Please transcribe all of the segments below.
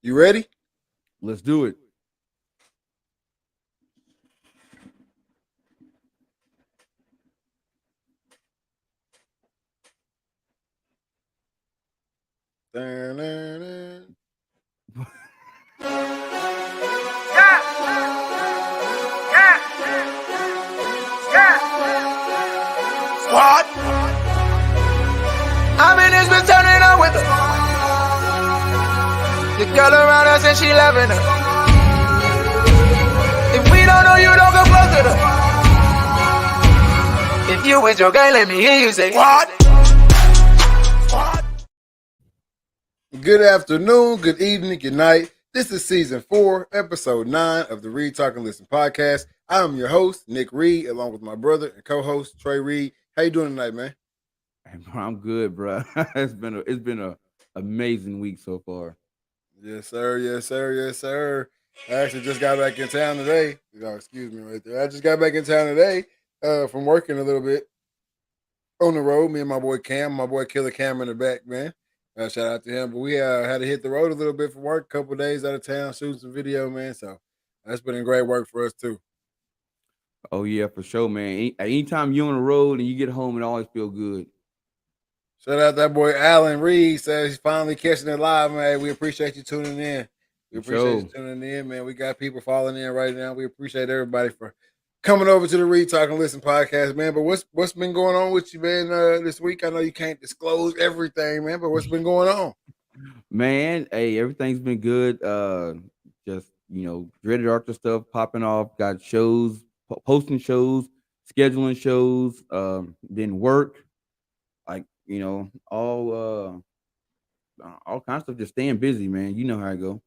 You ready? Let's do it. Dun, dun, dun. Yeah, yeah, yeah. Squad. I mean, it's been turning up with the girl around us and she loving her. If we don't know you, don't come close to her. If you with your gang, let me hear you say what? Good afternoon, good evening, good night. This is season 4, episode 9 of the Read, Talk, and Listen podcast. I am your host, Nick Reed, along with my brother and co-host, Trey Reed. How you doing tonight, man? Hey, bro, I'm good, bro. It's been a amazing week so far. Yes, sir. Yes, sir. Yes, sir. I actually just got back in town today. Oh, excuse me right there. I just got back in town today from working a little bit on the road. Me and my boy Cam, my boy Killer Cam in the back, man. Shout out to him. But we had to hit the road a little bit for work, a couple of days out of town, shooting some video, man. So that's been a great work for us, too. Oh yeah, for sure, man. Anytime you're on the road and you get home, it always feel good. Shout out that boy Alan Reed. Says he's finally catching it live, man. We appreciate you tuning in. We For appreciate you sure. tuning in, man. We got people falling in right now. We appreciate everybody for coming over to the Read, Talk, and Listen podcast, man. But what's been going on with you, man, this week? I know you can't disclose everything, man, but what's been going on? Man, hey, everything's been good. Just dreaded Arthur stuff popping off. Got shows, posting shows, scheduling shows. Then work, like all kinds of stuff. Just staying busy, man. You know how I go.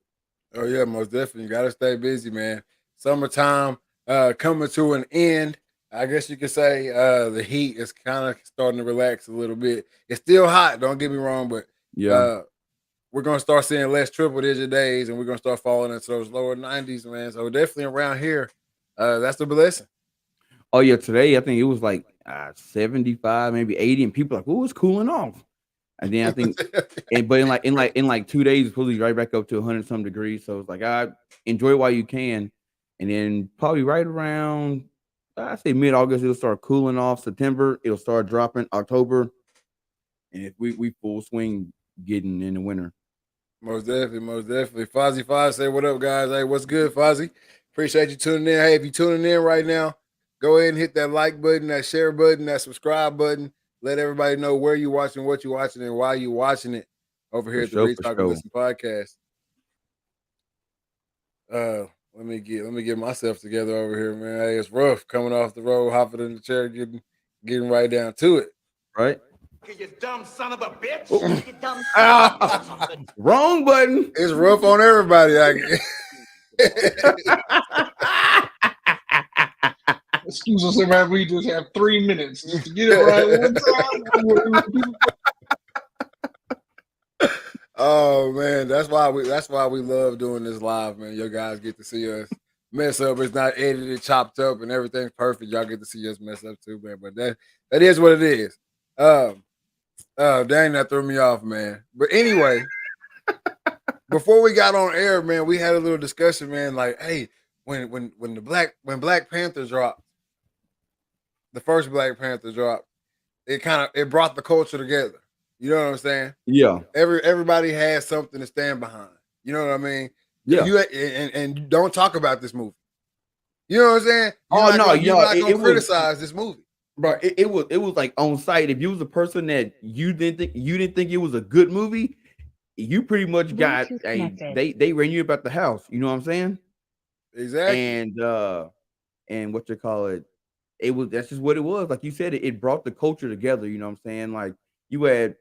Oh yeah, most definitely. You gotta stay busy, man. Summertime coming to an end. I guess you could say the heat is kind of starting to relax a little bit. It's still hot, don't get me wrong, but Yeah. uh we're gonna start seeing less triple digit days and we're gonna start falling into those lower 90s, man. So definitely around here, that's the blessing. Oh yeah, today I think it was like 75, maybe 80, and people are like, "Oh, it's cooling off." And then I think, but in like 2 days, it's supposed to be right back up to 100 some degrees. So it's like, I enjoy it while you can, and then probably right around, I say mid August, it'll start cooling off. September, it'll start dropping. October, and if we full swing getting in the winter. Most definitely, most definitely. Fozzie Foz say, what up, guys? Hey, what's good, Fozzie? Appreciate you tuning in. Hey, if you're tuning in right now, go ahead and hit that like button, that share button, that subscribe button. Let everybody know where you're watching, what you're watching, and why you're watching it over here For at the sure, Read for Talk and sure. Listen podcast. Let me get myself together over here, man. Hey, it's rough coming off the road, hopping in the chair, getting right down to it. Right? You dumb son of a bitch. Oh. You dumb Wrong button. It's rough on everybody. Excuse us, everybody. We just have 3 minutes just to get it right one time. Oh man, that's why we love doing this live, man. You guys get to see us mess up. It's not edited, chopped up, and everything's perfect. Y'all get to see us mess up too, man. But that is what it is. Dang, that threw me off, man. But anyway, before we got on air, man, we had a little discussion, man. Like, hey, when Black Panther dropped, the first Black Panther dropped, it brought the culture together. You know what I'm saying? Yeah. Everybody has something to stand behind. You know what I mean? Yeah. And you don't talk about this movie. You know what I'm saying? Oh, no, you're not it gonna was- criticize this movie. Bro, it was like on site. If you was a person that you didn't think it was a good movie, you pretty much got they ran you about the house. You know what I'm saying? Exactly. And what you call it? That's just what it was. Like you said, it brought the culture together. You know what I'm saying? Like you had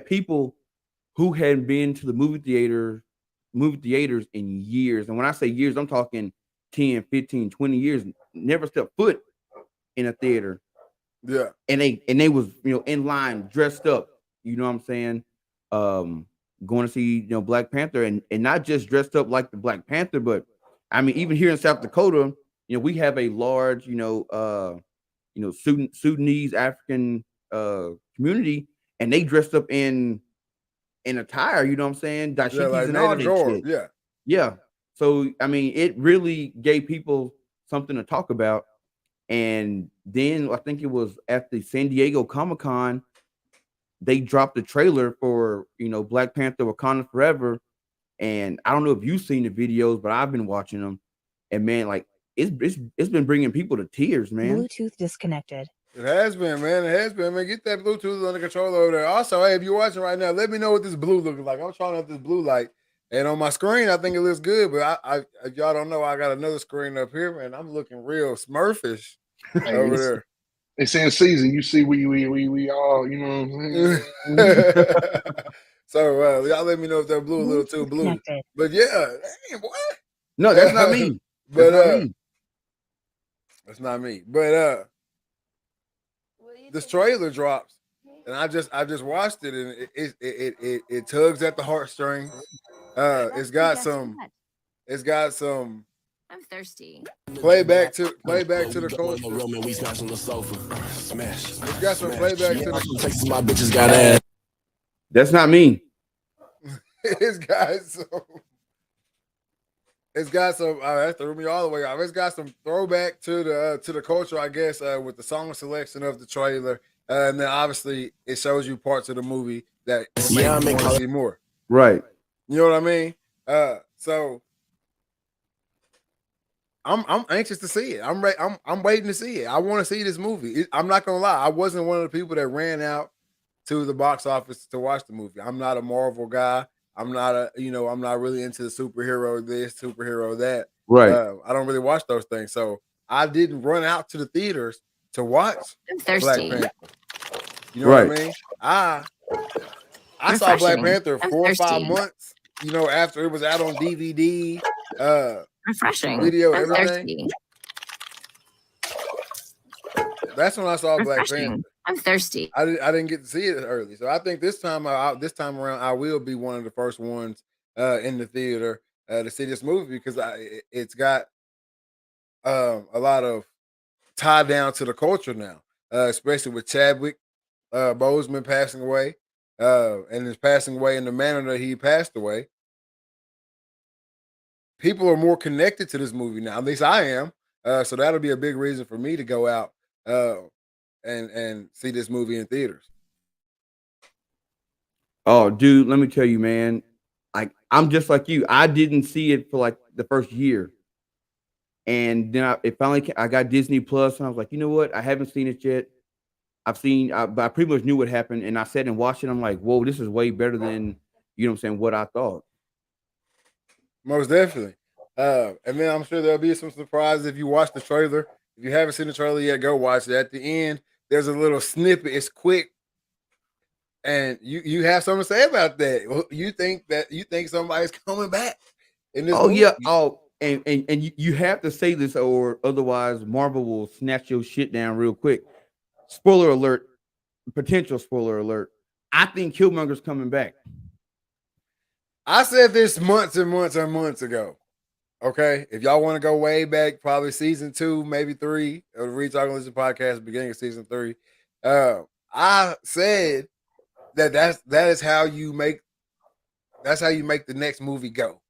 people who hadn't been to the movie theaters in years. And when I say years, I'm talking 10, 15, 20 years, never stepped foot in a theater. Yeah. And they was, in line, dressed up, you know what I'm saying? Going to see, Black Panther and not just dressed up like the Black Panther, but I mean, even here in South Dakota, we have a large, Sudanese African community, and they dressed up in attire, you know what I'm saying? Dashikis like and all native that drawers. shit. Yeah. Yeah. So I mean, it really gave people something to talk about. And then I think it was at the San Diego Comic-Con, they dropped the trailer for Black Panther Wakanda Forever. And I don't know if you've seen the videos, but I've been watching them. And man, like it's been bringing people to tears, man. Bluetooth disconnected. It has been, man. It has been, man. Get that Bluetooth under control over there. Also, hey, if you're watching right now, let me know what this blue looks like. I'm trying out this blue light. And on my screen, I think it looks good, but I if y'all don't know, I got another screen up here, and I'm looking real Smurfish over there. It's in season. You see, we all, you know what I'm saying? So y'all let me know if that blue a little too blue. But yeah, damn, what? No, that's not me. But That's not me. that's not me. But this trailer drops, and I just watched it, and it tugs at the heartstrings. It's got some. I'm thirsty. Play back to the culture. It's got some playback to the. My bitches got ass. That's not me. It's got some. That threw me all the way off. It's got some throwback to the culture, I guess, with the song selection of the trailer, and then obviously it shows you parts of the movie that make you want to see more. Right. You know what I mean? So I'm anxious to see it. I'm waiting to see it. I want to see this movie. I'm not gonna lie. I wasn't one of the people that ran out to the box office to watch the movie. I'm not a Marvel guy. I'm not I'm not really into the superhero this, superhero that. Right. I don't really watch those things. So I didn't run out to the theaters to watch Black Panther. You know what I mean? I saw Black Panther 4 or 5 months, after it was out on DVD, Refreshing. video, I'm everything. thirsty. That's when I saw Black Refreshing. Panther. I'm thirsty. I didn't get to see it early, so I think this time around I will be one of the first ones in the theater to see this movie because it's got a lot of tie down to the culture now, especially with Chadwick Boseman passing away, and his passing away in the manner that he passed away. People are more connected to this movie now. At least I am. So that'll be a big reason for me to go out and see this movie in theaters. Oh, dude, let me tell you, man. I'm just like you. I didn't see it for like the first year, and then I got Disney Plus, and I was like, you know what? I haven't seen it yet. But I pretty much knew what happened, and I sat and watched it. I'm like, whoa, this is way better than what I thought. Most definitely. And then I'm sure there'll be some surprises if you watch the trailer. If you haven't seen the trailer yet, go watch it. At the end, there's a little snippet. It's quick. And you have something to say about that. You think somebody's coming back in this movie? Yeah. Oh, and you have to say this or otherwise Marvel will snatch your shit down real quick. Spoiler alert, potential spoiler alert. I think Killmonger's coming back. I said this months and months and months ago. Okay, if y'all want to go way back, probably season 2, maybe 3 of the Read Talk and Listen podcast, beginning of season 3. I said that is how you make the next movie go.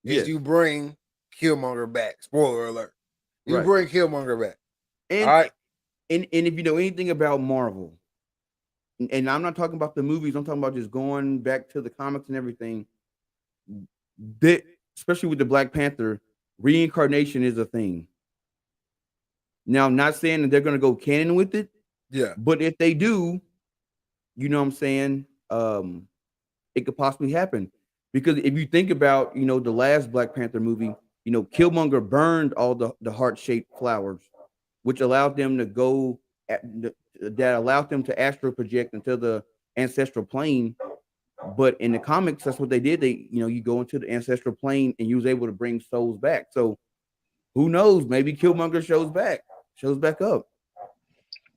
Is you bring Killmonger back. Spoiler alert. You bring Killmonger back. And, all right. And if you know anything about Marvel, and I'm not talking about the movies, I'm talking about just going back to the comics and everything. Especially with the Black Panther, reincarnation is a thing. Now, I'm not saying that they're going to go canon with it. Yeah. But if they do, you know what I'm saying? It could possibly happen. Because if you think about, the last Black Panther movie, Killmonger burned all the heart-shaped flowers, which allowed them to go, that allowed them to astral project into the ancestral plane. But in the comics, that's what they did. They, you go into the ancestral plane and you was able to bring souls back. So who knows? Maybe Killmonger shows back up.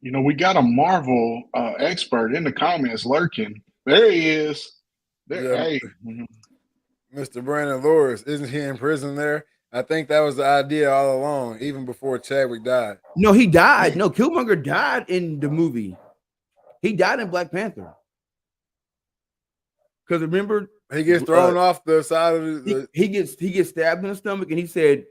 We got a Marvel expert in the comments lurking. There he is. There, Yeah. hey. Mr. Brandon Lewis, isn't he in prison there? I think that was the idea all along, even before Chadwick died. No, he died. No, Killmonger died in the movie. He died in Black Panther. Because remember, He gets thrown off the side of the. he gets stabbed in the stomach, and he said,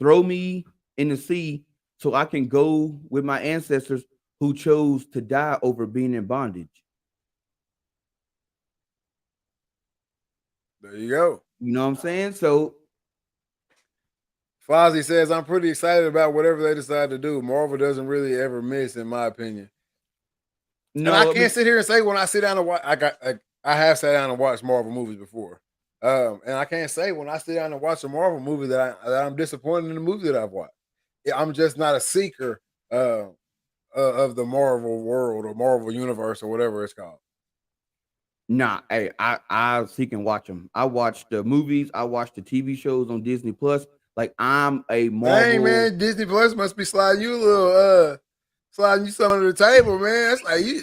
throw me in the sea so I can go with my ancestors who chose to die over being in bondage. There you go. You know what I'm saying? So Fozzie says, I'm pretty excited about whatever they decide to do. Marvel doesn't really ever miss, in my opinion. no, And I can't sit here and say when I sit down and watch, I have sat down and watched Marvel movies before. And I can't say when I sit down and watch a Marvel movie that I'm disappointed in the movie that I've watched. I'm just not a seeker of the Marvel world or Marvel universe or whatever it's called. Nah, hey, I seek and watch them. I watch the movies, I watch the TV shows on Disney Plus. Like I'm a Marvel. Dang, man, Disney Plus must be sliding you a little sliding you some under the table, man. That's like you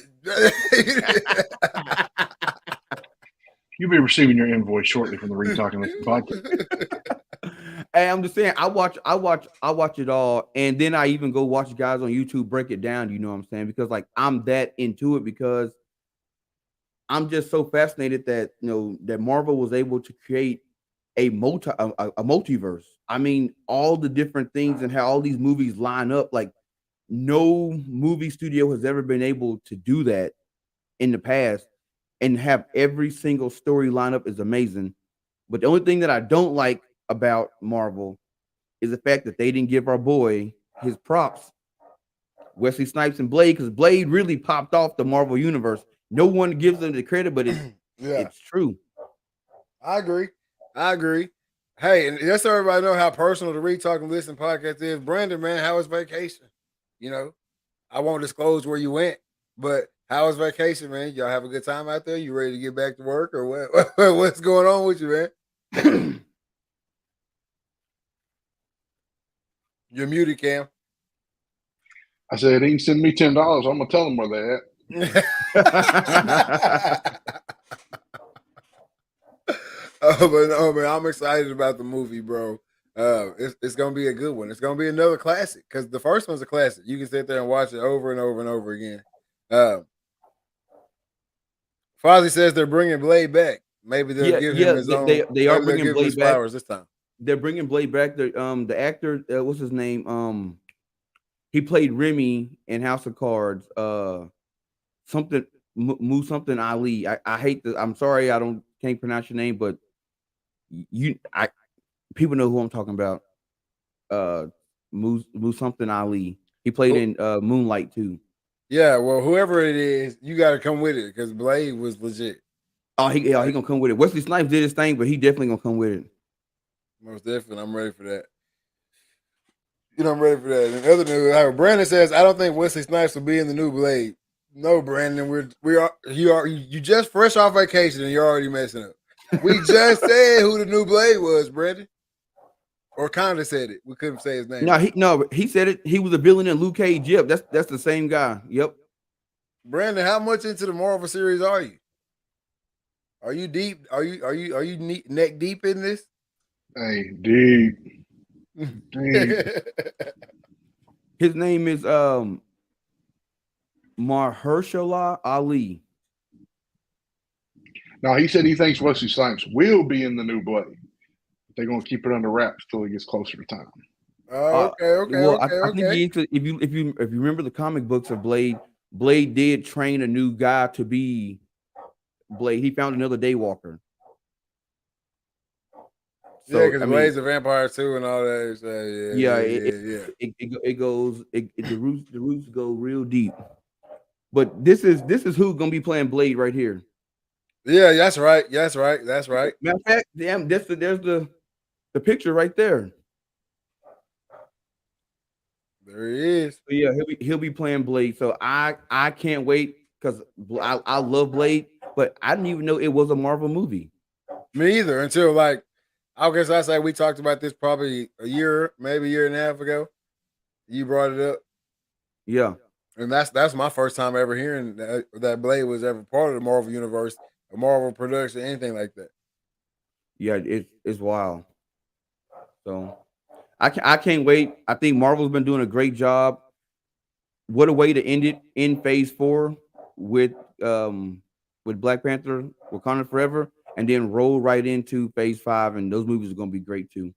You'll be receiving your invoice shortly from the Read Talking Listen podcast. Hey, I'm just saying, I watch it all, and then I even go watch guys on YouTube break it down. You know what I'm saying? Because like I'm that into it, because I'm just so fascinated that that Marvel was able to create a multiverse. I mean, all the different things and how all these movies line up. Like no movie studio has ever been able to do that in the past, and have every single story line up is amazing. But the only thing that I don't like about Marvel is the fact that they didn't give our boy his props, Wesley Snipes and Blade, because Blade really popped off the Marvel universe. No one gives them the credit, but it's true. I agree. Hey, and just so everybody know how personal the Read Talk and Listen podcast is, Brandon, man, how was vacation? I won't disclose where you went, but how was vacation, man? Y'all have a good time out there? You ready to get back to work, or what? What's going on with you, man? You're muted, Cam. I said, he can send me $10. I'm gonna tell him where they're at. Oh, but no, man, I'm excited about the movie, bro. It's gonna be a good one. It's gonna be another classic, because the first one's a classic. You can sit there and watch it over and over and over again. Fozzie says they're bringing Blade back. Maybe they'll give him his own. They are bringing Blade back. Flowers this time. They're bringing Blade back. The actor, what's his name? He played Remy in House of Cards. Something Ali. I hate this. I'm sorry, can't pronounce your name, but people know who I'm talking about. Something Ali. He played in Moonlight too. Yeah, well, whoever it is, you got to come with it, because Blade was legit. Oh, he gonna come with it. Wesley Snipes did his thing, but he definitely gonna come with it. Most definitely, I'm ready for that. I'm ready for that. And other news, Brandon says, I don't think Wesley Snipes will be in the new Blade. No, Brandon, you just fresh off vacation and you're already messing up. We just said who the new Blade was, Brandon. Or kind of said it. We couldn't say his name. He said it. He was a villain in Luke Cage. Yep, that's the same guy. Yep. Brandon, how much into the Marvel series are you? Are you deep? Are you neck deep in this? Hey, deep. His name is Mahershala Ali. No, he said he thinks Wesley Snipes will be in the new Blade. They're gonna keep it under wraps till it gets closer to time. Oh, okay. Well, I think if you remember the comic books of Blade, Blade did train a new guy to be Blade. He found another Daywalker. So, yeah, because Blade's a vampire too, and all that. So, the roots go real deep. But this is who's gonna be playing Blade right here. Yeah, that's right. That's right. Matter of fact, damn, there's the picture right there. There he is. So yeah, he'll be playing Blade. So I can't wait, because I love Blade, but I didn't even know it was a Marvel movie. Me either, until I guess I say we talked about this probably maybe a year and a half ago. You brought it up. Yeah. And that's my first time ever hearing that Blade was ever part of the Marvel universe, a Marvel production, anything like that. Yeah, it's wild. So I can't wait. I think Marvel's been doing a great job. What a way to end it in Phase 4 with with Black Panther, Wakanda Forever, and then roll right into Phase 5, and those movies are gonna be great too.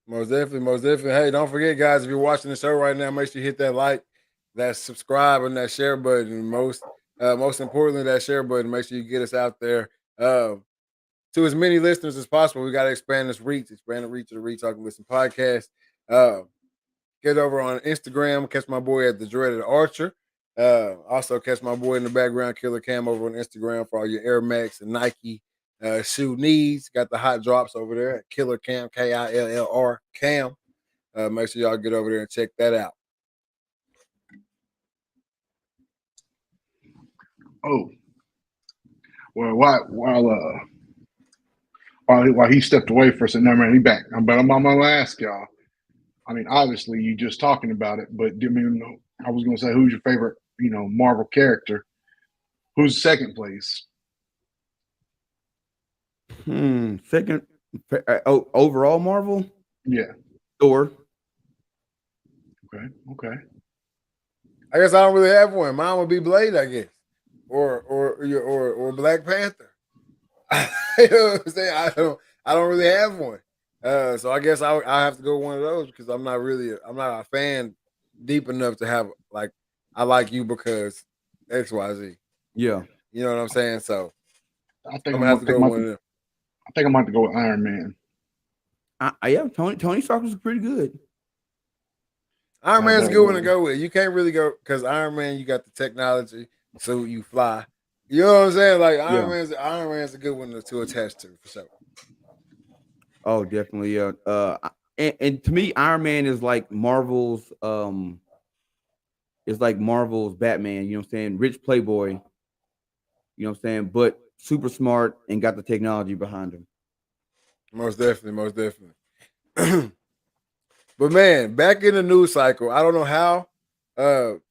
Most definitely, most definitely. Hey, don't forget, guys, if you're watching the show right now, make sure you hit that like, that subscribe, and that share button. And most importantly, that share button. Make sure you get us out there to as many listeners as possible. We got to expand this reach, expand the reach of the Reach Talk and Listen podcast. Get over on Instagram, catch my boy at the Dreaded Archer. Also catch my boy in the background, Killer Cam, over on Instagram for all your Air Max and Nike shoe needs. Got the hot drops over there at Killer Cam, KILLR Cam. Make sure y'all get over there and check that out. Oh, well, while he stepped away for a second, no man, he back. But I'm gonna ask y'all. I mean, obviously, you just talking about it, but I was gonna say, who's your favorite, Marvel character? Who's second place? Second, overall Marvel. Yeah. Thor. Okay. I guess I don't really have one. Mine would be Blade, I guess, or Black Panther. You know what I'm saying? I don't really have one. So I guess I have to go one of those because I'm not a fan deep enough to have like I like you because XYZ. Yeah. You know what I'm saying? So I think I'm gonna have to go one of them. I think I'm going to go with Iron Man. Yeah, Tony Stark was pretty good. Iron Man's a good one to go with. You can't really go because Iron Man, you got the technology, so you fly. You know what I'm saying? Like Iron Man's a good one to attach to for sure. Oh, definitely. Yeah. And to me, Iron Man is like Marvel's Batman. You know what I'm saying? Rich playboy. You know what I'm saying? But super smart and got the technology behind him. Most definitely. But man, back in the news cycle, I don't know how.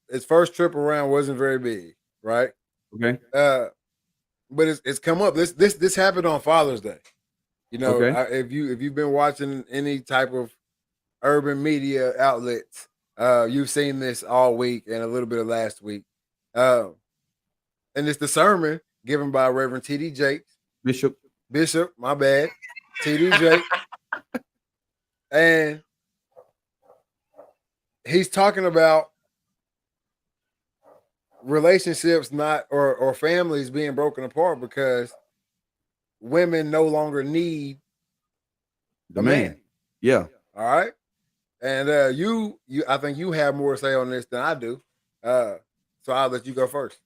His first trip around wasn't very big, right? Okay. But it's come up. This happened on Father's Day. You know, okay. If you've been watching any type of urban media outlets, you've seen this all week and a little bit of last week. And it's the sermon given by Reverend T.D. Jakes. Bishop, my bad. T.D. Jakes. And he's talking about relationships or families being broken apart because women no longer need the man. Yeah. All right. And you I think you have more to say on this than I do. So I'll let you go first.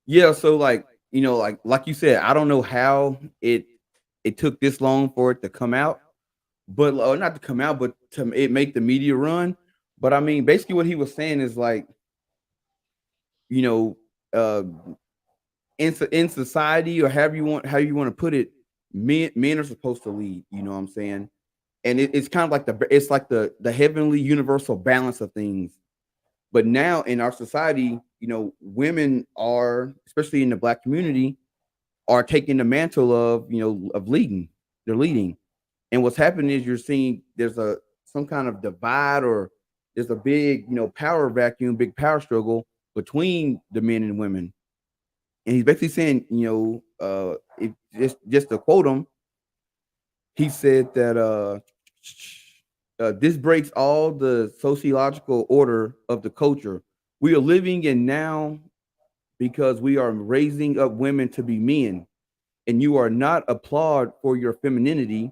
Yeah, so like you said, I don't know how it took this long for it to come out, but not to come out, but to it make the media run. But I mean, basically what he was saying is like, in society, or how you want to put it, men are supposed to lead. You know what I'm saying? And it's kind of like the heavenly universal balance of things. But now in our society, women are, especially in the Black community, are taking the mantle of leading. They're leading. And what's happening is you're seeing there's some kind of divide, or there's a big, power vacuum, big power struggle between the men and women. And he's basically saying, just to quote him, he said that this breaks all the sociological order of the culture we are living in now, because we are raising up women to be men, and you are not applauded for your femininity.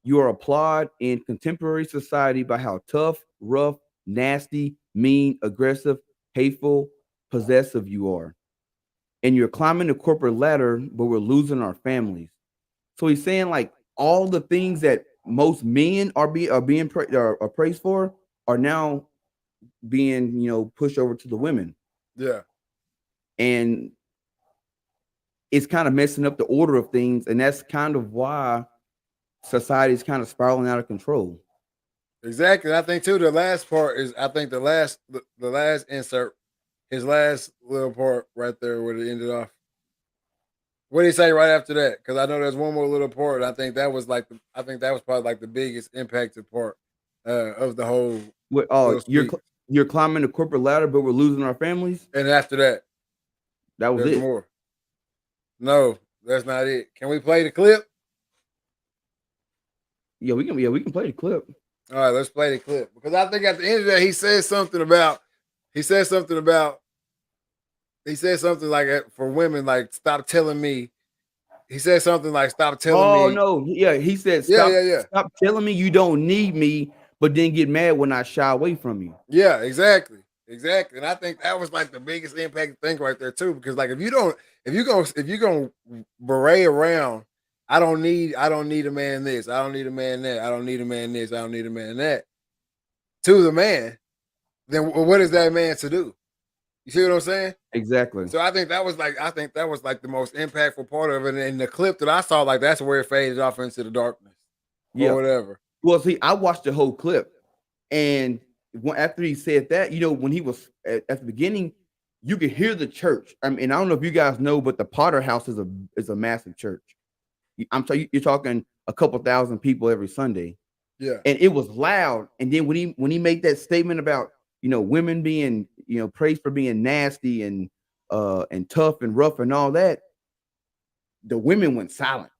You are applauded in contemporary society by how tough, rough, nasty, mean, aggressive, hateful, possessive you are. And you're climbing the corporate ladder, but we're losing our families. So he's saying like all the things that most men are being praised for are now being pushed over to the women. Yeah. And it's kind of messing up the order of things, and that's kind of why society is kind of spiraling out of control. Exactly. I think too the last part is, I think the last insert, his last little part right there where it ended off. What did he say right after that? Because I know there's one more little part. I think that was probably like the biggest impacted part of the whole. You're climbing the corporate ladder, but we're losing our families. And after that, that was it. More. No, that's not it. Can we play the clip? Yeah, we can play the clip. All right, let's play the clip because I think at the end of that he said something about he said something like for women like stop telling me. He said something like stop telling Oh me. no, yeah, he said Yeah. stop telling me you don't need me, but then get mad when I shy away from you. Yeah, exactly. And I think that was like the biggest impact thing right there too, because like if you gonna beret around, I don't need a man this, I don't need a man that, I don't need a man this, I don't need a man that, to the man, then what is that man to do? You see what I'm saying? Exactly. So I think that was like the most impactful part of it. And in the clip that I saw, like that's where it faded off into the darkness or whatever. Well, see, I watched the whole clip, and after he said that, when he was at the beginning, you could hear the church. I mean, I don't know if you guys know, but the Potter House is a massive church. You're talking a couple thousand people every Sunday. Yeah. And it was loud. And then when he made that statement about women being praised for being nasty and tough and rough and all that, the women went silent,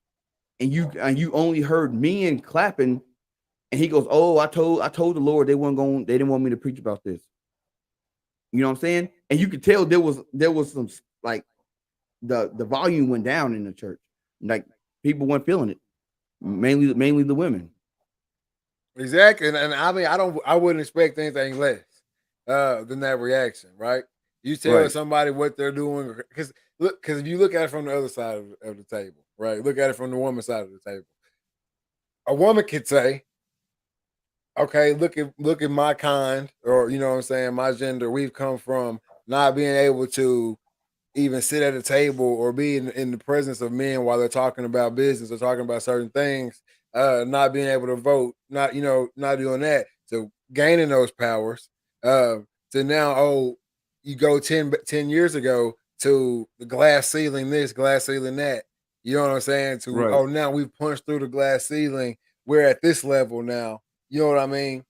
and you only heard men clapping. And he goes, "Oh, I told the Lord they didn't want me to preach about this." You know what I'm saying? And you could tell there was some like the volume went down in the church. Like people weren't feeling it. Mainly the women. Exactly. And I mean I wouldn't expect anything less than that reaction, right? You tell somebody what they're doing, because if you look at it from the other side of the table, right? Look at it from the woman's side of the table. A woman could say, okay, look at my kind, or you know what I'm saying, my gender. We've come from not being able to even sit at a table or be in the presence of men while they're talking about business or talking about certain things, not being able to vote, not doing that. So gaining those powers, to now, you go 10 years ago to the glass ceiling this, glass ceiling that. You know what I'm saying? To now we've punched through the glass ceiling. We're at this level now. You know what I mean?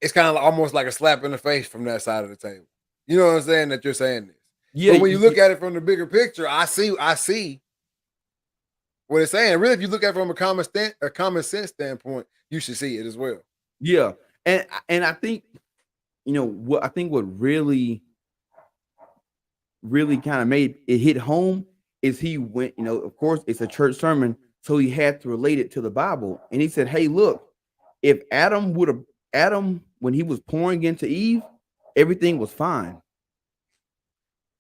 It's kind of almost like a slap in the face from that side of the table. You know what I'm saying? That you're saying this. Yeah. But when you look at it from the bigger picture, I see what it's saying. Really, if you look at it from a common sense standpoint, you should see it as well. Yeah. And I think, what really kind of made it hit home is he went, of course it's a church sermon, so he had to relate it to the Bible. And he said, hey, look, if Adam when he was pouring into Eve, everything was fine.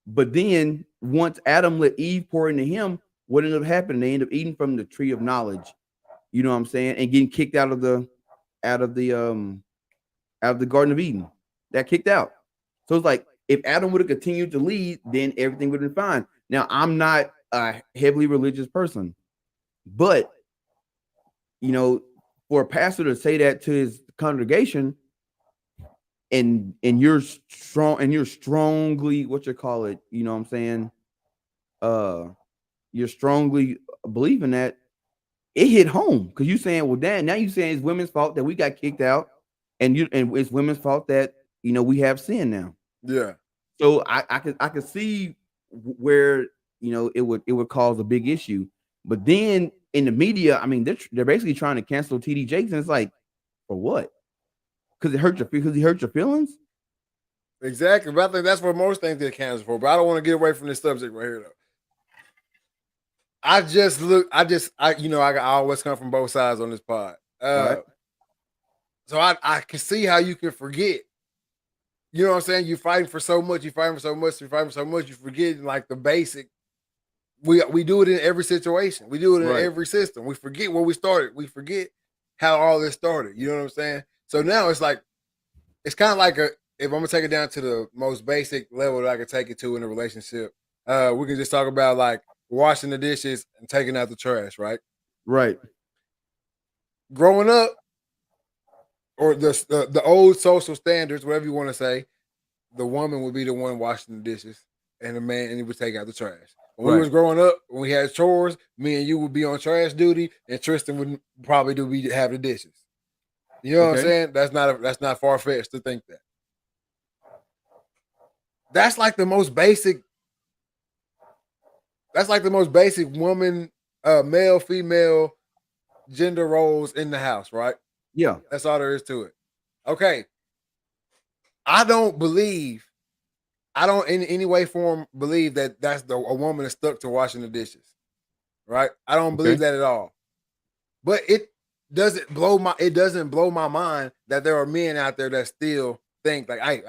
But then once Adam let Eve pour into him, what ended up happening? They ended up eating from the tree of knowledge. You know what I'm saying? And getting kicked out of the Garden of Eden. That kicked out. So it's like if Adam would have continued to lead, then everything would have been fine. Now, I'm not a heavily religious person, but for a pastor to say that to his congregation, and you're strongly, what you call it, you know what I'm saying? You're strongly believing that, it hit home, because you saying, well, Dan, now you saying it's women's fault that we got kicked out, and it's women's fault that we have sin now. Yeah. So I could see where it would cause a big issue. But then in the media, I mean, they're basically trying to cancel T.D. Jakes, and it's like, for what? Because he hurt your feelings. Exactly. But I think that's what most things get canceled for. But I don't want to get away from this subject right here, though. I always come from both sides on this pod. So I can see how you can forget. You know what I'm saying? You're fighting for so much, you forget like the basic. We do it in every situation. We do it in every system. We forget where we started. We forget how all this started. You know what I'm saying? So now it's like, it's kind of like if I'm gonna take it down to the most basic level that I can take it to in a relationship, we can just talk about like washing the dishes and taking out the trash, right? Right. Growing up, or the old social standards, whatever you want to say, the woman would be the one washing the dishes, and the man, and he would take out the trash. When we was growing up, when we had chores, me and you would be on trash duty, and Tristan would probably have the dishes. You know what I'm saying? That's not far fetched to think that. That's like the most basic That's like the most basic woman, male, female gender roles in the house, right? Yeah. That's all there is to it. Okay. I don't in any way, form believe that a woman is stuck to washing the dishes, right? I don't believe that at all. But it doesn't blow my mind that there are men out there that still think like, I ain't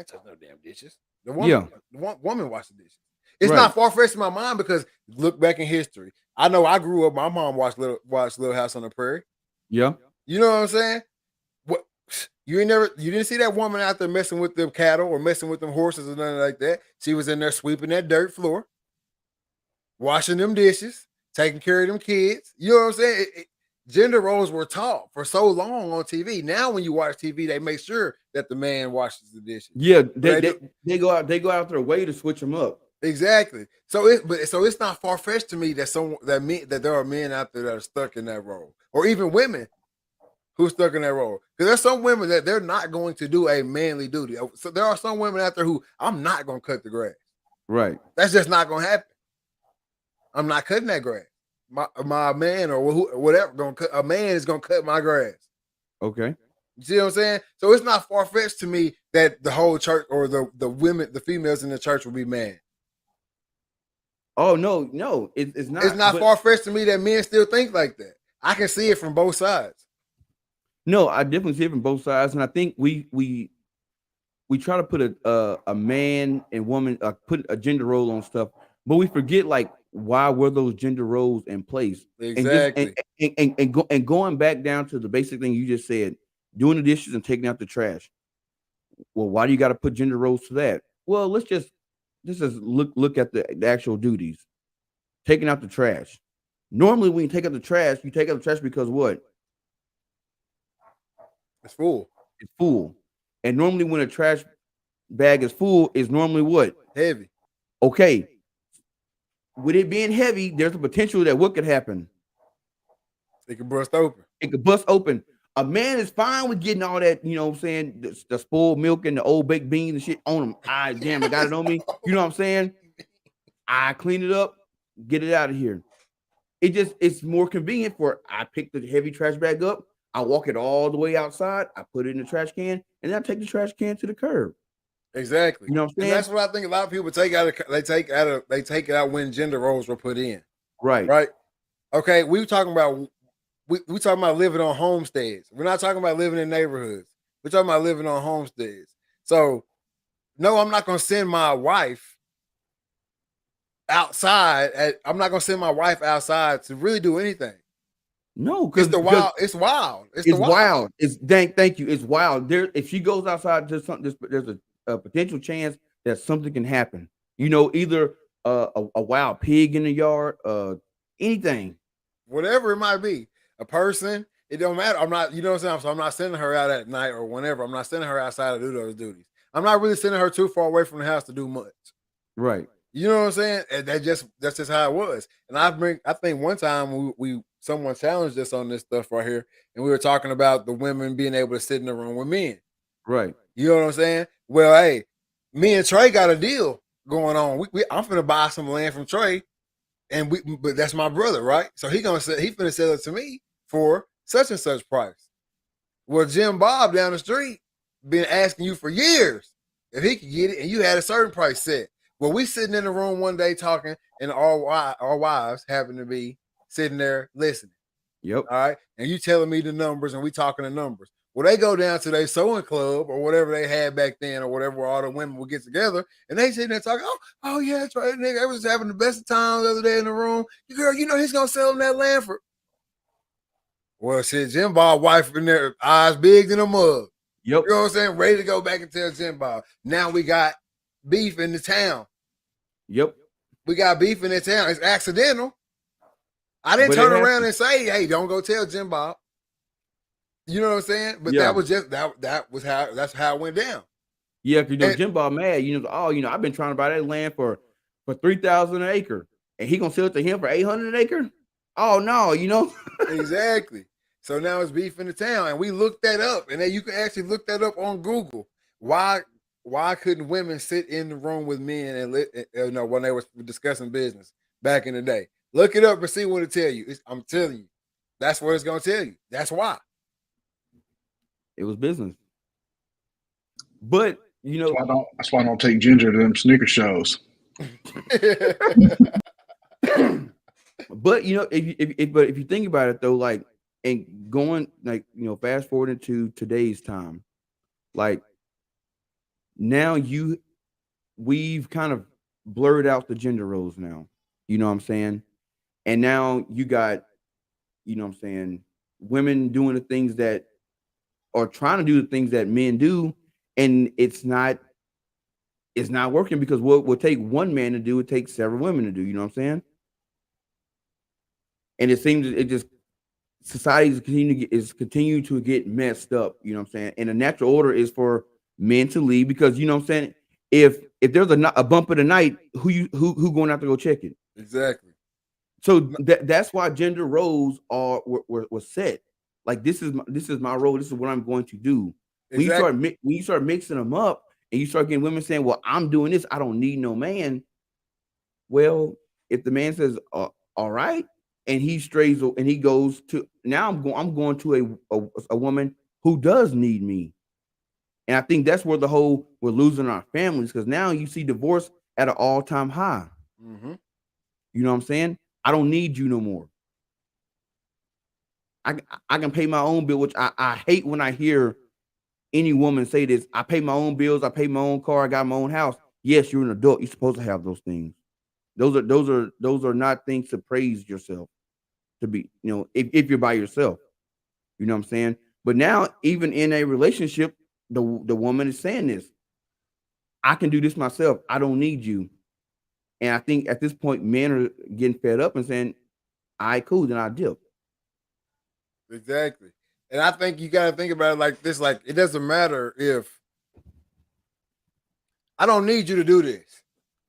touching no damn dishes. The woman wash the dishes. It's Right. not far fetched in my mind because look back in history. I know I grew up. My mom watched Little House on the Prairie. Yeah. You know what I'm saying? What you didn't see that woman out there messing with them cattle or messing with them horses or nothing like that. She was in there sweeping that dirt floor, washing them dishes, taking care of them kids. You know what I'm saying? Gender roles were taught for so long on TV. Now, when you watch TV, they make sure that the man washes the dishes. Yeah, they go out their way to switch them up. Exactly. So it's not far fetched to me that there are men out there that are stuck in that role, or even women who's stuck in that role. Because there's some women that they're not going to do a manly duty. So there are some women out there who I'm not going to cut the grass. Right. That's just not going to happen. I'm not cutting that grass. My man or whatever a man is gonna cut my grass. Okay. You see what I'm saying? So it's not far fetched to me that the whole church or the women, the females in the church will be mad. Oh no, it's not. It's not far fetched to me that men still think like that. I can see it from both sides. No, I definitely see it from both sides, and I think we try to put a man and woman put a gender role on stuff, but we forget like why were those gender roles in place? Exactly. And going back down to the basic thing you just said, doing the dishes and taking out the trash. Well, why do you got to put gender roles to that? Well, let's just look at the actual duties. Taking out the trash. Normally, when you take out the trash because what? It's full. It's full. And normally when a trash bag is full, is normally what? Heavy. Okay. With it being heavy, there's a potential that what could happen? It could bust open. It could bust open. A man is fine with getting all that, you know what I'm saying, the spoiled milk and the old baked beans and shit on him. I got it on me. You know what I'm saying? I clean it up, get it out of here. It's more convenient I pick the heavy trash bag up, I walk it all the way outside, I put it in the trash can, and then I take the trash can to the curb. Exactly. You know what I'm saying? And that's what I think a lot of people take it out when gender roles were put in. Right. Right. Okay. We talking about living on homesteads. We're not talking about living in neighborhoods. We're talking about living on homesteads. So no, I'm not gonna send my wife outside. I'm not gonna send my wife outside to really do anything. No, because it's wild. It's wild. Thank you. It's wild. If she goes outside to something, there's a potential chance that something can happen. You know, either a wild pig in the yard, anything, whatever it might be, a person. It don't matter. I'm not, you know what I'm saying? So I'm not sending her out at night or whenever. I'm not sending her outside to do those duties. I'm not really sending her too far away from the house to do much. Right. You know what I'm saying? And that's just how it was. And I think one time someone challenged us on this stuff right here, and we were talking about the women being able to sit in the room with men. Right. You know what I'm saying? Well, hey, me and Trey got a deal going on. I'm finna buy some land from Trey, but that's my brother, right? So he finna sell it to me for such and such price. Well, Jim Bob down the street been asking you for years if he could get it, and you had a certain price set. Well, we sitting in the room one day talking, and our wives happen to be sitting there listening. Yep. All right. And you telling me the numbers, and we talking the numbers. Well, they go down to their sewing club or whatever they had back then, or whatever, where all the women would get together, and they sitting there talking, oh yeah, that's right, nigga. I was having the best of time the other day in the room. Girl, you know he's gonna sell them that land for. Well, shit, Jim Bob wife in there, eyes big in a mug. Yep. You know what I'm saying? Ready to go back and tell Jim Bob. Now we got beef in the town. Yep. We got beef in the town. It's accidental. I didn't turn around and say, hey, don't go tell Jim Bob. You know what I'm saying? But that was just that's how it went down. Yeah, because Jim Bob mad, I've been trying to buy that land for $3,000 an acre, and he gonna sell it to him for $800 an acre. Oh no, Exactly. So now it's beef in the town, and we looked that up, and then you can actually look that up on Google. Why couldn't women sit in the room with men and when they were discussing business? back in the day. Look it up and see what it tell you. I'm telling you, that's what it's gonna tell you. That's why. It was business. But you know, That's why I don't take Ginger to them sneaker shows. but you know, if you think about it though, like, and going like, you know, fast forward into today's time, like now we've kind of blurred out the gender roles now. You know what I'm saying? And now you got, you know what I'm saying, women doing the things that, or trying to do the things that men do, and it's not working, because what would take one man to do, it takes several women to do. You know what I'm saying? And it seems it just, society is continuing to get messed up. You know what I'm saying? And the natural order is for men to lead, because you know what I'm saying. If there's a bump of the night, who going out to go check it? Exactly. So that's why gender roles were set. Like, this is my role. This is what I'm going to do. Exactly. When you start mixing them up, and you start getting women saying, "Well, I'm doing this. I don't need no man." Well, if the man says, "All right," and he strays and he goes to, now I'm going to a woman who does need me, and I think that's where we're losing our families, because now you see divorce at an all-time high. Mm-hmm. You know what I'm saying? I don't need you no more. I can pay my own bill, which I hate when I hear any woman say this. I pay my own bills. I pay my own car. I got my own house. Yes, you're an adult. You're supposed to have those things. Those are not things to praise yourself to be, you know, if you're by yourself. You know what I'm saying? But now, even in a relationship, the woman is saying this. I can do this myself. I don't need you. And I think at this point, men are getting fed up and saying, "All right, cool, then I dip." Exactly. And I think you got to think about it like this. Like, it doesn't matter if I don't need you to do this,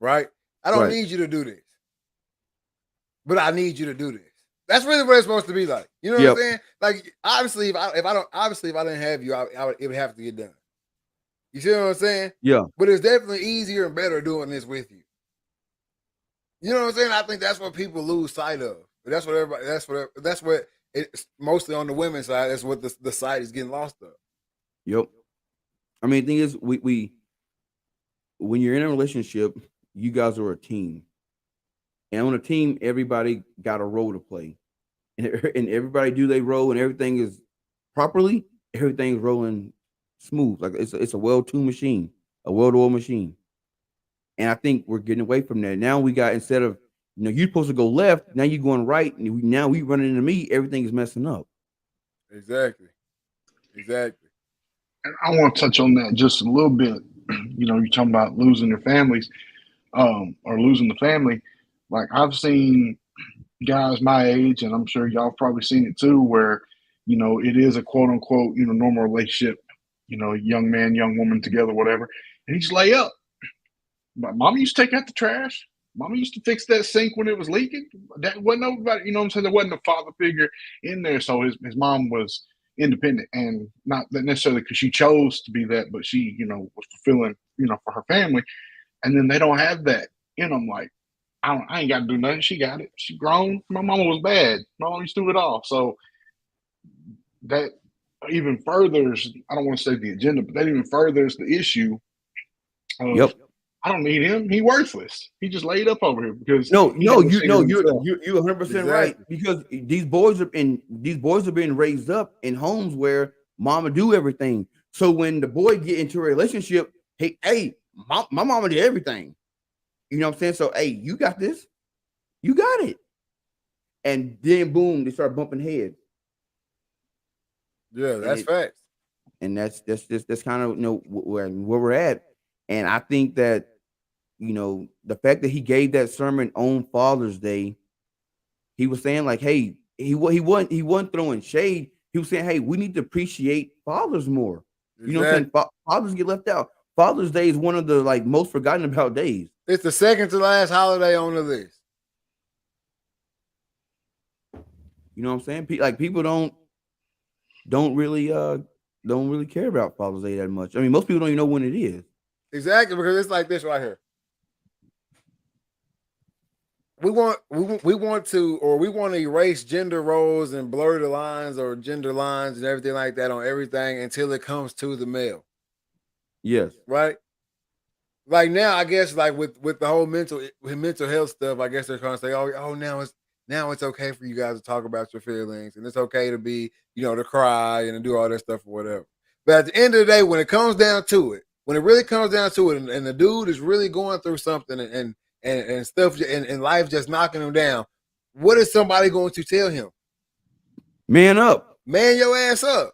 right? I don't Right. need you to do this, but I need you to do this. That's really what it's supposed to be like. You know what I'm saying? Like, obviously, if I didn't have you, it would have to get done. You see what I'm saying? Yeah. But it's definitely easier and better doing this with you. You know what I'm saying? I think that's what people lose sight of. But that's what everybody. That's what it's mostly on the women's side. That's what the side is getting lost of. Yep. I mean, the thing is, we when you're in a relationship, you guys are a team, and on a team, everybody got a role to play, and everybody do their role, and everything is properly. Everything's rolling smooth, like it's a well-tuned machine, a well-oiled machine. And I think we're getting away from that. Now we got, instead of, you know, you're supposed to go left, now you're going right, and now we running into me. Everything is messing up. Exactly. And I want to touch on that just a little bit. You know, you're talking about losing their families, or losing the family. Like, I've seen guys my age, and I'm sure y'all probably seen it too, where, you know, it is a quote unquote, you know, normal relationship, you know, young man, young woman together, whatever. And he just lay up. But mama used to take out the trash. Mama used to fix that sink when it was leaking. That wasn't nobody, you know what I'm saying? There wasn't a father figure in there. So his mom was independent, and not necessarily because she chose to be that, but she, you know, was fulfilling, you know, for her family. And then they don't have that in them. Like, I ain't got to do nothing. She got it. She grown. My mama was bad. My mama used to do it all. So that even furthers, I don't want to say the agenda, but that even furthers the issue of, Yep. I don't need him. He worthless. He just laid up over here because No, he never you're figured himself. 100% right, because these boys are being raised up in homes where mama do everything. So when the boy get into a relationship, hey, my mama did everything. You know what I'm saying? So, hey, you got this, you got it, and then boom, they start bumping heads. Yeah, that's facts. And that's kind of, you know, where we're at. And I think that, you know, the fact that he gave that sermon on Father's Day, he was saying, like, hey, he wasn't throwing shade. He was saying, hey, we need to appreciate fathers more. You know what I'm saying? Fathers get left out. Father's Day is one of the, like, most forgotten about days. It's the second to last holiday on the list. You know what I'm saying? Like, people don't really care about Father's Day that much. I mean, most people don't even know when it is. Exactly, because it's like this right here. we want to erase gender roles and blur the lines or gender lines and everything like that on everything until it comes to the male. Yes. Right? Like now, I guess like with the whole mental health stuff, I guess they're trying to say, oh, now it's okay for you guys to talk about your feelings and it's okay to be, to cry and to do all that stuff or whatever. But at the end of the day, when it comes down to it, when it really comes down to it, and the dude is really going through something and stuff and life just knocking him down, what is somebody going to tell him? Man up. Man your ass up.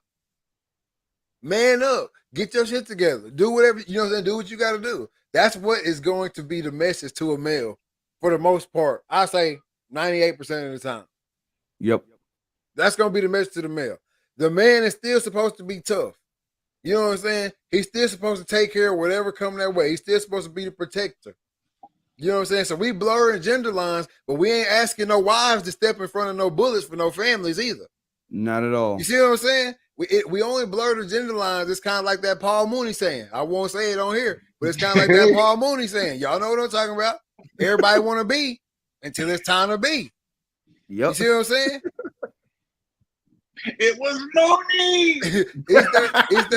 Man up. Get your shit together. Do whatever, you know what I'm saying? Do what you got to do. That's what is going to be the message to a male for the most part. I say 98% of the time. Yep. That's going to be the message to the male. The man is still supposed to be tough. You know what I'm saying? He's still supposed to take care of whatever coming that way. He's still supposed to be the protector. You know what I'm saying? So we blurring gender lines, but we ain't asking no wives to step in front of no bullets for no families either. Not at all. You see what I'm saying? We only blur the gender lines. It's kind of like that Paul Mooney saying. I won't say it on here, but it's kind of like that Paul Mooney saying. Y'all know what I'm talking about? Everybody want to be until it's time to be. Yep. You see what I'm saying? It was Mooney. Is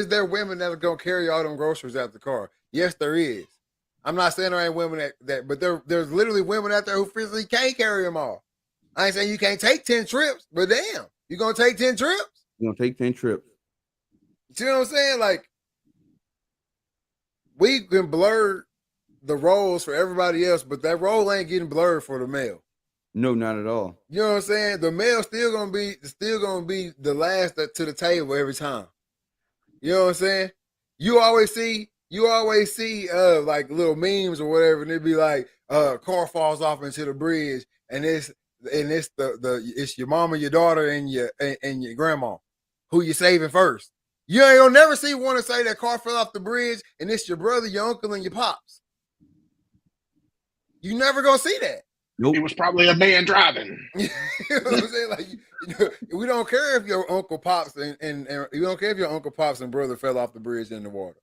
there women that are gonna carry all them groceries out the car? Yes, there is. I'm not saying there ain't women that but there's literally women out there who physically can't carry them all. I ain't saying you can't take 10 trips, but damn, you gonna take 10 trips? You're gonna take 10 trips. You see what I'm saying? Like, we can blur the roles for everybody else, but that role ain't getting blurred for the male. No, not at all. You know what I'm saying? The male still gonna be the last to the table every time. You know what I'm saying? You always see like little memes or whatever, and it'd be like car falls off into the bridge, and it's it's your mama, your daughter, and your grandma. Who you saving first? You ain't gonna never see one to say that car fell off the bridge, and it's your brother, your uncle, and your pops. You never gonna see that. Nope. It was probably a man driving. You know what I'm saying? Like, we don't care if your uncle pops and you don't care if your uncle pops and brother fell off the bridge in the water.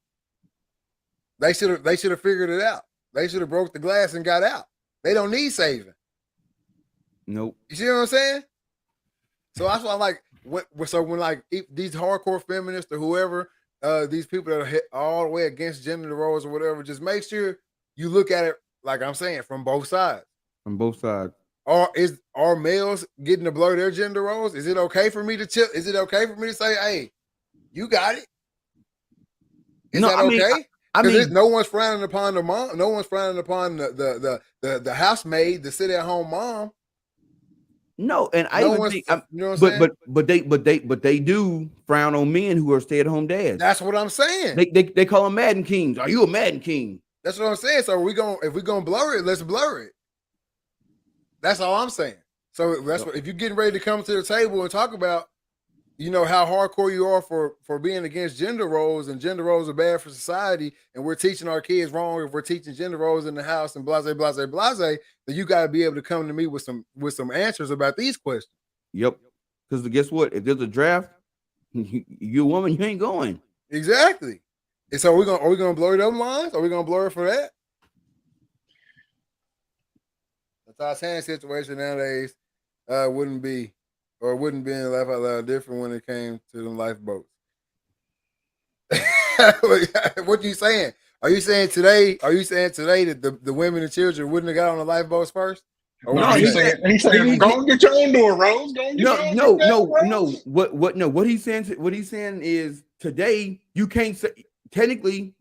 They should have figured it out. They should have broke the glass and got out. They don't need saving. Nope. You see what I'm saying? So that's why I like when like these hardcore feminists or whoever, these people that are all the way against gender roles or whatever, just make sure you look at it like I'm saying from both sides. From both sides. Are males getting to blur their gender roles? Is it okay for me to chill? Is it okay for me to say, hey, you got it? Is that okay? I mean, no one's frowning upon the mom. No one's frowning upon the housemaid, the sit-at-home mom. No, and I even think, you know what I'm saying? But they do frown on men who are stay-at-home dads. That's what I'm saying. They call them Madden Kings. Are you a Madden King? That's what I'm saying. So if we're gonna blur it, let's blur it. That's all I'm saying. So that's what, if you're getting ready to come to the table and talk about, how hardcore you are for being against gender roles, and gender roles are bad for society, and we're teaching our kids wrong if we're teaching gender roles in the house and blase, blase, blase, then you got to be able to come to me with some answers about these questions. Yep. Because guess what? If there's a draft, you're a woman, you ain't going. Exactly. And so are we gonna blur them lines? Are we gonna blur it for that? The Titanic situation nowadays wouldn't be in Laugh Out Loud different when it came to them lifeboats. What you saying? Are you saying today that the women and children wouldn't have got on the lifeboats first? No, he's saying go and get your own door, Rose. Go and get no. What he's saying is today you can't say, technically,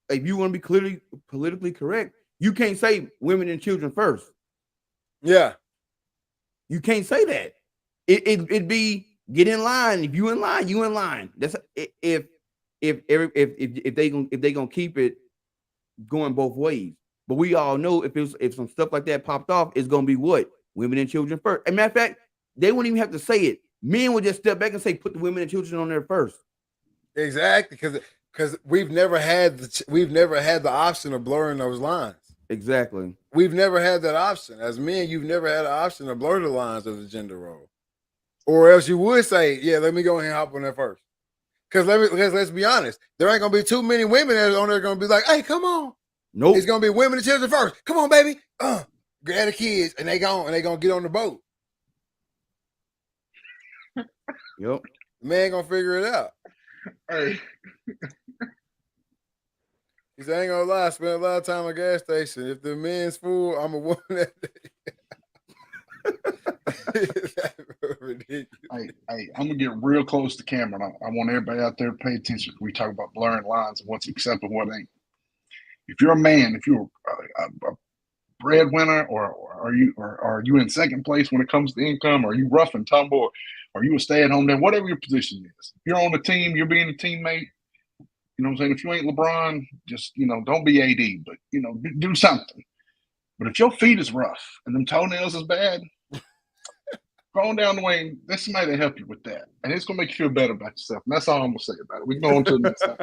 if you want to be politically correct, you can't say women and children first. Yeah. You can't say that. It'd be get in line. If you in line, you in line. That's if they gonna keep it going both ways. But we all know if some stuff like that popped off, it's gonna be what? Women and children first. As a matter of fact, they wouldn't even have to say it. Men would just step back and say, put the women and children on there first. Exactly, because we've never had the option of blurring those lines. Exactly. We've never had that option. As men, you've never had an option to blur the lines of the gender role. Or else you would say, yeah, let me go ahead and hop on there first. Because let's be honest, there ain't gonna be too many women that on there gonna be like, hey, come on. Nope. It's gonna be women and children first. Come on, baby. grab the kids, and they gonna get on the boat. Yep. The man gonna figure it out. Hey, He said, I ain't gonna lie, I spent a lot of time at a gas station. If the men's full, I'm a woman that That's ridiculous. hey, I'm gonna get real close to camera. I want everybody out there to pay attention. We talk about blurring lines and what's acceptable, what ain't. If you're a man, if you're a breadwinner, or are you in second place when it comes to income? Or are you rough and tumble? Or are you a stay-at-home dad? Whatever your position is, if you're on the team, you're being a teammate. You know what I'm saying? If you ain't LeBron, just don't be AD, but do something. But if your feet is rough and them toenails is bad, go on down the way. There's somebody to help you with that, and it's gonna make you feel better about yourself. And that's all I'm gonna say about it. We can go on to the next time.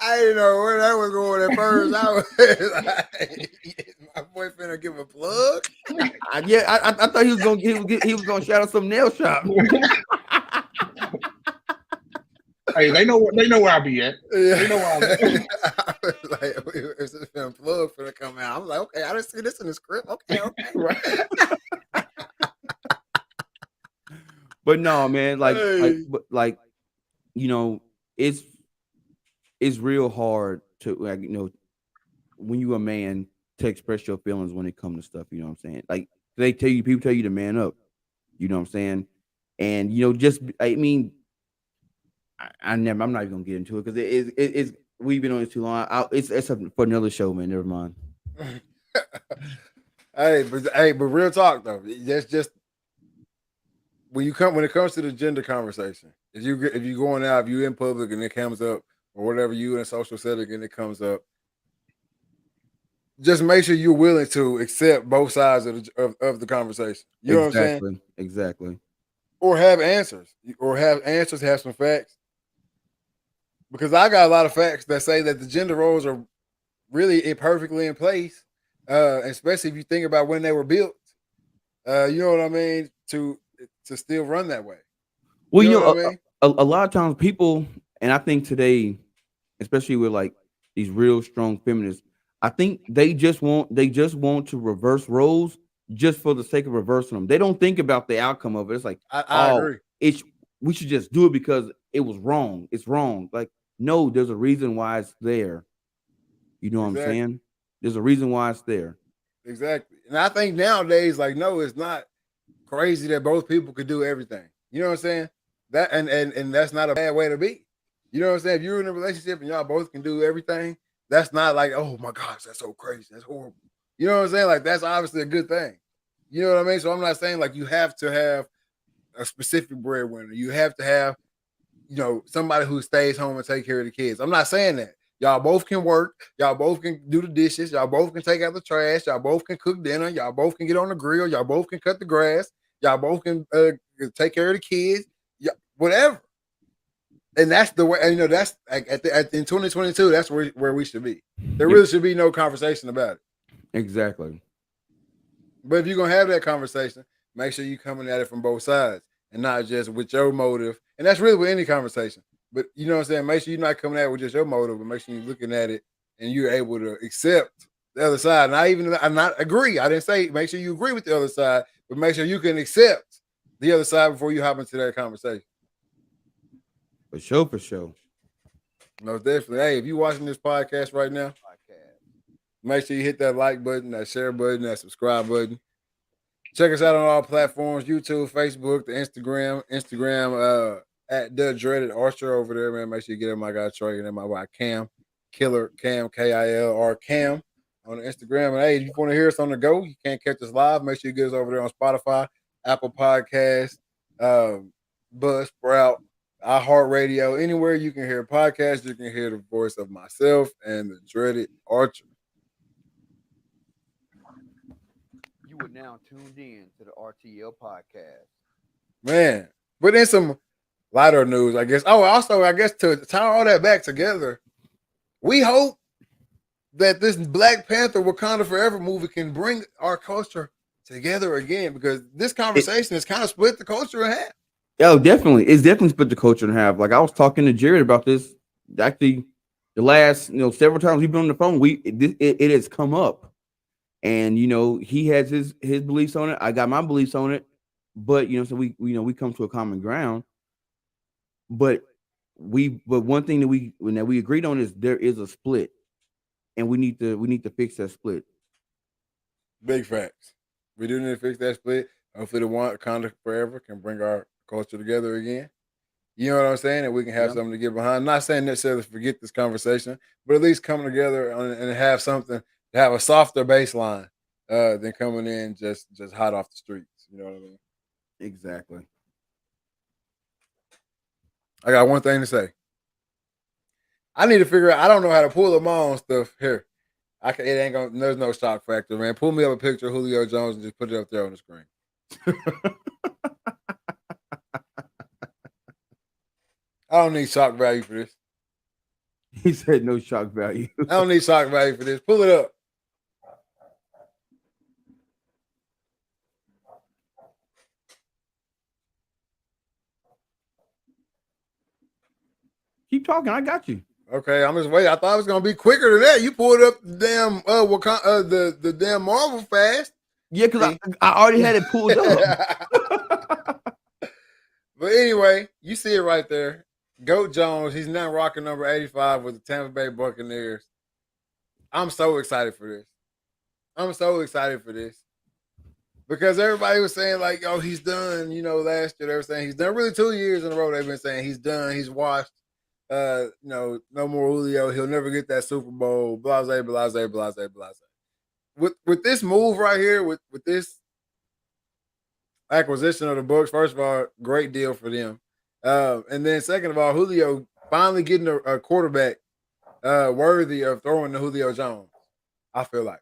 I didn't know where that was going at first. I was like, my boyfriend will give a plug. I thought he was gonna shout out some nail shop. Hey, they know where I be at. Yeah. They know where I'm at. I was like, it's just been plug for to come out. I'm like, okay, I didn't see this in the script. Okay. Right. But no, man, it's real hard to when you a man to express your feelings when it comes to stuff. You know what I'm saying? Like people tell you to man up. You know what I'm saying? And I'm not even gonna get into it because it's we've been on this too long. It's something for another show, man. Never mind. But real talk though, that's just when it comes to the gender conversation. If you going out, if you in public and it comes up, or whatever, you in a social setting and it comes up, just make sure you're willing to accept both sides of the conversation. You know what I'm saying? Exactly. Or have answers, have some facts. Because I got a lot of facts that say that the gender roles are really perfectly in place, especially if you think about when they were built. You know what I mean? To still run that way. Well, what I mean? a lot of times people, and I think today, especially with like these real strong feminists, I think they just want to reverse roles just for the sake of reversing them. They don't think about the outcome of it. It's like, I agree. We should just do it because it was wrong. It's wrong. Like, no, there's a reason why it's there. You know what I'm saying? There's a reason why it's there. Exactly. And I think nowadays, no, it's not crazy that both people could do everything. You know what I'm saying? That and that's not a bad way to be. You know what I'm saying? If you're in a relationship and y'all both can do everything, that's not like, oh my gosh, that's so crazy. That's horrible. You know what I'm saying? Like, that's obviously a good thing. You know what I mean? So I'm not saying like you have to have a specific breadwinner. You have to have, somebody who stays home and take care of the kids. I'm not saying that. Y'all both can work. Y'all both can do the dishes. Y'all both can take out the trash. Y'all both can cook dinner. Y'all both can get on the grill. Y'all both can cut the grass. Y'all both can take care of the kids. Whatever. And that's the way. And, that's like in 2022. That's where we should be. There really should be no conversation about it. Exactly. But if you're gonna have that conversation, make sure you're coming at it from both sides and not just with your motive. And that's really with any conversation. But you know what I'm saying? Make sure you're not coming at it with just your motive, but make sure you're looking at it and you're able to accept the other side. And I'm not agree. I didn't say make sure you agree with the other side, but make sure you can accept the other side before you hop into that conversation. For sure. No, definitely. Hey, if you're watching this podcast right now, make sure you hit that like button, that share button, that subscribe button. Check us out on all platforms: YouTube, Facebook, the Instagram at the Dreaded Archer over there, man. Make sure you get in my guy Troy and then my guy Cam, Killer Cam, KILR Cam on the Instagram. And hey, if you want to hear us on the go, you can't catch us live. Make sure you get us over there on Spotify, Apple Podcasts, Buzzsprout, iHeartRadio, anywhere you can hear podcasts, you can hear the voice of myself and the Dreaded Archer. You are now tuned in to the RTL podcast. Man, but in some lighter news, I guess. Oh, also, I guess to tie all that back together, we hope that this Black Panther Wakanda Forever movie can bring our culture together again, because this conversation has kind of split the culture in half. Oh, definitely. It's definitely split the culture in half. Like, I was talking to Jared about this actually The last, several times we've been on the phone, it has come up, and he has his beliefs on it. I got my beliefs on it, but so we come to a common ground. But one thing that we agreed on is there is a split, and we need to fix that split. Big facts. We do need to fix that split. Hopefully, the Wakanda Forever can bring our culture together again. You know what I'm saying? And we can have Yeah. something to get behind. I'm not saying necessarily forget this conversation, but at least coming together and have something to have a softer baseline than coming in just hot off the streets. You know what I mean? Exactly. I got one thing to say. I need to figure out. I don't know how to pull up my own stuff here. It ain't gonna. There's no shock factor, man. Pull me up a picture of Julio Jones and just put it up there on the screen. I don't need shock value for this. He said no shock value. I don't need shock value for this. Pull it up. Keep talking. I got you. Okay, I'm just waiting. I thought it was gonna be quicker than that. You pulled up the damn the damn Marvel fast. Yeah, because I already had it pulled up. But anyway, you see it right there. Goat Jones, he's now rocking number 85 with the Tampa Bay Buccaneers. I'm so excited for this. I'm so excited for this. Because everybody was saying, like, oh, he's done. Last year they were saying he's done. Really 2 years in a row they've been saying he's done. He's washed. No more Julio. He'll never get that Super Bowl. Blase, blase, blase, blase. With this move right here, with this acquisition of the Bucs, first of all, great deal for them. And then second of all, Julio finally getting a quarterback worthy of throwing to Julio Jones. I feel like.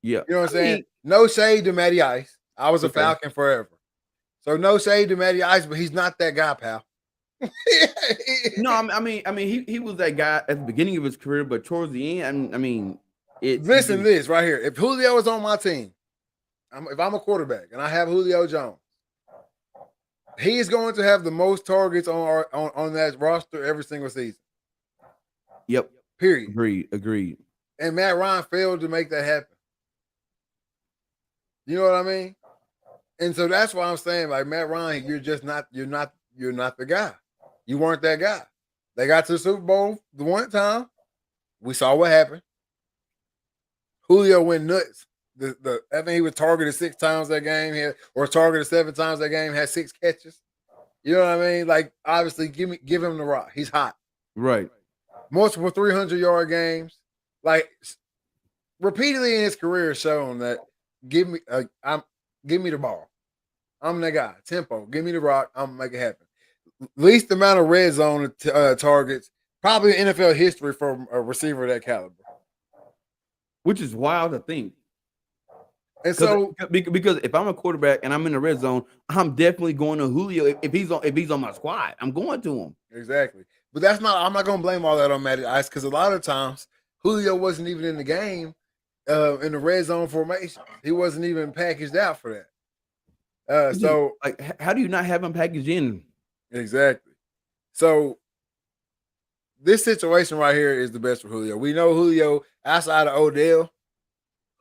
Yeah. You know what I'm saying? No shade to Matty Ice. I was a Okay. Falcon forever. So no shade to Matty Ice, but he's not that guy, pal. No, I mean, he was that guy at the beginning of his career, but towards the end, Listen to this right here. If Julio is on my team, if I'm a quarterback and I have Julio Jones, he is going to have the most targets on that roster every single season. Yep. Period. Agreed. And Matt Ryan failed to make that happen. You know what I mean? And so that's why I'm saying, like, Matt Ryan, you're not the guy. You weren't that guy. They got to the Super Bowl the one time. We saw what happened. Julio went nuts. I think he was targeted 6 times that game, or targeted 7 times that game, had 6 catches. You know what I mean? Like, obviously, give him the rock. He's hot. Right. Multiple 300-yard games. Like, repeatedly in his career shown that give me the ball. I'm that guy. Tempo. Give me the rock. I'm gonna make it happen. Least amount of red zone targets probably in NFL history for a receiver of that caliber. Which is wild to think. And so, because if I'm a quarterback and I'm in the red zone, I'm definitely going to Julio. If he's on my squad, I'm going to him. Exactly. But I'm not gonna blame all that on Matty Ice, because a lot of times Julio wasn't even in the game in the red zone formation. He wasn't even packaged out for that. So, like, how do you not have him packaged in? Exactly. So this situation right here is the best for Julio. We know Julio, outside of Odell,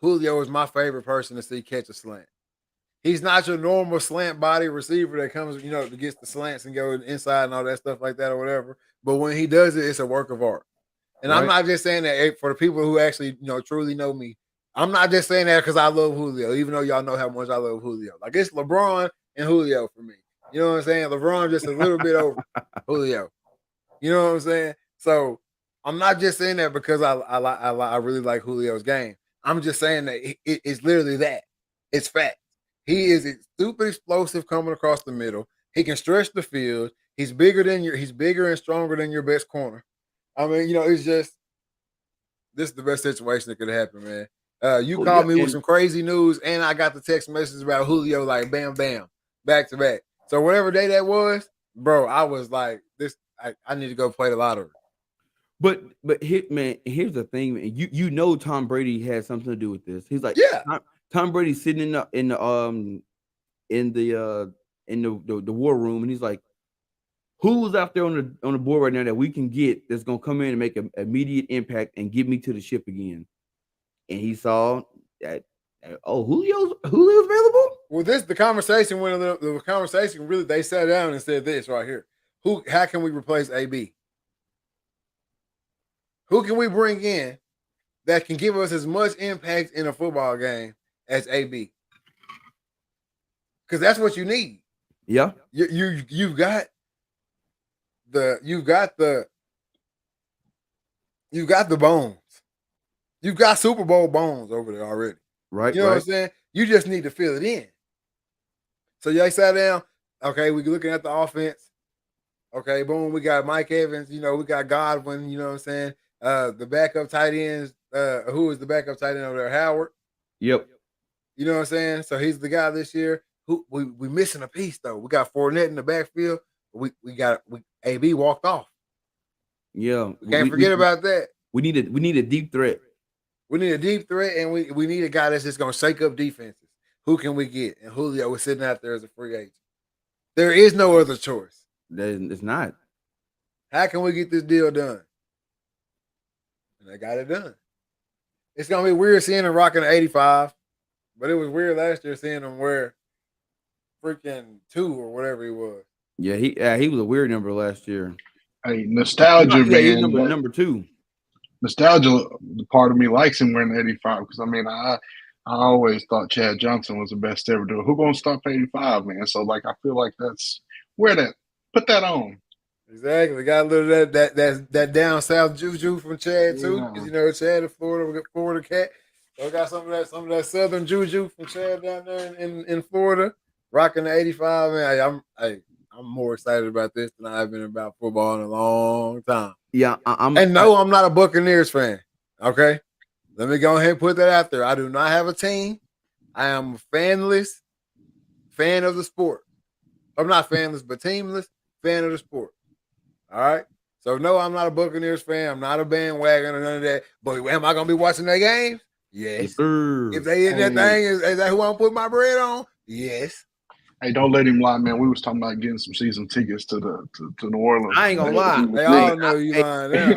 Julio is my favorite person to see catch a slant. He's not your normal slant body receiver that comes, that gets the slants and goes inside and all that stuff like that or whatever. But when he does it, it's a work of art. And right. I'm not just saying that for the people who actually, truly know me. I'm not just saying that because I love Julio, even though y'all know how much I love Julio. Like, it's LeBron and Julio for me. You know what I'm saying? LeBron just a little bit over Julio. You know what I'm saying? So I'm not just saying that because I really like Julio's game. I'm just saying that it's literally that. It's fact. He is stupid explosive coming across the middle. He can stretch the field. He's bigger and stronger than your best corner. I mean, it's just, this is the best situation that could happen, man. You called me with some crazy news, and I got the text message about Julio, like, bam, bam, back to back. So whatever day that was, bro, I was like, I need to go play the lottery. But here's the thing, man. You Tom Brady had something to do with this. He's like, yeah. Tom Brady's sitting in the war room, and he's like, Who's out there on the board right now that we can get that's gonna come in and make an immediate impact and get me to the ship again? And he saw that Julio's available. Well, the conversation went a little. The conversation really, they sat down and said this right here. How can we replace AB? Who can we bring in that can give us as much impact in a football game as AB? Because that's what you need. Yeah, you've got the bones. You've got Super Bowl bones over there already. right. You know what I'm saying? You just need to fill it in. So y'all sat down. Okay, we're looking at the offense. Okay, boom, we got Mike Evans. You know, we got Godwin. You know what I'm saying? The backup tight ends. Who is the backup tight end over there? Howard. Yep. You know what I'm saying? So he's the guy this year. Who we missing a piece though. We got Fournette in the backfield. We AB walked off. Yeah. We can't forget about that. We need a deep threat. We need a deep threat, and we need a guy that's just gonna shake up defenses. Who can we get? And Julio was sitting out there as a free agent. There is no other choice. It's not. How can we get this deal done? And they got it done. It's gonna be weird seeing him rocking an 85, but it was weird last year seeing him wear freaking 2 or whatever he was. Yeah, he was a weird number last year. Hey, nostalgia, man. Number 2. Nostalgia, the part of me likes him wearing 85 because I always thought Chad Johnson was the best to ever do it. Who gonna stop 85, man? So I feel like that's put that on. Exactly. Got a little of that down south juju from Chad too. Because you know Chad in Florida, we got Florida cat. So we got some of that southern juju from Chad down there in Florida. Rocking the 85, man. I'm more excited about this than I've been about football in a long time. Yeah, I'm not a Buccaneers fan. Okay, let me go ahead and put that out there. I do not have a team. I am a fanless fan of the sport. I'm not fanless, but teamless fan of the sport. All right. So no, I'm not a Buccaneers fan. I'm not a bandwagon or none of that. But am I gonna be watching their games? Yes. If they in that thing, is that who I'm putting my bread on? Yes. Hey, don't let him lie, man. We was talking about getting some season tickets to New Orleans. I ain't gonna lie. They all know you lying now.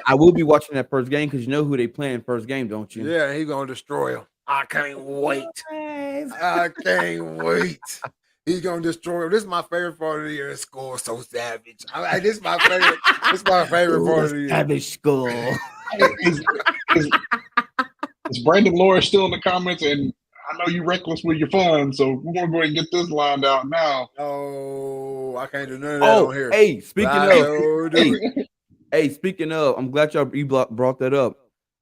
I will be watching that first game because you know who they playing first game, don't you? Yeah, he's gonna destroy them. I can't wait. I can't wait. He's gonna destroy him. This is my favorite part of the year. The score so savage. This is my favorite. This is my favorite part of the year. Savage score. Is Brandon Lawrence still in the comments? And I know you're reckless with your funds, so we're gonna go ahead and get this lined out now. Oh, I can't do none of that on here. Hey, speaking of, I'm glad you brought that up.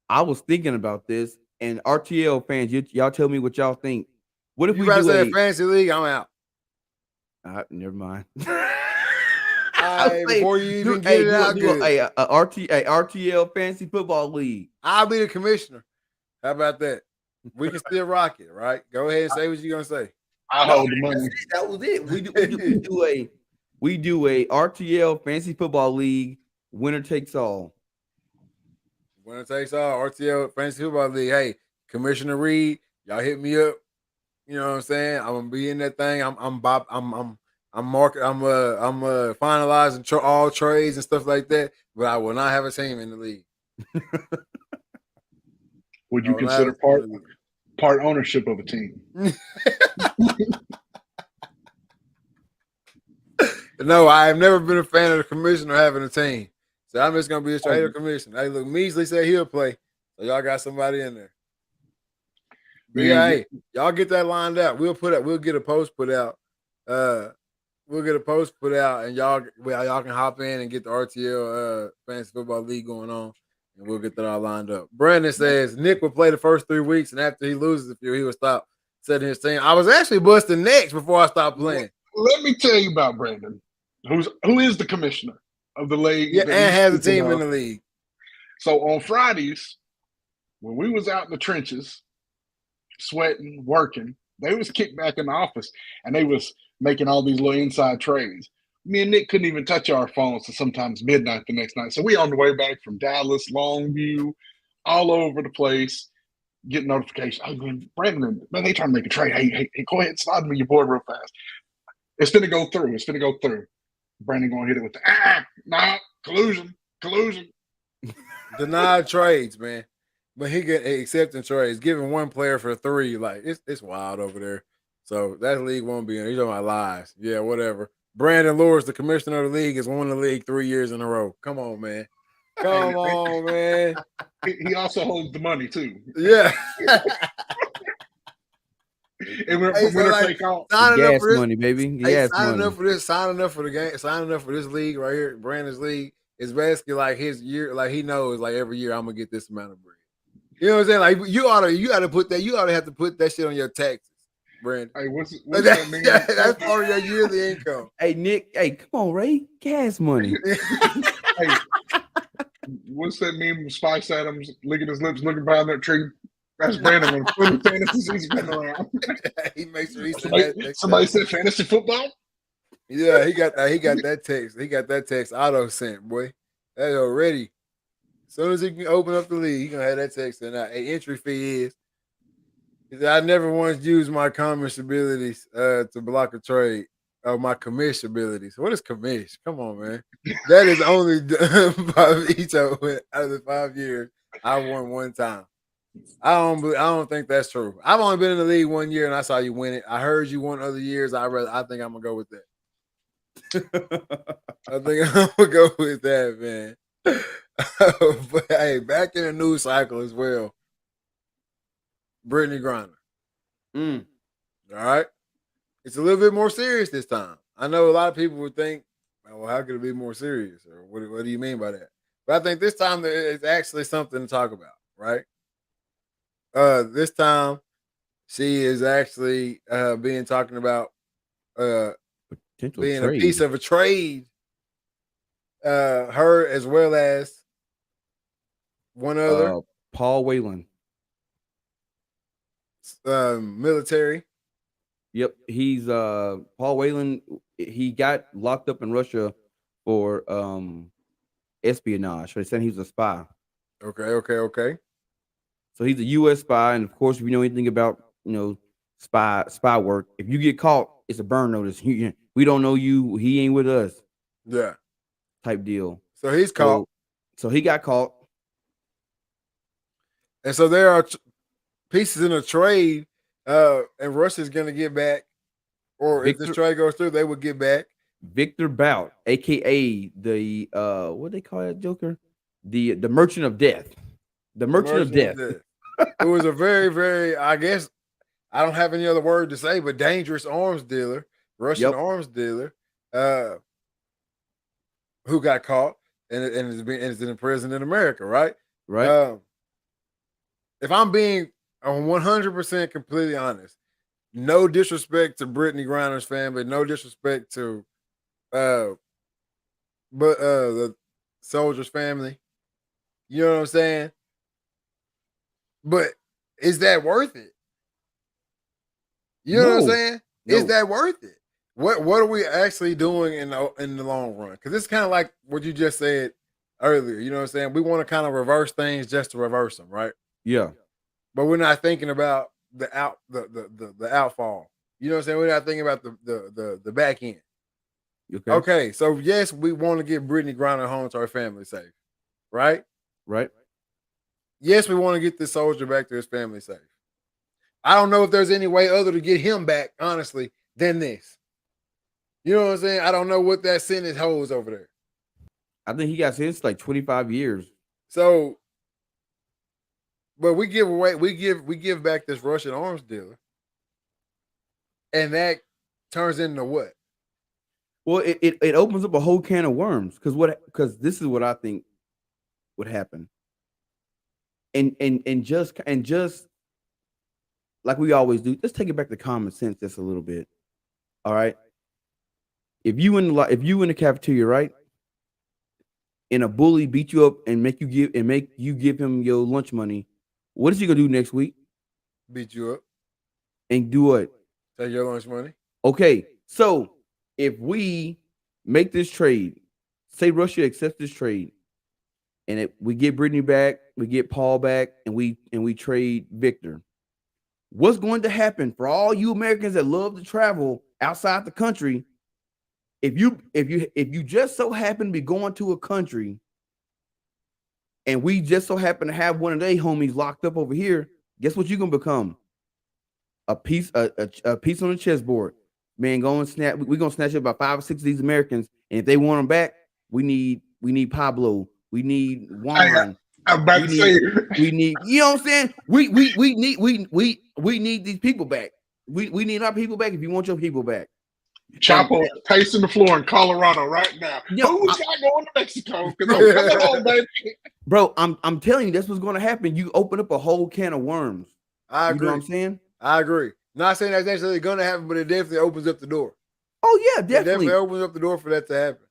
I was thinking about this, and RTL fans, y'all tell me what y'all think. What if we do a fantasy league? I'm out. Never mind. Before you even get it out, RTL fantasy football league. I'll be the commissioner. How about that? We can still rock it, right? Go ahead and say what you're gonna say. I hold the money. That was it. We do a RTL fantasy football league. Winner takes all. Winner takes all. RTL fantasy football league. Hey, Commissioner Reed, y'all hit me up. You know what I'm saying? I'm gonna be in that thing. I'm finalizing all trades and stuff like that. But I will not have a team in the league. Would you consider part ownership of a team? No, I have never been a fan of the commissioner having a team. So I'm just gonna be a straight commissioner. Hey, look, Measley said he'll play. So y'all got somebody in there. But yeah, hey, y'all get that lined out. We'll get a post put out. We'll get a post put out, and y'all can hop in and get the RTL fantasy football league going on. And we'll get that all lined up. Brandon says Nick will play the first 3 weeks, and after he loses a few, he will stop setting his team. I was actually busting necks before I stopped playing. Let me tell you about Brandon, who is the commissioner of the league. Yeah, and has a team in the league. So on Fridays, when we was out in the trenches, sweating, working, they was kicked back in the office, and they was making all these little inside trades. Me and Nick couldn't even touch our phones till sometimes midnight the next night. So we on the way back from Dallas, Longview, all over the place, getting notifications. Oh, man, Brandon, man, they trying to make a trade. Hey, go ahead, slide me your board real fast. It's going to go through. Brandon gonna hit it with the nah, collusion. Denied trades, man. But he get accepting trades, giving one player for 3. Like it's wild over there. So that league won't be in. He's talking about lies. Yeah, whatever. Brandon Lewis, the commissioner of the league, has won the league 3 years in a row. Come on, man. Come on, man. He also holds the money too. Yeah. And when Hey, so, they like, take off, signing up Gas for this, money, baby. hey, Gas signing money. up for this, signing up for the game, signing up for this league right here, Brandon's league, is basically like his year. Like he knows, like every year I'm gonna get this amount of bread. You know what I'm saying? Like you ought to put that. You ought to have to put that shit on your taxes, Brandon. hey, what's Like, that mean? that's part of your yearly income. Hey, Nick. Hey, come on, Ray. Gas money. Hey, what's that meme? Spice Adams licking his lips, looking behind that tree. That's Brandon when the fantasy season been around. He makes sure he sent Somebody, that text somebody out. said fantasy football. Yeah, he got that. He got that text. He got that text auto sent, boy. That's already. As soon as he can open up the league, he gonna have that text sent out. Hey, entry fee is. He said, I never once used my commerce abilities to block a trade. Oh, my commish abilities. What is commish? Come on, man. That is only done by each out of the 5 years. I won one time. I don't think that's true. I've only been in the league 1 year and I saw you win it. I heard you won other years. I think I'm gonna go with that. I think I'm gonna go with that, man. But hey, back in the news cycle as well. Brittany Griner. Mm. All right. It's a little bit more serious this time. I know a lot of people would think, well, how could it be more serious? Or what do you mean by that? But I think this time it's actually something to talk about, right? This time she is actually being talking about Potential being trade. a piece of a trade. Her as well as one other Paul Whelan. military. Yep, he's Paul Whelan. He got locked up in Russia for espionage. They said he was a spy. Okay. So he's a U.S. spy, and of course, if you know anything about spy work, if you get caught, it's a burn notice. We don't know you. He ain't with us. Yeah. Type deal. So he's caught. So he got caught. And so there are pieces in a trade, and Russia's going to get back, or if this trade goes through, they would get back Victor Bout, aka the what they call that Joker, the Merchant of Death, the Merchant of Death. It was a very, very, I guess, I don't have any other word to say, but dangerous arms dealer, Russian arms dealer, who got caught and is in prison in America, right? Right. If I'm being 100% completely honest, no disrespect to Brittany Griner's family, no disrespect to the soldier's family. You know what I'm saying? But is that worth it? You know what I'm saying? No. Is that worth it? What are we actually doing in the long run? Because it's kind of like what you just said earlier. You know what I'm saying? We want to kind of reverse things just to reverse them, right? Yeah. But we're not thinking about the outfall. You know what I'm saying? We're not thinking about the back end. Okay, so yes, we want to get Brittany Griner home to our family safe, right? Right. Yes, we want to get this soldier back to his family safe. I don't know if there's any way other to get him back, honestly, than this. You know what I'm saying? I don't know what that sentence holds over there. I think he got sentenced like 25 years. So, but we give back this Russian arms dealer, and that turns into what? Well, it opens up a whole can of worms because this is what I think would happen. And just like we always do, let's take it back to common sense just a little bit. All right. If you in the cafeteria, right, and a bully beat you up and make you give him your lunch money, what is he gonna do next week? Beat you up and do what? Take your lunch money. Okay, so if we make this trade, say Russia accepts this trade, and we get Brittany back, we get Paul back, and we trade Victor. What's going to happen for all you Americans that love to travel outside the country? if you just so happen to be going to a country, and we just so happen to have one of their homies locked up over here, guess what you're gonna become? A piece on the chessboard. Man, we're gonna snatch up about 5 or 6 of these Americans, and if they want them back, we need Pablo, we need Juan. I'm about to say, we need, you know what I'm saying? We need these people back. We need our people back if you want your people back. Chapo pacing the floor in Colorado right now. Who's got going to Mexico? Because I'm coming home, baby. Bro, I'm telling you, that's what's going to happen. You open up a whole can of worms. I agree. You know what I'm saying? I agree. Not saying that's necessarily going to happen, but it definitely opens up the door. Oh yeah, definitely. It definitely opens up the door for that to happen.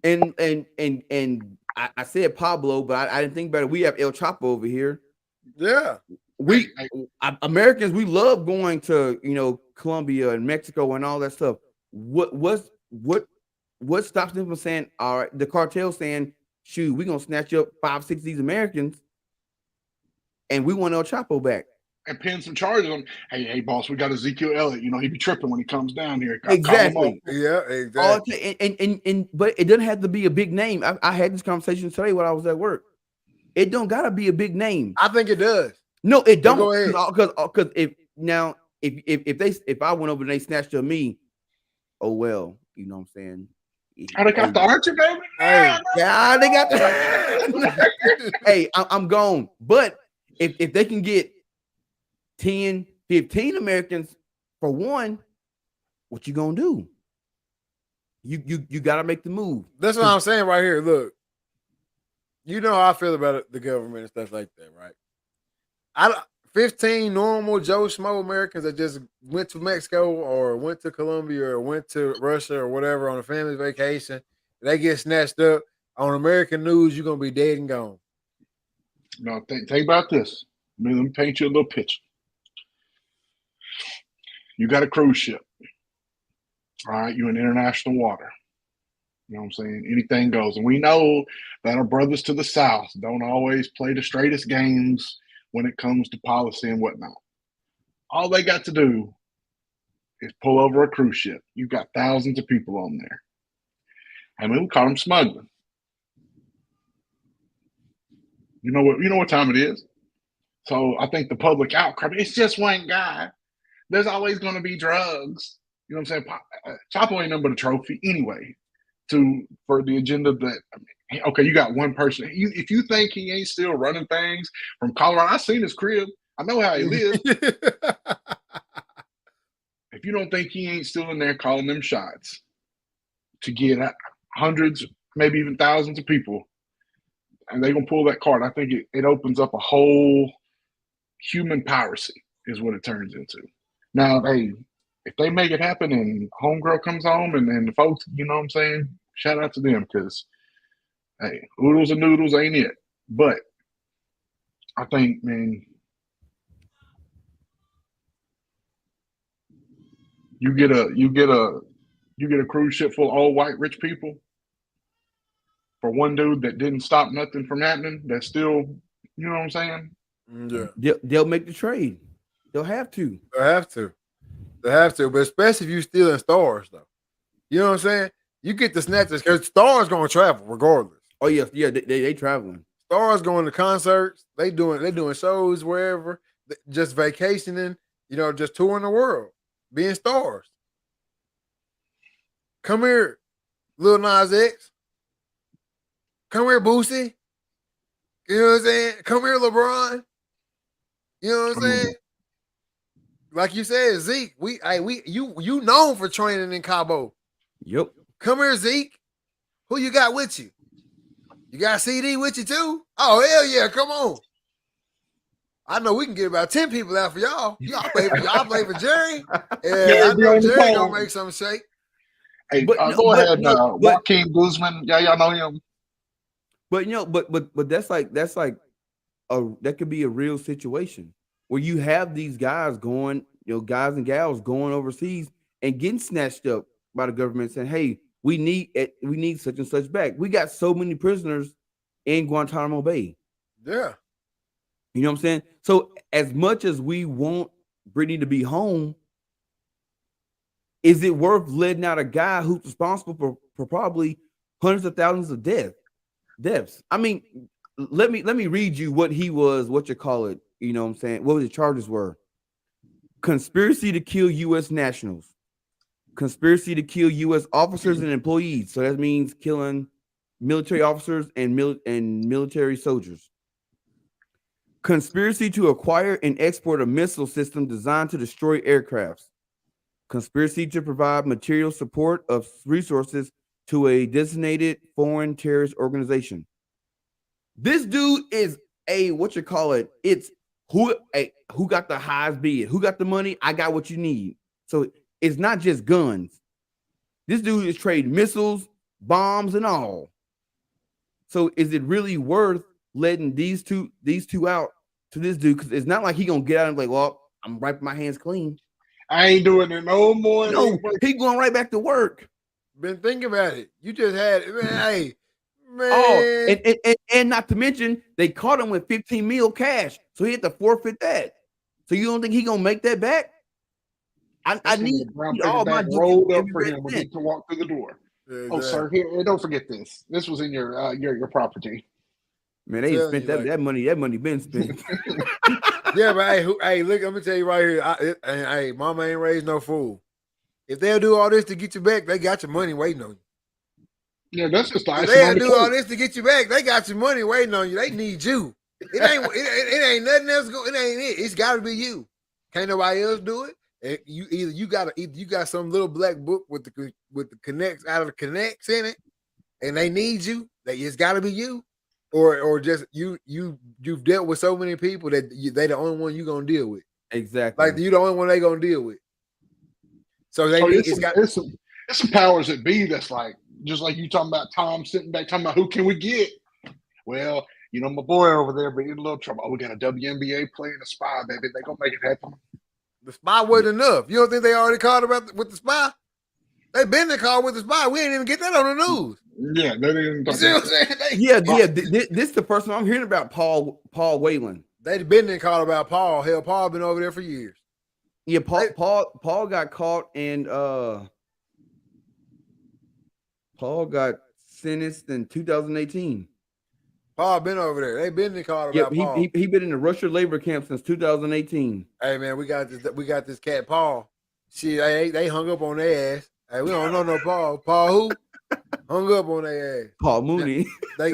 And I said Pablo, but I didn't think about it. We have El Chapo over here. Yeah. Americans, we love going to, Colombia and Mexico and all that stuff. What stops them from saying, all right, the cartel saying, shoot, we're gonna snatch up 5, 6 of these Americans and we want El Chapo back. And pin some charges on. Hey, boss, we got Ezekiel Elliott. He be tripping when he comes down here. Exactly. Yeah, exactly. And but it doesn't have to be a big name. I had this conversation today when I was at work. It don't gotta be a big name. I think it does. No, it don't. Go ahead. Because if I went over and they snatched up me, oh well, you know what I'm saying. Oh, they got the Archer, baby. Hey, yeah, they got the. Hey, I'm gone. But if they can get 10, 15 Americans for one, what you gonna do? You gotta make the move. That's what I'm saying right here. Look, you know how I feel about it, the government and stuff like that, right? 15 normal Joe Schmo Americans that just went to Mexico or went to Colombia or went to Russia or whatever on a family vacation, they get snatched up on American news, you're gonna be dead and gone. No, think about this. Let me paint you a little picture. You got a cruise ship. All right, you're in international water. You know what I'm saying? Anything goes. And we know that our brothers to the south don't always play the straightest games when it comes to policy and whatnot. All they got to do is pull over a cruise ship. You've got thousands of people on there. I mean, we call them smuggling. You know what time it is? So I think the public outcry, it's just one guy. There's always going to be drugs. You know what I'm saying? Chapo ain't nothing but a trophy anyway for the agenda that, okay, you got one person. If you think he ain't still running things from Colorado, I seen his crib. I know how he lives. If you don't think he ain't still in there calling them shots to get hundreds, maybe even thousands of people, and they're going to pull that card, I think it opens up a whole human piracy is what it turns into. Now, hey, if they make it happen and homegirl comes home and the folks, you know what I'm saying, shout out to them because, hey, oodles and noodles ain't it. But I think, man, you get a cruise ship full of old white rich people for one dude that didn't stop nothing from happening. That's still, you know what I'm saying? Yeah, they'll make the trade. They'll have to. They have to, but especially if you stealing stars, though. You know what I'm saying? You get the snatchers because stars gonna travel regardless. Oh yeah, they traveling. Stars going to concerts. They doing shows wherever, just vacationing. Just touring the world, being stars. Come here, Lil Nas X. Come here, Boosie. You know what I'm saying? Come here, LeBron. You know what I'm saying? Like you said, Zeke, you known for training in Cabo. Yep. Come here, Zeke. Who you got with you? You got CD with you too? Oh, hell yeah, come on. I know we can get about 10 people out for y'all. Y'all play for Jerry. Yeah, I know Jerry gonna make some shake. Hey, go ahead, Joaquin Guzman. Yeah, y'all know him. But that's like that could be a real situation where you have these guys going, guys and gals going overseas and getting snatched up by the government saying, hey, we need such and such back. We got so many prisoners in Guantanamo Bay. Yeah. You know what I'm saying? So as much as we want Brittany to be home, is it worth letting out a guy who's responsible for probably hundreds of thousands of deaths? I mean, let me read you what he was, what you call it, you know what I'm saying? What the charges were. Conspiracy to kill U.S. nationals, conspiracy to kill U.S. officers and employees. So that means killing military officers and military soldiers. Conspiracy to acquire and export a missile system designed to destroy aircrafts. Conspiracy to provide material support of resources to a designated foreign terrorist organization. This dude is a what you call it? It's who got the highest bid, who got the money. I got what you need. So it's not just guns. This dude is trading missiles, bombs, and all. So is it really worth letting these two out to this dude? Because it's not like he gonna get out and be like, well, I'm wiping my hands clean. I ain't doing it no more. No, he going right back to work. Been thinking about it. You just had it, man. Hey, man. Oh, and not to mention they caught him with 15 mil cash, so he had to forfeit that. So you don't think he gonna make that back? I need all my rolled up for him when he can walk through the door. Exactly. Oh, sir, here, don't forget this. This was in your property. Man, they spent that money. That money been spent. Yeah, but hey, look, I'm gonna tell you right here. Hey, mama ain't raised no fool. If they'll do all this to get you back, they got your money waiting on you. Yeah, that's just the if they'll do all this to get you back, they got your money waiting on you. They need you. It ain't nothing else. It ain't it. It's got to be you. Can't nobody else do it. You got some little black book with the connects out of the connects in it, and they need you. It's got to be you. Or just you've dealt with so many people that they the only one you gonna deal with. Exactly. Like you the only one they gonna deal with. So it's some powers that be that's like just like you talking about Tom sitting back talking about who can we get? Well, you know my boy over there, but in a little trouble. Oh, we got a WNBA player and a spy, baby. They gonna make it happen. The spy wasn't enough. You don't think they already called about with the spy? They been the call with the spy. We ain't even get that on the news. Yeah, they didn't. You see what I'm saying? Yeah. This is the person I'm hearing about. Paul Whelan. They've been in call about Paul. Hell, Paul been over there for years. Yeah, Paul got caught and Paul got sentenced in 2018. Paul been over there. They been in call about Paul. He been in the Russian labor camp since 2018. Hey man, we got this cat Paul. They hung up on their ass. Hey, we don't know no Paul. Paul who? Hung up on their ass. Paul Mooney. They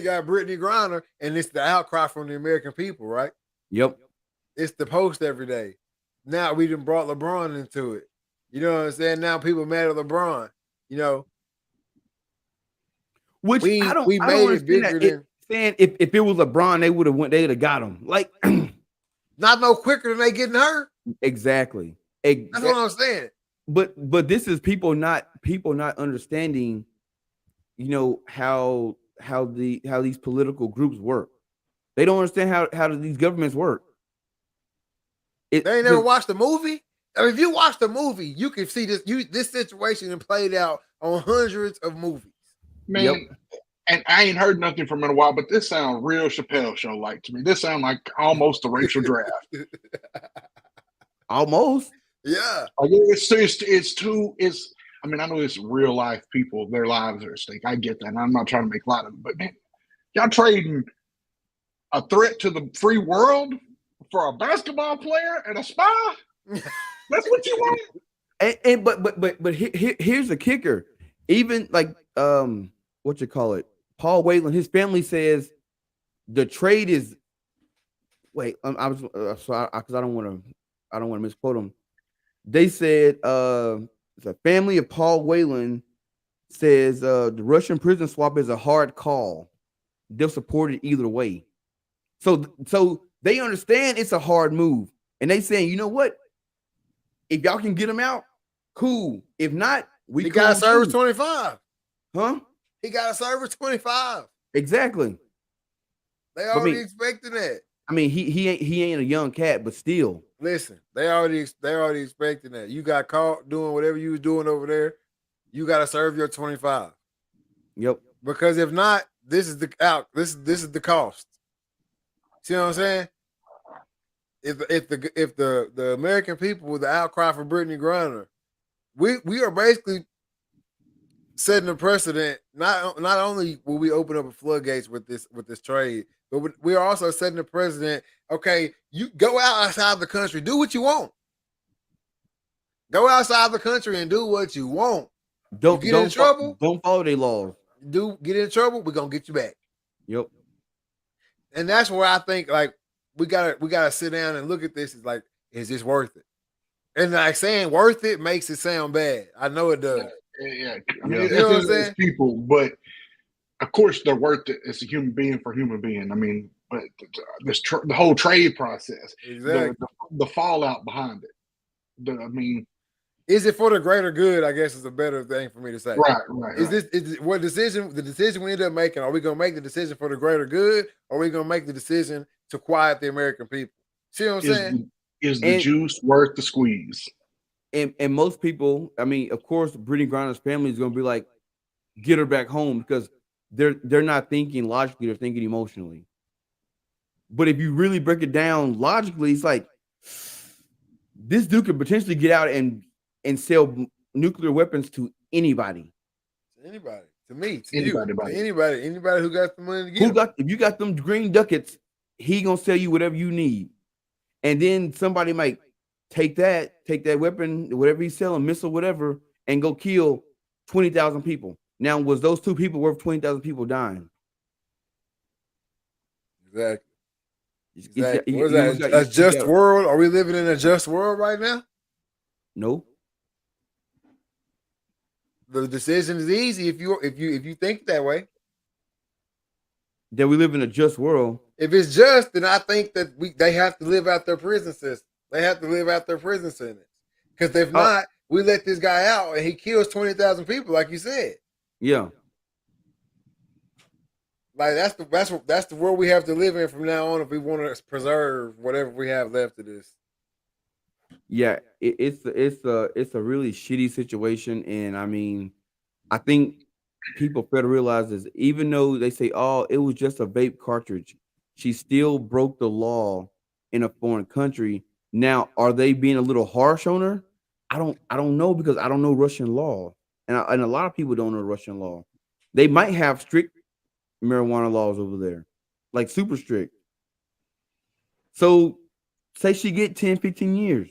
got Brittany Griner, and it's the outcry from the American people, right? Yep. It's the post every day. Now we done brought LeBron into it. You know what I'm saying? Now people mad at LeBron. You know, which I don't made it bigger than saying if it was LeBron, they'd have got him. Like not no quicker than they getting hurt. Exactly. That's what I'm saying. But this is people not understanding, you know, how these political groups work. They don't understand how these governments work. They ain't never watched the movie. I mean, if you watch the movie, you can see this situation played out on hundreds of movies. Man, yep. And I ain't heard nothing from it in a while, but this sounds real Chappelle show like to me. This sounds like almost a racial draft. Almost. Yeah. It's too. I mean, I know it's real life people. Their lives are at stake. I get that. And I'm not trying to make light of it, but man, y'all trading a threat to the free world for a basketball player and a spy? That's what you want. But here's the kicker. Even like what you call it, Paul Whelan, his family says the trade is. Wait, I was because I don't want to misquote them. They said the family of Paul Whelan says the Russian prison swap is a hard call. They'll support it either way. So they understand it's a hard move, and they saying, you know what? If y'all can get him out, cool. If not, we got to serve 25. Huh? He got to serve 25. Exactly. They already expecting that. I mean, he ain't a young cat, but still. Listen, they already expecting that. You got caught doing whatever you was doing over there. You got to serve your 25. Yep. Because if not, this is the cost. See what I'm saying? If the American people with the outcry for Brittany Griner we are basically setting a precedent. Not only will we open up a floodgates with this trade, but we are also setting a precedent. Okay, you go outside the country, do what you want. Go outside the country and do what you want. Don't you get in trouble. Don't follow their laws. Get in trouble. We're gonna get you back. Yep. And that's where I think like we gotta sit down and look at this. Is like, is this worth it? And like saying worth it makes it sound bad. I know it does. Yeah. I mean, you know what I'm saying? People, but of course they're worth it as a human being for human being. I mean, but the whole trade process, exactly, the fallout behind it. I mean, is it for the greater good? I guess is a better thing for me to say. Right. Is what decision? The decision we end up making? Are we gonna make the decision for the greater good, or are we gonna make the decision to quiet the American people? See what I'm saying? Is the juice worth the squeeze? And most people, I mean, of course, Brittany Griner's family is going to be like, get her back home, because they're not thinking logically, they're thinking emotionally. But if you really break it down logically, it's like this dude could potentially get out and sell nuclear weapons to anybody. To me, to anybody who got the money to get if you got them green ducats, he gonna sell you whatever you need. And then somebody might take that weapon, whatever he's selling, missile, whatever, and go kill 20,000 people. Now, was those two people worth 20,000 people dying? Exactly. What is that? A just world? Are we living in a just world right now? No. The decision is easy if you think that way. That we live in a just world. If it's just, then I think that they have to live out their prison system. They have to live out their prison sentence. Because if not, we let this guy out and he kills 20,000 people, like you said. Yeah. Like that's the world we have to live in from now on if we want to preserve whatever we have left of this. Yeah, it's a really shitty situation, and I mean, I think people fail to realize this. Even though they say, "Oh, it was just a vape cartridge," she still broke the law in a foreign country. Now, are they being a little harsh on her? I don't know, because I don't know Russian law, and a lot of people don't know Russian law. They might have strict marijuana laws over there, like super strict. So, say she get 10, 15 years.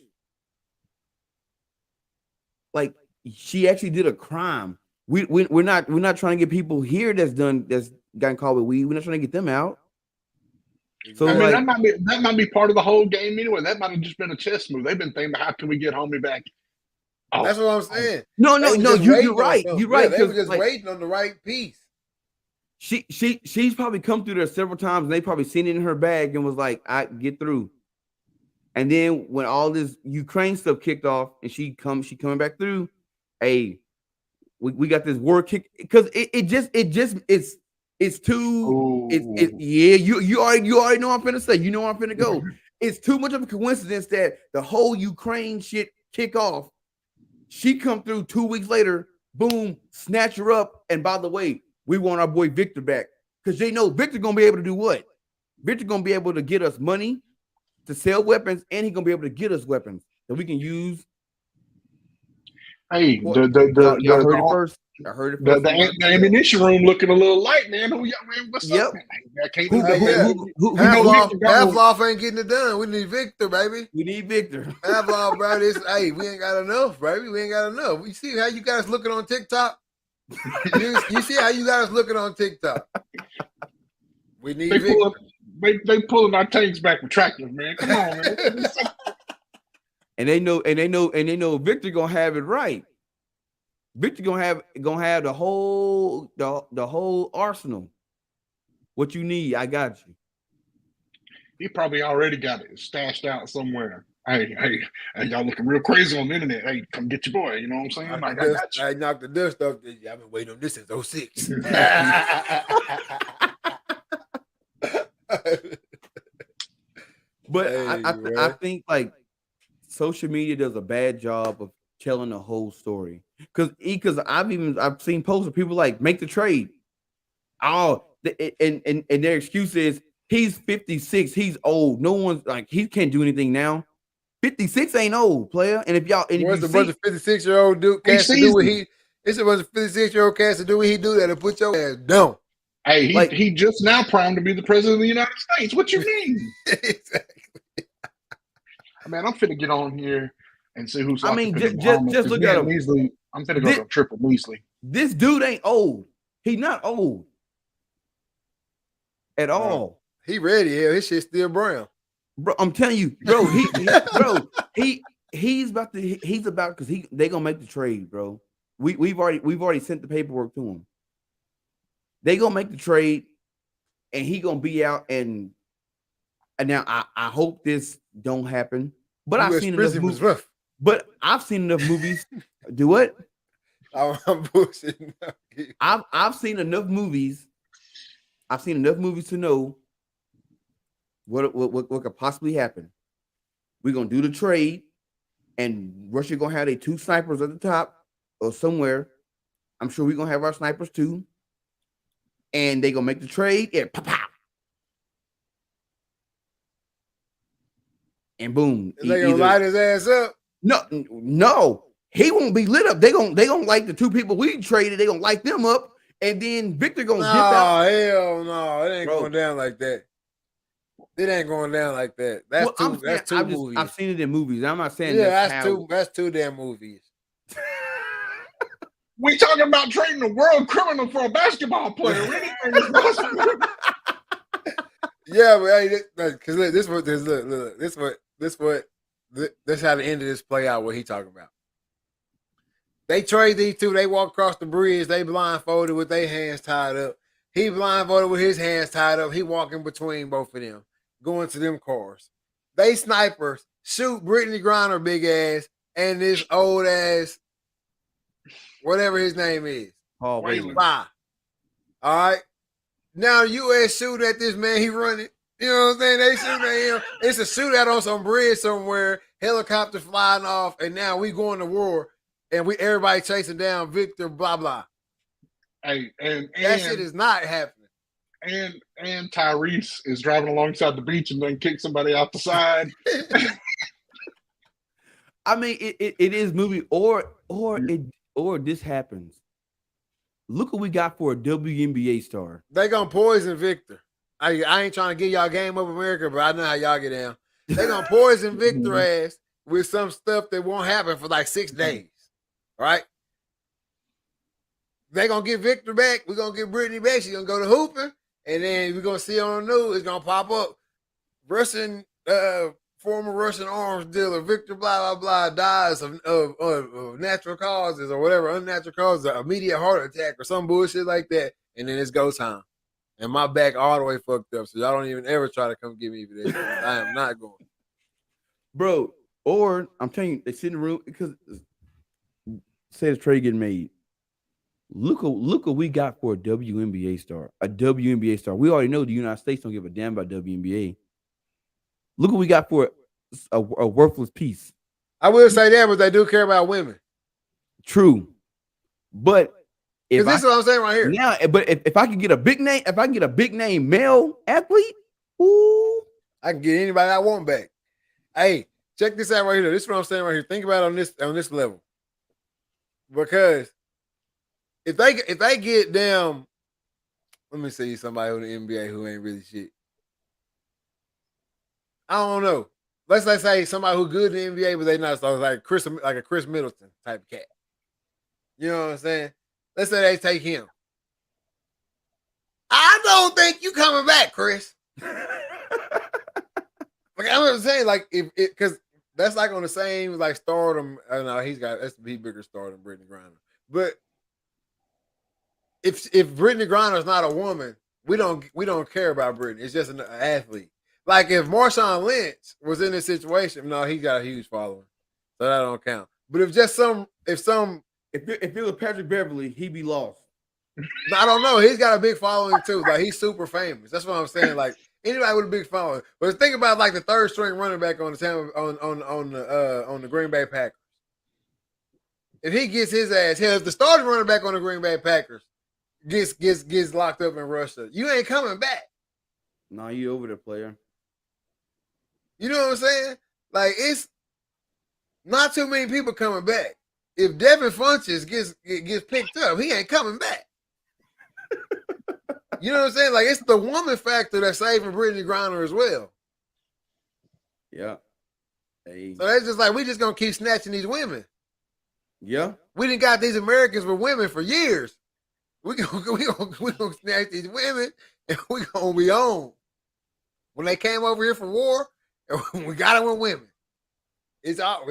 Like, she actually did a crime. We're not trying to get people here that's gotten caught with weed. We're not trying to get them out. So I mean, that might be part of the whole game anyway. That might have just been a chess move. They've been thinking, how can we get homie back? Oh, that's what I'm saying. No, you're right. You're right. Yeah, they were just waiting on the right piece. She's probably come through there several times, and they probably seen it in her bag and was like, "I get through." And then when all this Ukraine stuff kicked off, and she coming back through, hey, we got this war kick, because it's too yeah, you already know what I'm finna say. You know where I'm finna go. It's too much of a coincidence that the whole Ukraine shit kick off. She come through 2 weeks later, boom, snatch her up, and by the way, we want our boy Victor back, because they know Victor gonna be able to do what? Victor gonna be able to get us money to sell weapons, and he gonna be able to get us weapons that we can use. Hey, y'all heard it first. I heard it first. The ammunition room looking a little light, man. Who y'all, man? What's up, man? Pavlov ain't getting it done. We need Victor, baby. We need Victor. Pavlov, bro. Hey, we ain't got enough, baby. We ain't got enough. You see how you guys looking on TikTok? you see how you guys looking on TikTok? We need Victor. They pulling our tanks back with tractors, man. Come on, man. And they know Victor gonna have it right. Victor gonna have the whole arsenal. What you need, I got you. He probably already got it stashed out somewhere. Hey, y'all looking real crazy on the internet. Hey, come get your boy. You know what I'm saying? I got you. I knocked the dust off. I've been waiting on this since 06. But I think like social media does a bad job of telling the whole story. Because I've seen posts of people like, make the trade. Oh, and their excuse is he's 56, he's old. No one's like, he can't do anything now. 56 ain't old, player. And if y'all, and if What's you a bunch see, of 56-year-old dude Hey, cats to do what seasoned. it's a bunch of 56-year-old cats to do what he do that'll put your ass down. Hey, Like- he just now primed to be the president of the United States. What you mean? Exactly. Man, I'm finna get on here and see who's I mean, occupying the just Bahamas, just 'cause look me at and him. Measley, I'm finna go to a trip with Measley. This dude ain't old. He not old at all. He ready. Hell, his shit still brown. Bro, I'm telling you, bro, he's about because they gonna make the trade, bro. We've already sent the paperwork to him. They gonna make the trade, and he gonna be out. And now I hope this don't happen. But I've seen enough movies. Rough. But I've seen enough movies. Do what? I'm bullshitting. I've seen enough movies. I've seen enough movies to know what could possibly happen. We're gonna do the trade, and Russia gonna have their 2 snipers at the top or somewhere. I'm sure we're gonna have our snipers too. And they gonna make the trade, and pop, pop. And boom. They gonna light his ass up. No, he won't be lit up. They gonna like the 2 people we traded, they gonna light them up, and then Victor gonna dip out. Hell no, it ain't going down like that. It ain't going down like that. That's two movies. I've seen it in movies. I'm not saying that's two damn movies. We talking about trading a world criminal for a basketball player. Anything is possible. Yeah, but hey, because this how the end of this play out. What he talking about? They trade these 2. They walk across the bridge. They blindfolded with their hands tied up. He blindfolded with his hands tied up. He walking between both of them, going to them cars. They snipers shoot Brittany Griner big ass and this old ass, whatever his name is. Paul Whelan. Bye. All right. Now U.S. shoot at this man. He running. You know what I'm saying? They shooting at him. It's a shootout on some bridge somewhere. Helicopter flying off, and now we going to war, and everybody chasing down Victor. Blah blah. Hey, and that shit is not happening. And Tyrese is driving alongside the beach and then kick somebody off the side. I mean, it is movie or this happens. Look what we got for a WNBA star. They gonna poison Victor. I ain't trying to get y'all Game of America, but I know how y'all get down. They gonna poison Victor ass with some stuff that won't happen for like 6 days. Right? They gonna get Victor back. We're gonna get Brittany back. She's gonna go to hooping, and then we're gonna see on the news. It's gonna pop up. Former Russian arms dealer Victor blah blah blah dies of natural causes or whatever, unnatural causes, an immediate heart attack or some bullshit like that, and then it's go time. And my back all the way fucked up, so y'all don't even ever try to come get me for this. I am not going, bro. Or I'm telling you, they sit in the room because say the trade getting made. Look what we got for a WNBA star. A WNBA star. We already know the United States don't give a damn about WNBA. Look what we got for a worthless piece. I will say that, but they do care about women. True, but this is what I'm saying right here. Now, but if I can get a big name, male athlete, ooh, I can get anybody I want back. Hey, check this out right here. This is what I'm saying right here. Think about it on this level, because if they get them, let me see somebody in the NBA who ain't really shit. I don't know. Let's say somebody who good in the NBA, but they not so like a Chris Middleton type of cat. You know what I'm saying? Let's say they take him. I don't think you coming back, Chris. Like I'm saying, like if because that's like on the same like stardom. I don't know, that's the bigger star than Brittany Griner. But if Brittany Griner is not a woman, we don't care about Brittany. It's just an athlete. Like if Marshawn Lynch was in this situation, no, he got a huge following, so that don't count. But if it was Patrick Beverly, he'd be lost. I don't know. He's got a big following too. Like he's super famous. That's what I'm saying. Like anybody with a big following. But think about like the 3rd string running back on the Green Bay Packers. If he gets his ass, hell, if the starting running back on the Green Bay Packers gets locked up in Russia, you ain't coming back. No, you over the player. You know what I'm saying? Like it's Not too many people coming back. If Devin Funches gets picked up, he ain't coming back. You know what I'm saying? Like, it's the woman factor that's saving Brittany Griner as well. Yeah. Hey. So that's just like, we just gonna keep snatching these women. Yeah. We done got these Americans with women for years. We gonna snatch these women and we gonna be on. When they came over here for war, we got them with women.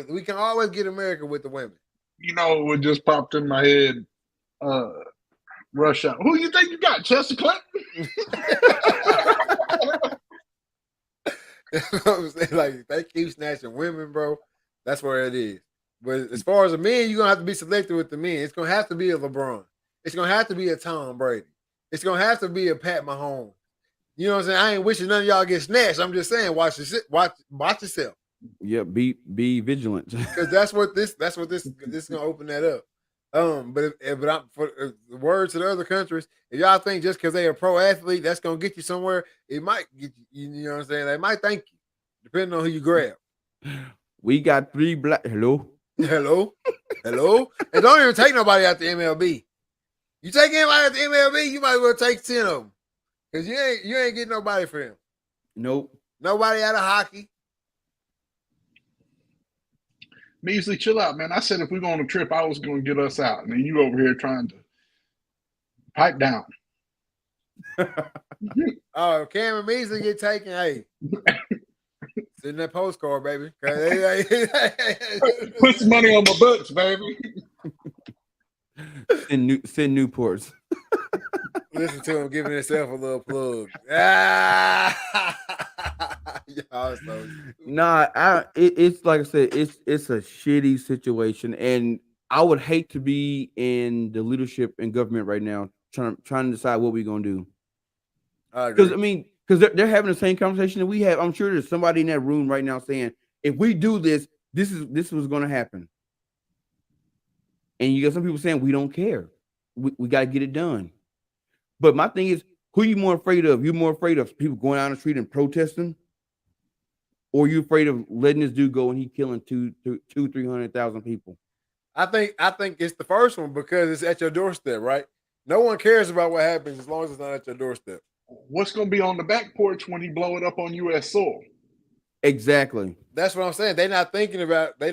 We can always get America with the women. You know what just popped in my head? Rush Hour. Who you think you got? Chester Clinton? You know what I'm saying? Like, they keep snatching women, bro. That's where it is. But as far as the men, you're gonna have to be selective with the men. It's gonna have to be a LeBron. It's gonna have to be a Tom Brady. It's gonna have to be a Pat Mahomes. You know what I'm saying? I ain't wishing none of y'all get snatched. I'm just saying, watch yourself. Yeah, be vigilant. Because that's what this is gonna open that up. But I'm for the word to the other countries, if y'all think just because they a pro athlete, that's gonna get you somewhere, it might get you. You know what I'm saying? They might thank you, depending on who you grab. We got 3 black. Hello. Hello, and don't even take nobody out the MLB. You take anybody out the MLB, you might as well take 10 of them, because you ain't getting nobody for them. Nope. Nobody out of hockey. Measley, chill out, man. I said if we go on a trip, I was going to get us out. And then you over here trying to pipe down. Oh, Cameron Measley get taken. Hey, send that postcard, baby. Put some money on my books, baby. Send Newports. Listen to him giving himself a little plug. Y'all so Nah, it's like I said, it's a shitty situation, and I would hate to be in the leadership and government right now trying to decide what we're gonna do. Because they're having the same conversation that we have. I'm sure there's somebody in that room right now saying, if we do this, this is what's gonna happen. And you got some people saying we don't care. We gotta get it done. But my thing is, who are you more afraid of? You more afraid of people going out on the street and protesting? Or are you afraid of letting this dude go and he killing 300,000 people? I think it's the first one, because it's at your doorstep, right? No one cares about what happens as long as it's not at your doorstep. What's going to be on the back porch when he blow it up on U.S. soil? Exactly. That's what I'm saying. They're not thinking about. I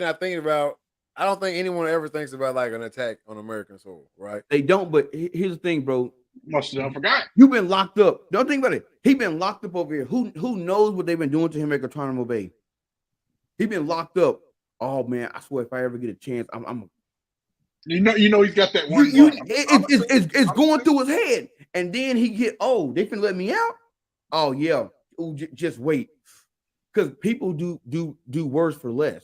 don't think anyone ever thinks about like an attack on American soil, right? They don't. But here's the thing, bro. Must have forgot. You've been locked up. Don't think about it. He's been locked up over here. Who knows what they've been doing to him at Guantanamo Bay? He's been locked up. Oh man, I swear if I ever get a chance, I'm. You know he's got that one. It's going through his head, and then he get. Oh, they finna let me out. Oh yeah. Ooh, just wait, because people do worse for less,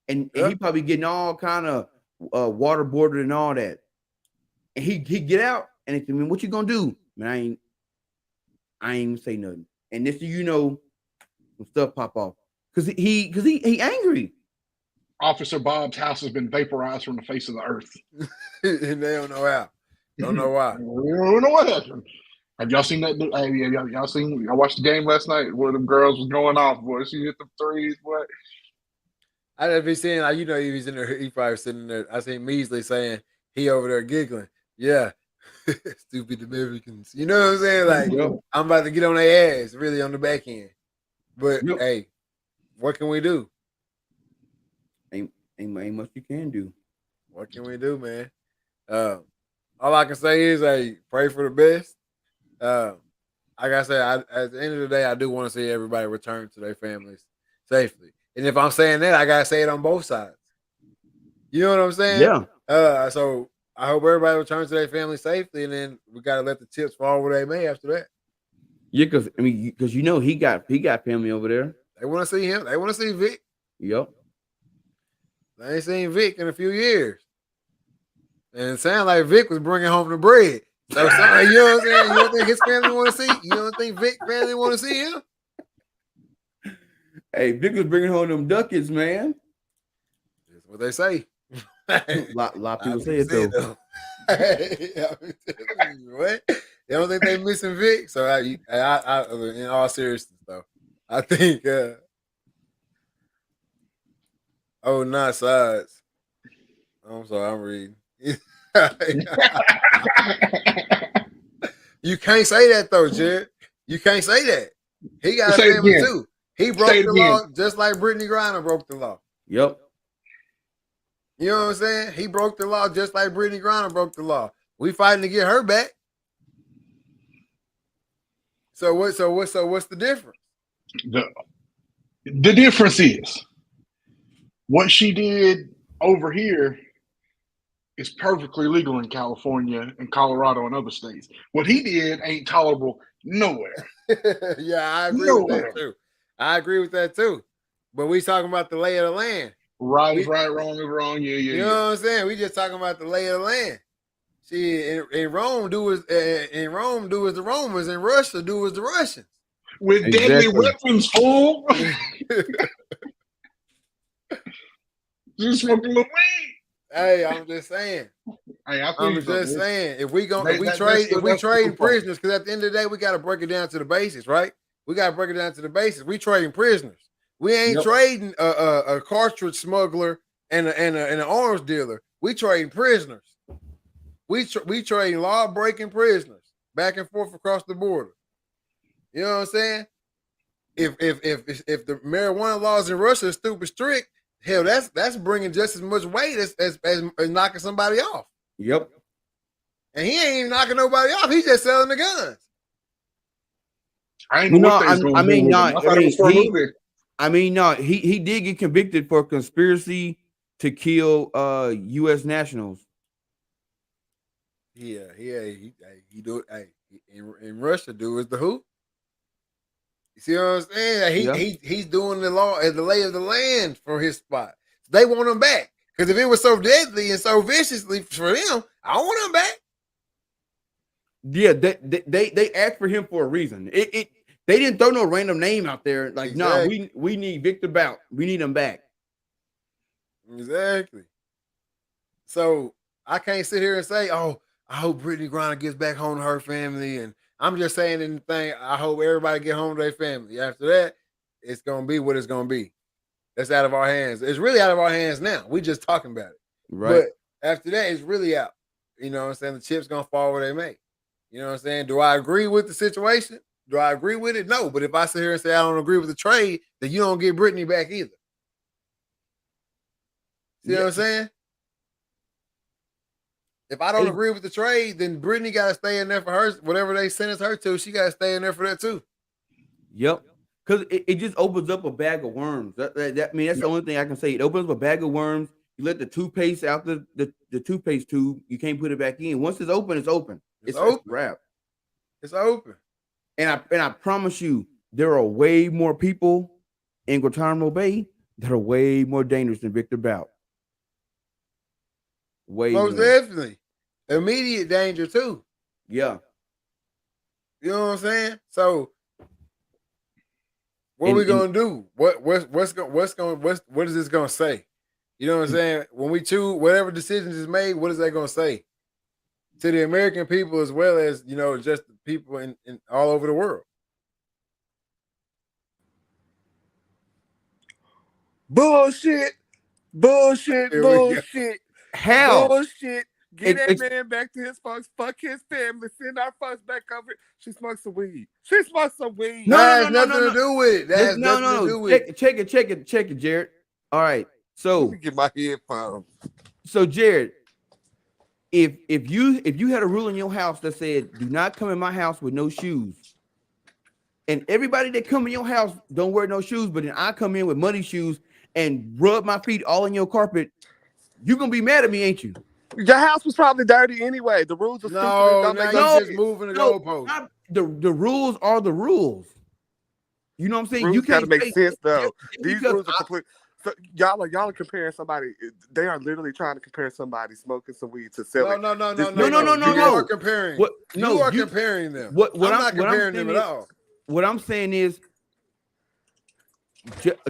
and he probably getting all kind of waterboarded and all that, and he get out. And it's, I mean, what you gonna do? Man, I ain't even say nothing. And this, some stuff pop off because he angry. Officer Bob's house has been vaporized from the face of the earth, and they don't know how. Don't know why. We don't know what happened. Have y'all seen that? Y'all watched the game last night where the girls was going off, boy. She hit the threes, boy. I just be seeing, like, he's in there. He probably sitting there. I seen Measley saying he over there giggling. Yeah. Stupid Americans. You know what I'm saying? Like, I'm about to get on their ass, really, on the back end. But hey, what can we do? Ain't much you can do. What can we do, man? All I can say is, hey, pray for the best. Like I said, at the end of the day, I do want to see everybody return to their families safely. And if I'm saying that, I gotta say it on both sides. You know what I'm saying? Yeah. So I hope everybody returns to their family safely, and then we gotta let the chips fall where they may after that. Yeah, because he got family over there. They want to see him. They want to see Vic. Yep. They ain't seen Vic in a few years, and it sounded like Vic was bringing home the bread. So you know what I'm saying? You don't think his family want to see? You don't think Vic family want to see him? Hey, Vic was bringing home them ducats, man. That's what they say. A lot of people say it though. What? They don't think they missing Vic? So I in all seriousness though, I think. Oh, not sides. I'm sorry, I'm reading. You can't say that though, Jared. You can't say that. He got Say a it family again. too. He Say broke it the again. law just like Brittany Griner broke the law. Yep. You know what I'm saying? He broke the law just like Brittany Griner broke the law. We fighting to get her back. So what's the difference? The difference is what she did over here is perfectly legal in California and Colorado and other states. What he did ain't tolerable nowhere. Yeah, I agree with Nowhere. that too. I agree with that too. But we talking about the lay of the land. Right is right, wrong is wrong. Yeah, You know what I'm saying? We just talking about the lay of the land. See, in Rome, do as the Romans. In Russia, do as the Russians. With deadly weapons, fool. Just smoke a little weed. Hey, I'm just saying. Hey, I'm just saying. If we that's trade the prisoners, because at the end of the day, we got to break it down to the basics, right? We got to break it down to the basics. We trading prisoners. We ain't trading a cartridge smuggler and an arms dealer. We trading prisoners. We trading law breaking prisoners back and forth across the border. You know what I'm saying? If the marijuana laws in Russia are stupid strict, hell, that's bringing just as much weight as knocking somebody off. Yep. And he ain't even knocking nobody off. He's just selling the guns. I ain't know what they's going to do with him. I thought it was for a movie. He did get convicted for conspiracy to kill U.S. nationals. Yeah, he do it. Hey, in Russia, do is the who? You see what I'm saying? He's doing the law as the lay of the land for his spot. They want him back because if it was so deadly and so viciously for them, I don't want him back. Yeah, they asked for him for a reason. They didn't throw no random name out there. Like, exactly. No, we need Victor Bout. We need him back. Exactly. So I can't sit here and say, "Oh, I hope Brittany Griner gets back home to her family." And I'm just saying in the thing, I hope everybody get home to their family. After that, it's gonna be what it's gonna be. That's out of our hands. It's really out of our hands now. We just talking about it. Right. But after that, it's really out. You know what I'm saying? The chips gonna fall where they may. You know what I'm saying? Do I agree with the situation? Do I agree with it? No. But if I sit here and say I don't agree with the trade, then you don't get Brittany back either. See what I'm saying? If I don't agree with the trade, then Brittany got to stay in there for her. Whatever they sentence her to, she got to stay in there for that too. Yep. Because it just opens up a bag of worms. That's the only thing I can say. It opens up a bag of worms. You let the toothpaste out the toothpaste tube. You can't put it back in. Once it's open, it's open. It's open. It's wrap. It's open. And I promise you, there are way more people in Guantanamo Bay that are way more dangerous than Victor Bout. Way most more. Definitely. Immediate danger too. Yeah. You know what I'm saying? So what are we gonna do? What is this gonna say? You know what I'm saying? When we choose whatever decisions is made, what is that gonna say to the American people as well as just the people in all over the world? Bullshit. Hell. Bullshit. Get that man back to his folks. Fuck his family. Send our folks back over. She smokes some weed. No, that has nothing to do with it. That has nothing to do with it. Check it, Jared. All right. So let me get my headphones. So Jared, if you had a rule in your house that said do not come in my house with no shoes, and everybody that come in your house don't wear no shoes, but then I come in with muddy shoes and rub my feet all in your carpet, you gonna be mad at me, ain't you? Your house was probably dirty anyway. The rules are stupid. You're just moving the goalpost. The rules are the rules. You know what I'm saying? Rules you can't make sense though. These rules are complete. So y'all are comparing somebody. They are literally trying to compare somebody smoking some weed to selling. No. You are comparing. You are comparing them. I'm not comparing them at all. What I'm saying is,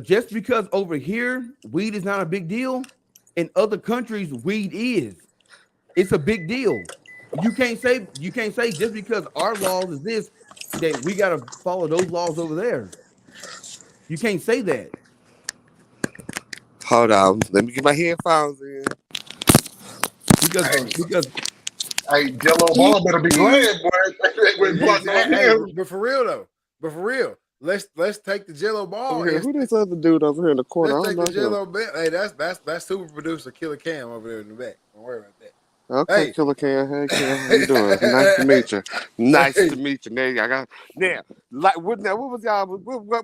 just because over here weed is not a big deal, in other countries weed is. It's a big deal. You can't say just because our laws is this that we got to follow those laws over there. You can't say that. Hold on. Let me get my headphones in. Because Hey, Jello Ball better be glad, boy. When plotting on him. But for real though, let's take the Jello ball. Over here. Who this other dude over here in the corner? Let's I take don't the know him. Jello ball. Hey, that's super producer Killer Cam over there in the back. Don't worry about that. Okay, Hey. Killer Cam. Hey, Cam, how you doing? Nice to meet you. Nice to meet you. Now I got like what was y'all?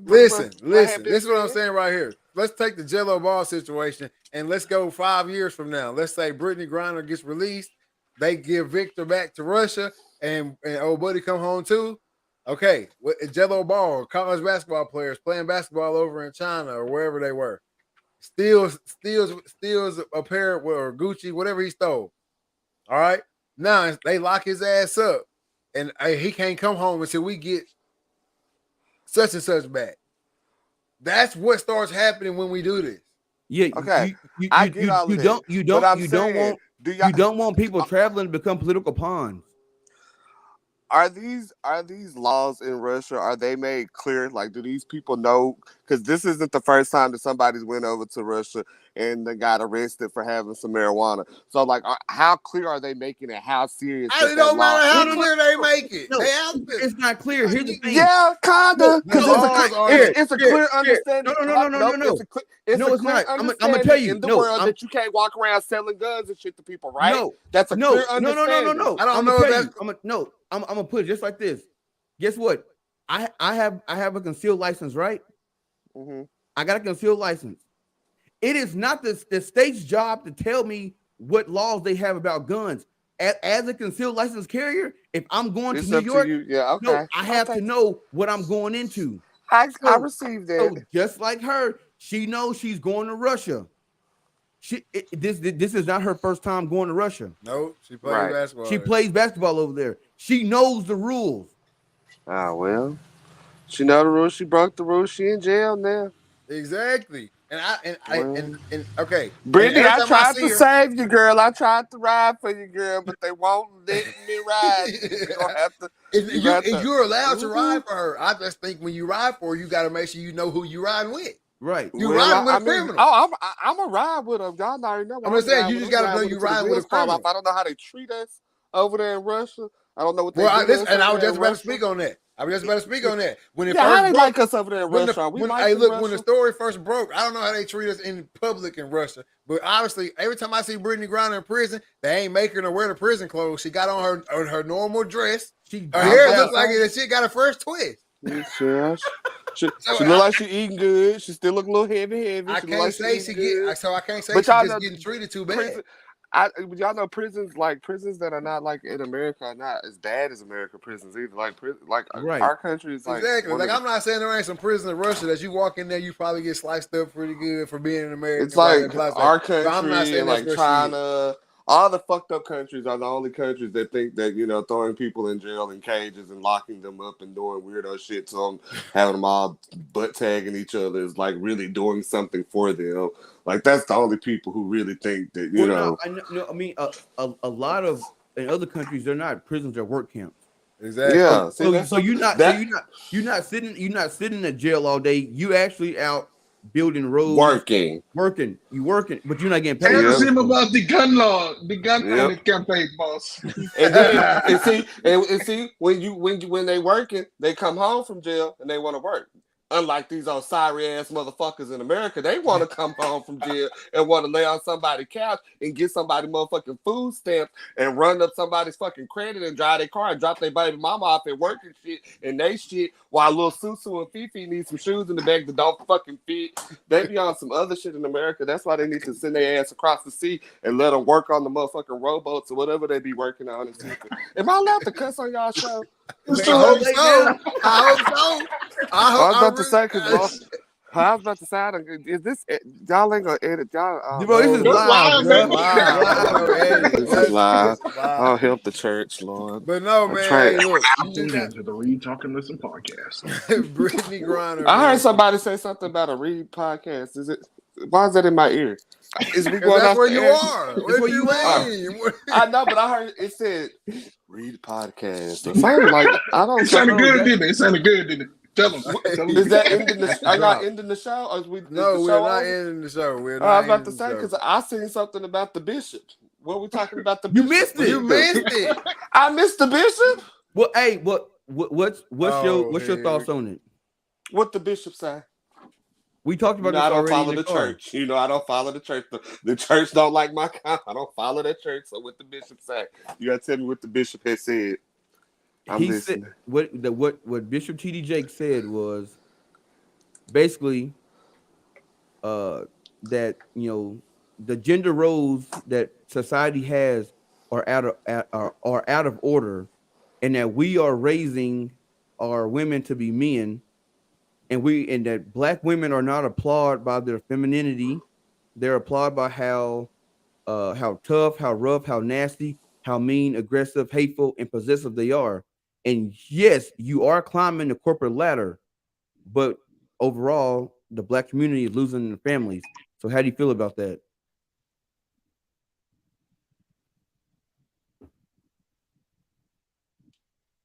Listen. happened This is what I'm then? saying right here. Let's take the Jello ball situation and let's go 5 years from now. Let's say Brittany Griner gets released. They give Victor back to Russia, and old buddy come home too. Okay, Jello ball, college basketball players playing basketball over in China or wherever they were. Steals a pair or Gucci, whatever he stole. All right. Now they lock his ass up, and he can't come home until we get such and such back. That's what starts happening when we do this. yeah, Okay, you I get all of you that. don't want people traveling to become political pawns. Are these laws in Russia? Are they made clear? Like, do these people know? Because this isn't the first time that somebody's went over to Russia and they got arrested for having some marijuana. So, like, how clear are they making it? How serious? It don't matter how clear they make it. No, it's not clear. Here's the thing. Yeah, kinda. Because it's a clear understanding. No. It's No, a it's clear not. I'm understanding gonna tell you. in the No, world that you can't walk around selling guns and shit to people, right? No, That's a clear understanding. No. I don't know if that's. I'm gonna put it just like this. Guess what? I have a concealed license, right? Mm-hmm. I got a concealed license. It is not the state's job to tell me what laws they have about guns. As a concealed license carrier, if I'm going to New York, no, I have to know what I'm going into. I received that. So just like her, she knows she's going to Russia. This is not her first time going to Russia. No, she plays basketball. She plays basketball over there. She knows the rules. Ah, well, she know the rules. She broke the rules. She in jail now. Exactly. Okay. Brittany, I tried to save you, girl. I tried to ride for you, girl, but they won't let me ride. You're gonna have to. You're allowed to ride for her. I just think when you ride for her, you got to make sure you know who you riding with. Right. You riding with a criminal. I'm a ride with them. Y'all already know. I'm just saying, you just got to know you riding with a criminal. I don't know how they treat us over there in Russia. I don't know what they do. I was just about to speak on that. When it first how they broke, like us over there in Russia? When the story first broke, I don't know how they treat us in public in Russia. But obviously, every time I see Brittany Griner in prison, they ain't making her wear the prison clothes. She got on her normal dress. Her hair looks like it. She got a fresh twist. She look like she eating good. She still look a little heavy. I can't say she's just getting treated too bad. Y'all know prisons that are not like in America are not as bad as American prisons either. Our country is like exactly. Like I'm not saying there ain't some prison in Russia that you walk in there, you probably get sliced up pretty good for being an American. It's like our country, I'm not saying like China. All the fucked up countries are the only countries that think that, throwing people in jail in cages and locking them up and doing weirdo shit to them, having them all butt tagging each other is like really doing something for them. Like that's the only people who really think that, I mean, a lot of in other countries they're not prisons, they're work camps. Exactly. Yeah. So you're not sitting in a jail all day. You actually out building roads, working, you working, but you're not getting paid. Tell him about the gun law, the gun campaign, boss. and see, when they working, they come home from jail and they want to work. Unlike these old sorry ass motherfuckers in America, they want to come home from jail and want to lay on somebody's couch and get somebody motherfucking food stamps and run up somebody's fucking credit and drive their car and drop their baby mama off at work and shit and they shit while little Susu and Fifi need some shoes in the bag that don't fucking fit. They be on some other shit in America. That's why they need to send their ass across the sea and let them work on the motherfucking rowboats or whatever they be working on. Am I allowed to cuss on y'all show? I hope so. I was about to say, is this y'all ain't gonna edit y'all? Bro, this is live. This is live. I'll help the church, Lord. But no, man. Hey, look, to the Read Talk and Listen podcast. Brittany Griner. I heard somebody say something about a Read podcast. Why is that in my ear? Is we going that's where you are. Where you mean? I know, but I heard it said Read podcast. It sounded like I don't. It sounded good, didn't it? Tell them. Is that ending the? Are y'all ending the show? Or is we? No, is the we're show not over? ending the show. We're I not was about to ending say the because show. I seen something about the bishop. What we talking about the You bishop? missed it. You missed it. I missed the bishop. Well, hey, what's Oh, your thoughts on it? What the bishop say? We talked You about know, this I don't already in follow the the car. church. You know, I don't follow the church. The church don't like my comment. I don't follow that church. So what the bishop say? You gotta tell me what the bishop has said. I'm He listening. said what Bishop T.D Jakes said was basically that the gender roles that society has are out of order, and that we are raising our women to be men, and that black women are not applauded by their femininity. They're applauded by how tough, how rough, how nasty, how mean, aggressive, hateful, and possessive they are. And yes, you are climbing the corporate ladder, but overall, the black community is losing their families. So how do you feel about that?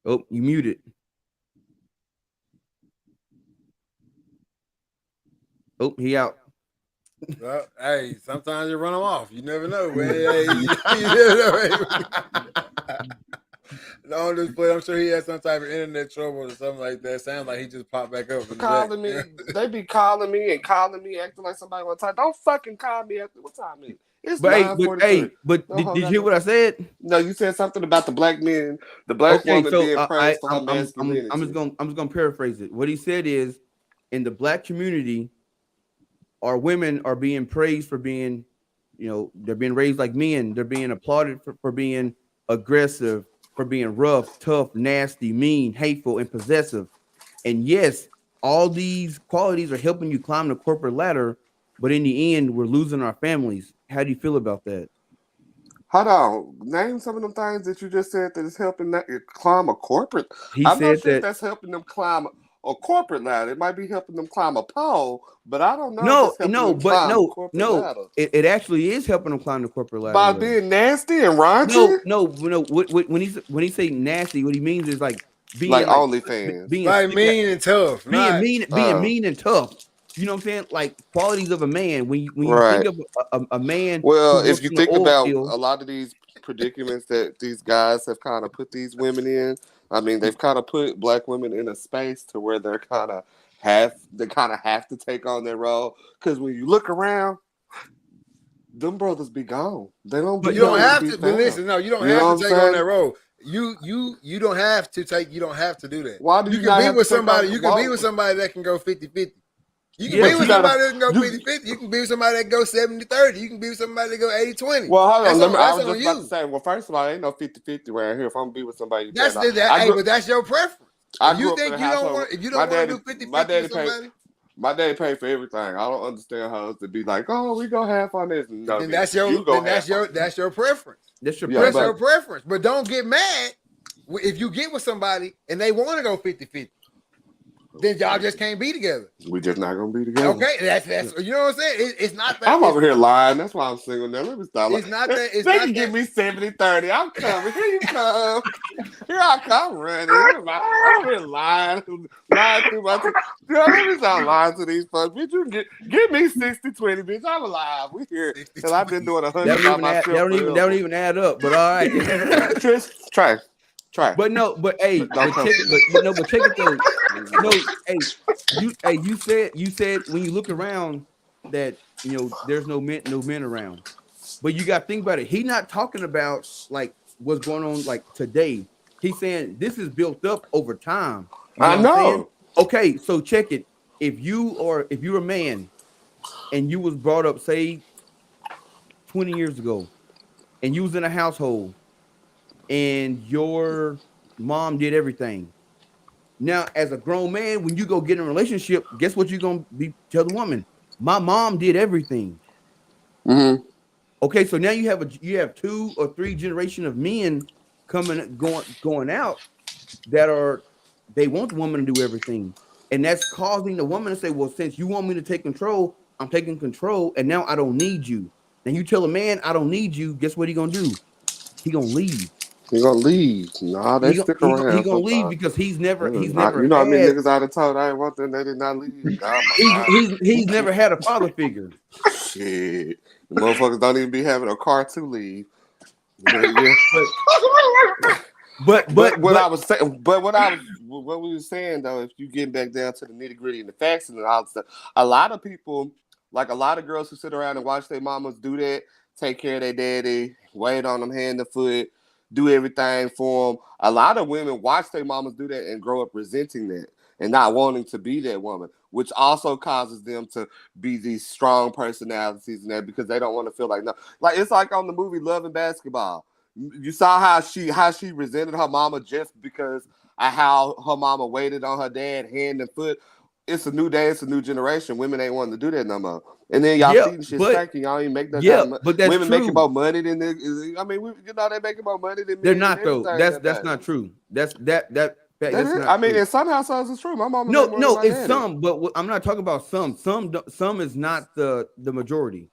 Oh, you muted. Oh, he out. Well, hey, sometimes you run them off. You never know, man. Hey, you never know. No, just play. I'm sure he had some type of internet trouble or something like that. Sounds like he just popped back up. Calling me, they be calling me, acting like somebody want to talk. Don't fucking call me after what time is it? It's But 9:43. did you hear what I said? No, you said something about the black men, the black Okay, woman so being praised for her I'm masculinity. just gonna paraphrase it. What he said is, in the black community, our women are being praised for being, they're being raised like men. They're being applauded for being aggressive, for being rough, tough, nasty, mean, hateful, and possessive. And yes, all these qualities are helping you climb the corporate ladder, but in the end, we're losing our families. How do you feel about that? Hold on. Name some of them things that you just said that is helping that climb a corporate. He I'm said not sure if that. that's helping them climb a corporate ladder. It might be helping them climb a pole, but I don't know if No, it's helping no, them but climb a corporate no. ladder. It actually is helping them climb the corporate ladder. By though. being nasty and raunchy? No. When he say nasty, what he means is like being Like like OnlyFans. being Like mean and tough, being not mean and tough. You know what I'm saying? Like qualities of a man. When you Right. think of a man Well, who if works you in the think oil about field, a lot of these predicaments that these guys have kind of put these women in, I mean, they've kind of put black women in a space to where they kind of have to take on their role. Because when you look around, them brothers be gone. They don't. But Be you don't no, have be to. But found. listen, no, you don't You know have what to I'm take on saying? that role. You don't have to take. You don't have to do that. Why do You you can not be have with to take somebody. on- You can why- be with somebody that can go 50-50. You can Yeah, be but with you somebody that can go you- 50-50. You can be with somebody that go 70-30. You can be with somebody that go 80-20. Well, hold on. That's I was on just about to you. say. Well, first of all, ain't no 50-50 around here. If I'm gonna be with somebody, you That's can't. but that's your preference. I If you grew up in think a you don't household. want, if you My don't want to daddy, do 50-50 my daddy with paid. somebody, My daddy paid for everything. I don't understand how to be like, oh, we go half on this. No, then that's your that's your preference. that's your Yeah, That's preference. your preference. But don't get mad if you get with somebody and they want to go 50-50. Then y'all just can't be together. We just not gonna be together. Okay, that's you know what I'm saying. It's not that. I'm over here lying. That's why I'm single now. Let me stop. It's not that. It's They not can give that. me 70-30. I'm coming. Here you come. Here I come running. I'm here lying through my. Let me stop lying to these folks. Bitch, you can give me 60-20, bitch. I'm alive. We here. And I've been doing 100 by myself. That don't even add up. But all right. Trish, try. But no, but hey, but check it though. No, you said when you look around that there's no men around. But you got to think about it. He's not talking about like what's going on like today. He's saying this is built up over time. You I what I'm saying? know. Okay, so check it. If you're a man and you was brought up, say, 20 years ago, and you was in a household and your mom did everything. Now, as a grown man, when you go get in a relationship, guess what you're gonna tell the woman? My mom did everything. Mm-hmm. Okay, so now you have 2 or 3 generation of men going out that they want the woman to do everything, and that's causing the woman to say, well, since you want me to take control, I'm taking control, and now I don't need you. And you tell a man I don't need you, guess what he gonna do? He gonna leave. He gonna leave. Nah, they stick around. He gonna leave sometimes. because he's never You know how many niggas I done told I ain't want them, they did not leave. God, he's never had a father figure. Shit. The motherfuckers don't even be having a car to leave. Yeah. But what we were saying though, if you get back down to the nitty gritty and the facts and all that stuff, a lot of people, like a lot of girls who sit around and watch their mamas do that, take care of their daddy, wait on them hand and foot, do everything for them. A lot of women watch their mamas do that and grow up resenting that and not wanting to be that woman, which also causes them to be these strong personalities and that because they don't want to feel like no. Like it's like on the movie Love and Basketball. You saw how she resented her mama just because of how her mama waited on her dad hand and foot. It's a new day, it's a new generation. Women ain't wanting to do that no more. And then y'all feeding shit spanking, y'all ain't make that kind of money. But that's women true. making more money than they, I mean, they making more money than they're men not though. and That's not true. That's not I mean, true. in some households it's true. My mama no, it's daddy. some, but I'm not talking about some. Some is not the majority.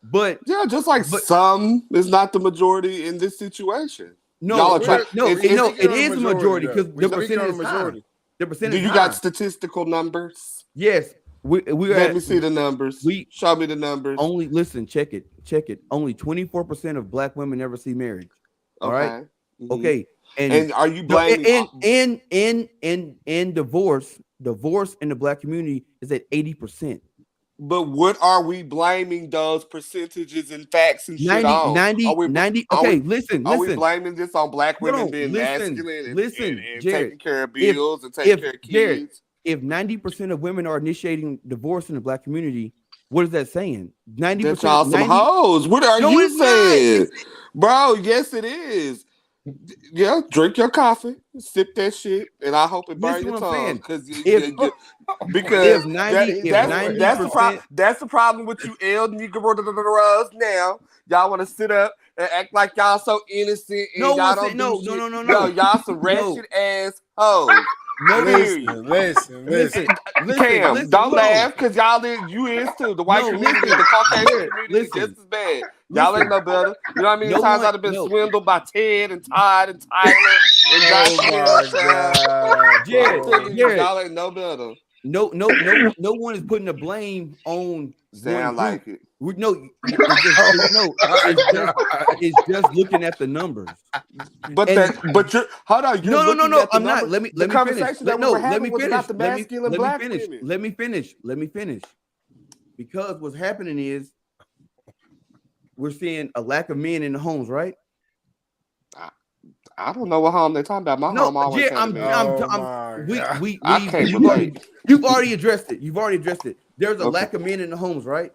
But yeah, just like some is not the majority in this situation. No, it is a majority because the percentage is high. The percentage. Do you got statistical numbers? Yes, let me see the numbers. Show me the numbers. Only listen, check it. Only 24% of Black women ever see marriage. All right. Mm-hmm. Okay. And are you blaming and divorce in the Black community is at 80%. But what are we blaming those percentages and facts and shit on? 90. Okay, listen. Are we blaming this on Black women being masculine and taking care of bills and taking care of kids? Jared, if 90% of women are initiating divorce in the Black community, what is that saying? 90%. That's y'all some hoes. What are you saying? Bro, yes it is. Yeah, drink your coffee, sip that shit, and I hope it burns your tongue. Because that's the problem with you L Negroes now. Y'all want to sit up and act like y'all so innocent and y'all don't do shit. No, y'all some ratchet ass hoes. Listen. Cam, don't laugh because you is too. The white community, the Caucasian community, just as bad. Y'all ain't no better. You know what I mean? Times I've been swindled by Ted and Todd and Tyler and Jared. Y'all ain't no better. No one is putting the blame on. Sound like it. It's just looking at the numbers. Hold on. No. I'm not. Let me finish. Let me finish. Because what's happening is we're seeing a lack of men in the homes, right? I don't know what home they're talking about. My home always You've already addressed it. There's a lack of men in the homes, right?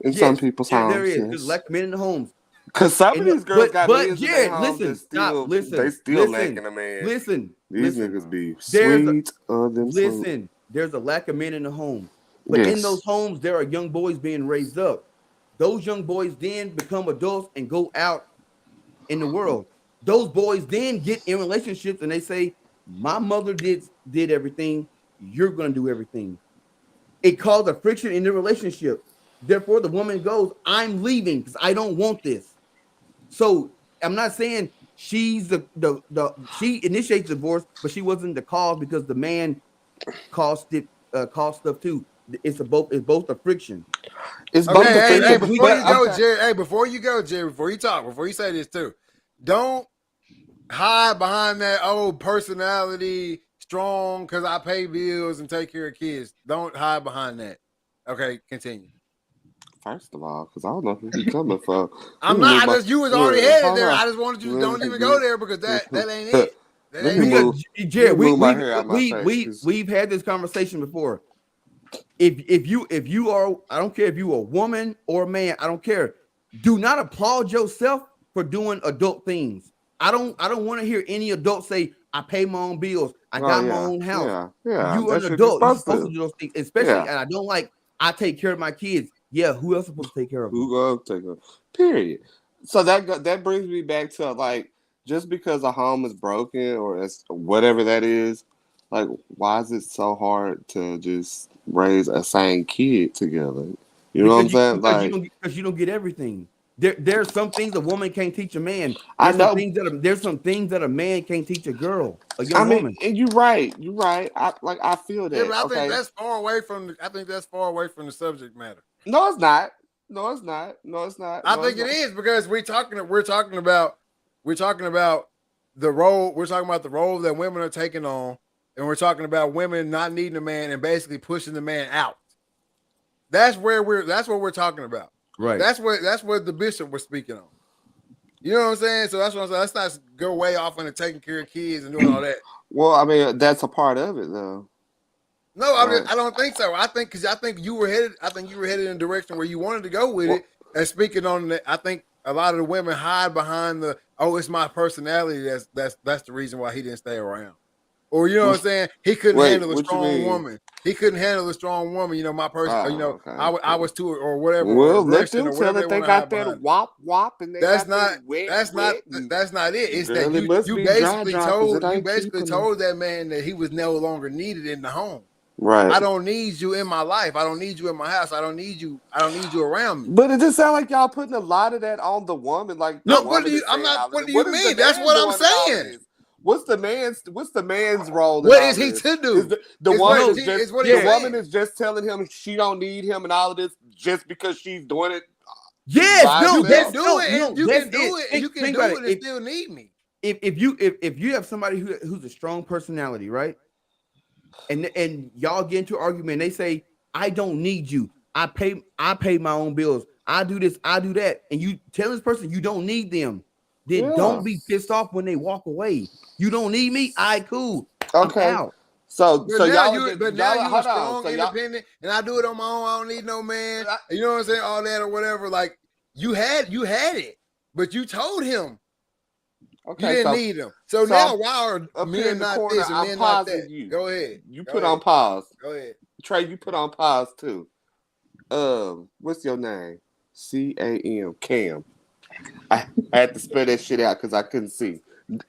In some people's homes. There is. There's a lack of men in the homes. Because some of these girls got millions in their homes. They still lacking a man. These niggas be sweet. Listen, there's a lack of men in the home. But in those homes, there are young boys being raised up. Those young boys then become adults and go out in the world. Those boys then get in relationships and they say, my mother did everything. You're going to do everything. It causes a friction in the relationship. Therefore, the woman goes, I'm leaving because I don't want this. So I'm not saying she's she initiates divorce, but she wasn't the cause because the man caused stuff too. It's both a friction. It's both a friction. Before you go, Jerry, before you say this too, don't hide behind that old personality, strong because I pay bills and take care of kids. Don't hide behind that. Okay, continue. First of all, because I don't know who you're coming from. I'm not. You was already headed there. I just wanted you to don't even go there because that ain't it. That ain't it. Jared, we've had this conversation before. If you are, I don't care if you are a woman or a man, I don't care. Do not applaud yourself for doing adult things. I don't want to hear any adult say, I pay my own bills. I got my own house. Yeah. You are an adult. You're supposed to do those things, especially, and I don't like, I take care of my kids. Yeah, who else is supposed to take care of them? Who else take care of them? Period. So that brings me back to like, just because a home is broken or whatever that is, like, why is it so hard to just raise a sane kid together? You know what I'm saying? Because you don't get everything. there's some things a woman can't teach a man. I know. There's some things that a man can't teach a girl, a I young mean, woman. and you're right. I feel that. Yeah, but I okay? think that's far away from. I think that's far away from the subject matter. No, it's not. I think it is because we're talking about the role. We're talking about the role that women are taking on, and we're talking about women not needing a man and basically pushing the man out. That's what we're talking about. Right. That's what the bishop was speaking on. You know what I'm saying? So that's what I'm saying. Let's not go way off into taking care of kids and doing all that. Well, I mean, that's a part of it, though. No, I don't think so. I think you were headed in a direction where you wanted to go with it. And speaking on that, I think a lot of the women hide behind it's my personality. That's the reason why he didn't stay around. Or you know what I'm saying? He couldn't handle a strong woman. He couldn't handle a strong woman. You know, my person. Okay. I was too or whatever. Well, let them tell that they got that wop and they that's got not wet, that's not that's not it. It's that you basically told that man that he was no longer needed in the home. Right. I don't need you in my life. I don't need you in my house. I don't need you around me. But it just sounds like y'all putting a lot of that on the woman. Like no, what do you? I'm not. What do you mean? That's what I'm saying. What's the man's role? What is he to do? The woman is just telling him she don't need him and all of this just because she's doing it. Yes, you can do it and still need me. If you have somebody who's a strong personality, right? And y'all get into an argument, and they say, I don't need you. I pay my own bills. I do this, I do that. And you tell this person you don't need them. Then don't be pissed off when they walk away. You don't need me? Cool. Okay. I'm out. So now you're strong, independent, and I do it on my own. I don't need no man. You know what I'm saying? All that or whatever. Like you had it, but you told him you didn't need him. So now why are men not this and men not that? Go ahead. You put on pause. Go ahead. Trey, you put on pause too. What's your name? Cam. I had to spell that shit out because I couldn't see.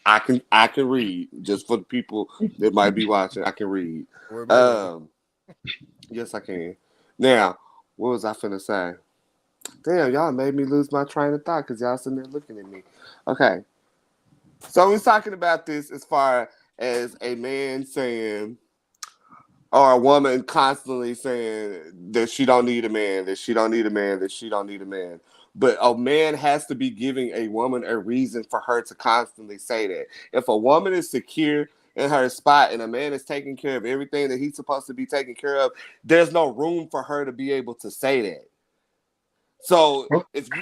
I can read just for the people that might be watching. I can read. Yes, I can. Now, what was I finna say? Damn, y'all made me lose my train of thought because y'all sitting there looking at me. Okay, so we're talking about this as far as a man saying, or a woman constantly saying that she don't need a man, that she don't need a man, that she don't need a man. But a man has to be giving a woman a reason for her to constantly say that. If a woman is secure in her spot and a man is taking care of everything that he's supposed to be taking care of, there's no room for her to be able to say that. So,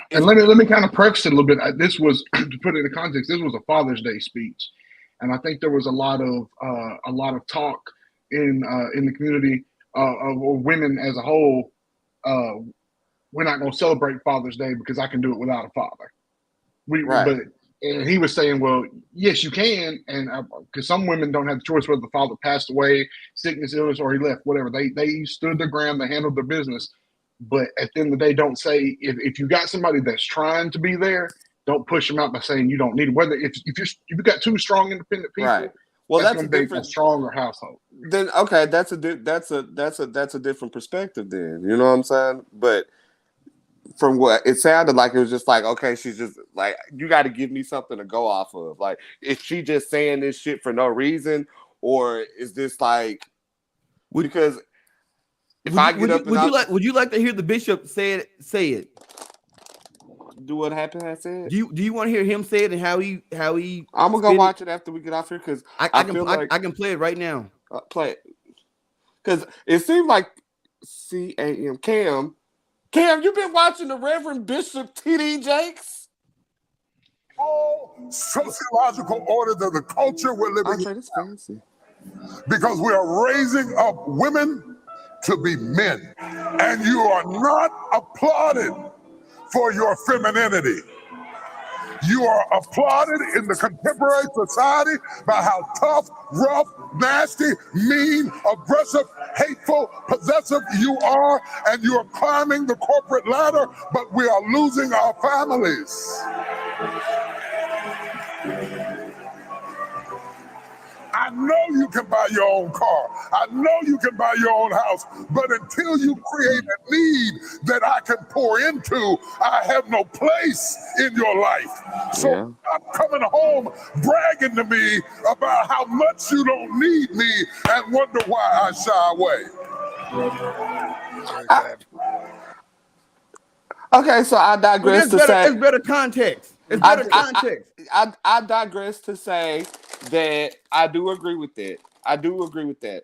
and let me kind of preface it a little bit. This was, to put it in context, this was a Father's Day speech, and I think there was a lot of talk in the community of women as a whole. We're not going to celebrate Father's Day because I can do it without a father. And he was saying, well, yes, you can, and because some women don't have the choice whether the father passed away, sickness, illness, or he left, whatever. They stood their ground, they handled their business. But at the end of the day, don't say if you got somebody that's trying to be there, don't push them out by saying you don't need them. Whether if you got two strong, independent people, right. Well, that's a different, stronger household. Then okay, that's a different perspective. Then you know what I'm saying, but. From what it sounded like, it was just like, okay, she's just like, you got to give me something to go off of. Like, is she just saying this shit for no reason, or is this like because if I get up, would you like to hear the bishop say it? Do what happened? I said. Do you want to hear him say it and how he? I'm gonna go watch it after we get off here because I can play it right now. Play it because it seemed like Cam, you been watching the Reverend Bishop T.D. Jakes? All sociological orders of the culture we're living in. That's fancy. Because we are raising up women to be men. And you are not applauded for your femininity. You are applauded in the contemporary society by how tough, rough, nasty, mean, aggressive, hateful, possessive you are, and you are climbing the corporate ladder, but we are losing our families. I I know you can buy your own car. I know you can buy your own house. But until you create a need that I can pour into, I have no place in your life. So Yeah. stop coming home bragging to me about how much you don't need me and wonder why I shy away. Okay, so I digress to say it's better context. It's better context. I digress to say that I do agree with that. I do agree with that.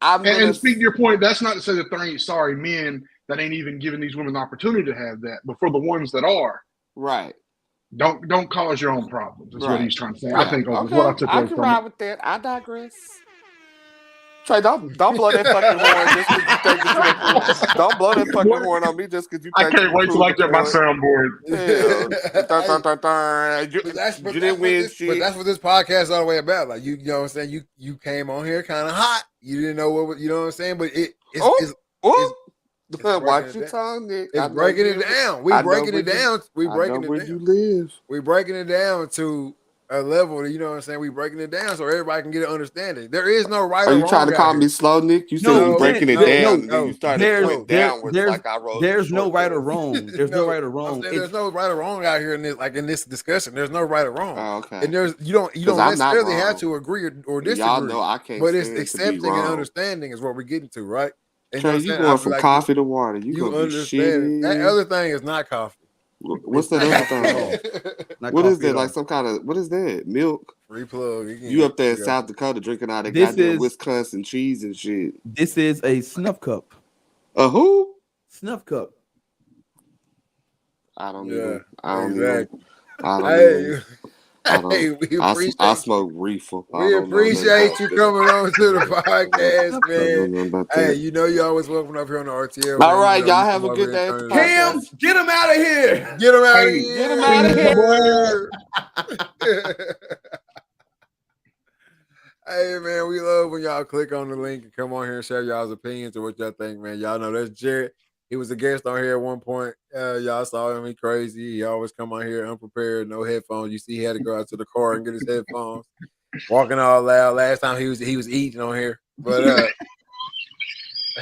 And speak to your point, that's not to say that there ain't sorry men that ain't even giving these women the opportunity to have that. But for the ones that are, right. Don't cause your own problems. That's what he's trying to say. Yeah. I think Okay. what I took away can from ride it. with that. I digress. Trey, don't blow that fucking horn just because you think that you done proved. Don't blow that fucking horn on me just because you think I can't wait till I get my soundboard. You didn't win shit. But that's what this podcast is all the way about. Like you know what I'm saying. You came on here kind of hot. You didn't know what you know what I'm saying. But it's watch your tongue, Nick. It's breaking it down. We breaking it down. We breaking it where down. you live. We breaking it down to a level that, you know what I'm saying, we breaking it down so everybody can get an understanding. There is no right or Are wrong. you trying to call me slow, Nick? You said we breaking it down, and then you started going downwards like I wrote. There's no right or wrong. There's no right or wrong. There's no right or wrong out here in this discussion. There's no right or wrong. Oh, okay. And you don't necessarily have to agree or disagree. Y'all know I can't. But it's accepting and understanding is what we're getting to, right? And Trey, you going from coffee to water. You understand that other thing is not coffee. What's that other thing? What is that? Like some kind of, what is that? Milk? Free plug. You up there in South Dakota drinking out of goddamn Wisconsin cheese and shit. This is a snuff cup. A who? Snuff cup. I don't I smoke reefer. We appreciate you coming on to the podcast, man. Hey, you know you always welcome up here on the RTL. All right, y'all have a good day. Cam, get him out of here. Get him out of here. Get him out of here. Hey, man, we love when y'all click on the link and come on here and share y'all's opinions or what y'all think, man. Y'all know that's Jared. He was a guest on here at one point. Y'all saw him. He crazy. He always come on here unprepared, no headphones. You see, he had to go out to the car and get his headphones. Walking all loud. Last time he was eating on here, but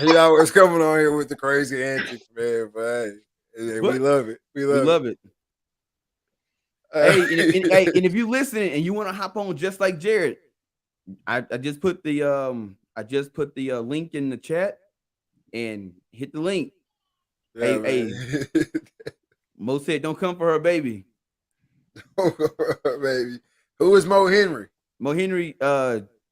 he always coming on here with the crazy antics, man. But hey, we love it. We love it. Hey, and if you listening and you want to hop on just like Jared, I just put the link in the chat and hit the link. Yeah, hey, Mo said, "Don't come for her, baby." Baby, who is Mo Henry? Mo Henry,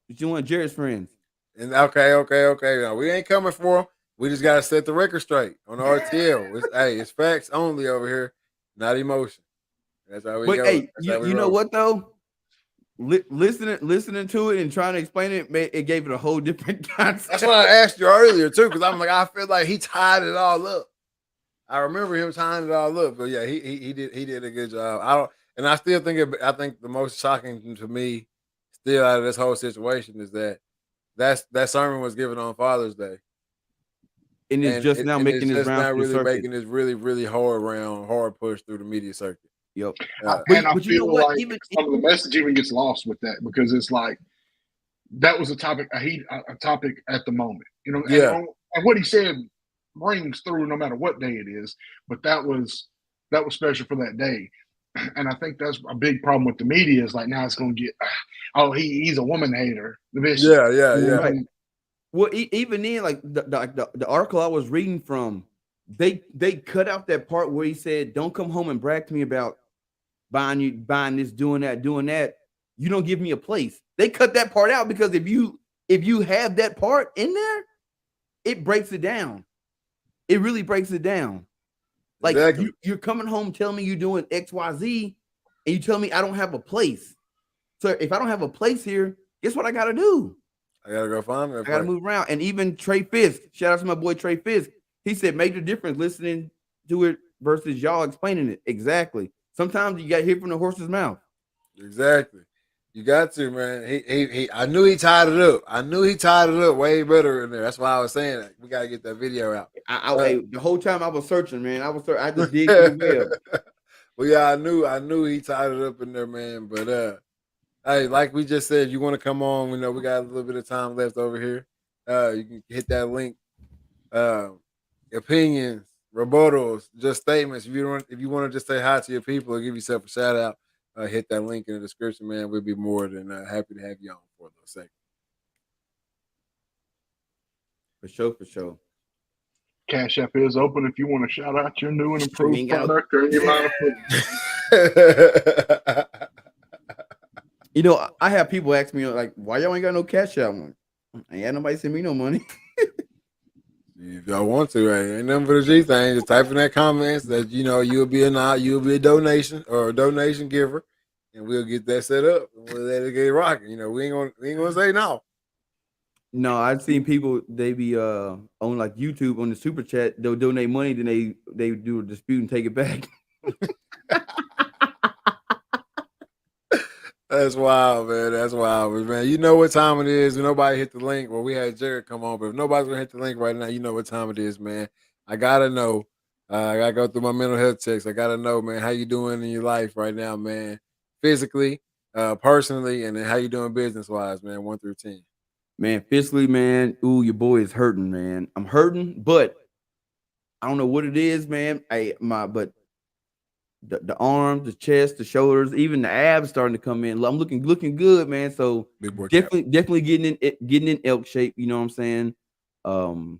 you want Jared's friends? And okay. Now, we ain't coming for him. We just gotta set the record straight on RTL. It's facts only over here, not emotion. That's how we go. Hey, you know what though? Listening to it and trying to explain it, it gave it a whole different concept. That's what I asked you earlier too, because I'm like, I feel like he tied it all up. I remember him tying it all up, but yeah, he did a good job. I still think I think the most shocking to me, still out of this whole situation, is that sermon was given on Father's Day, and it's just now making this round really making this really hard push through the media circuit. Yep. And I feel like some of the message even gets lost with that, because it's like that was a topic at the moment, you know. Yeah. And what he said rings through no matter what day it is, but that was special for that day. And I think that's a big problem with the media, is like, now it's going to get, he's a woman hater. Yeah. Right. Well, even then, like the article I was reading from, they cut out that part where he said, "Don't come home and brag to me about buying this, doing that. You don't give me a place." They cut that part out because if you have that part in there, it breaks it down. It really breaks it down. Like, exactly. You're coming home telling me you're doing XYZ, and you tell me I don't have a place. So if I don't have a place here, guess what I got to do? I got to go find it. I got to move around. And even Trey Fisk, shout out to my boy Trey Fisk, he said, make the difference listening to it versus y'all explaining it. Exactly. Sometimes you got to hear from the horse's mouth. Exactly. You got to, man. He I knew he tied it up. I knew he tied it up way better in there. That's why I was saying that. We got to get that video out. The whole time I was searching, man. I just dig through the web. Well, yeah, I knew he tied it up in there, man. But hey, like we just said, you want to come on? We know we got a little bit of time left over here. You can hit that link. Uh, Opinions, rebuttals, just statements. If you want to just say hi to your people or give yourself a shout out, hit that link in the description, man. We'd be more than happy to have you on for those seconds. For sure, for sure. Cash App is open if you want to shout out your new and You improved ain't got no- product or your line of food. You know, I have people ask me like, "Why y'all ain't got no cash out one?" Ain't had nobody send me no money. If y'all want to, right? Ain't nothing for the G thing. Just type in that comments that you'll be a donation or a donation giver, and we'll get that set up and we'll let it get rocking. We ain't gonna say no. No, I've seen people they be on like YouTube on the super chat. They'll donate money, then they do a dispute and take it back. That's wild, man. That's wild, but, man. You know what time it is. If nobody hit the link. Well, we had Jared come on, but if nobody's gonna hit the link right now, you know what time it is, man. I gotta know. I gotta go through my mental health checks. I gotta know, man, how you doing in your life right now, man. Physically, personally, and then how you doing business wise, man. 1 through 10. Man, physically, man, ooh, your boy is hurting, man. I'm hurting, but I don't know what it is, man. But the arms, the chest, the shoulders, even the abs starting to come in. I'm looking good, man. So Big boy cap. definitely getting in elk shape. You know what I'm saying? I'm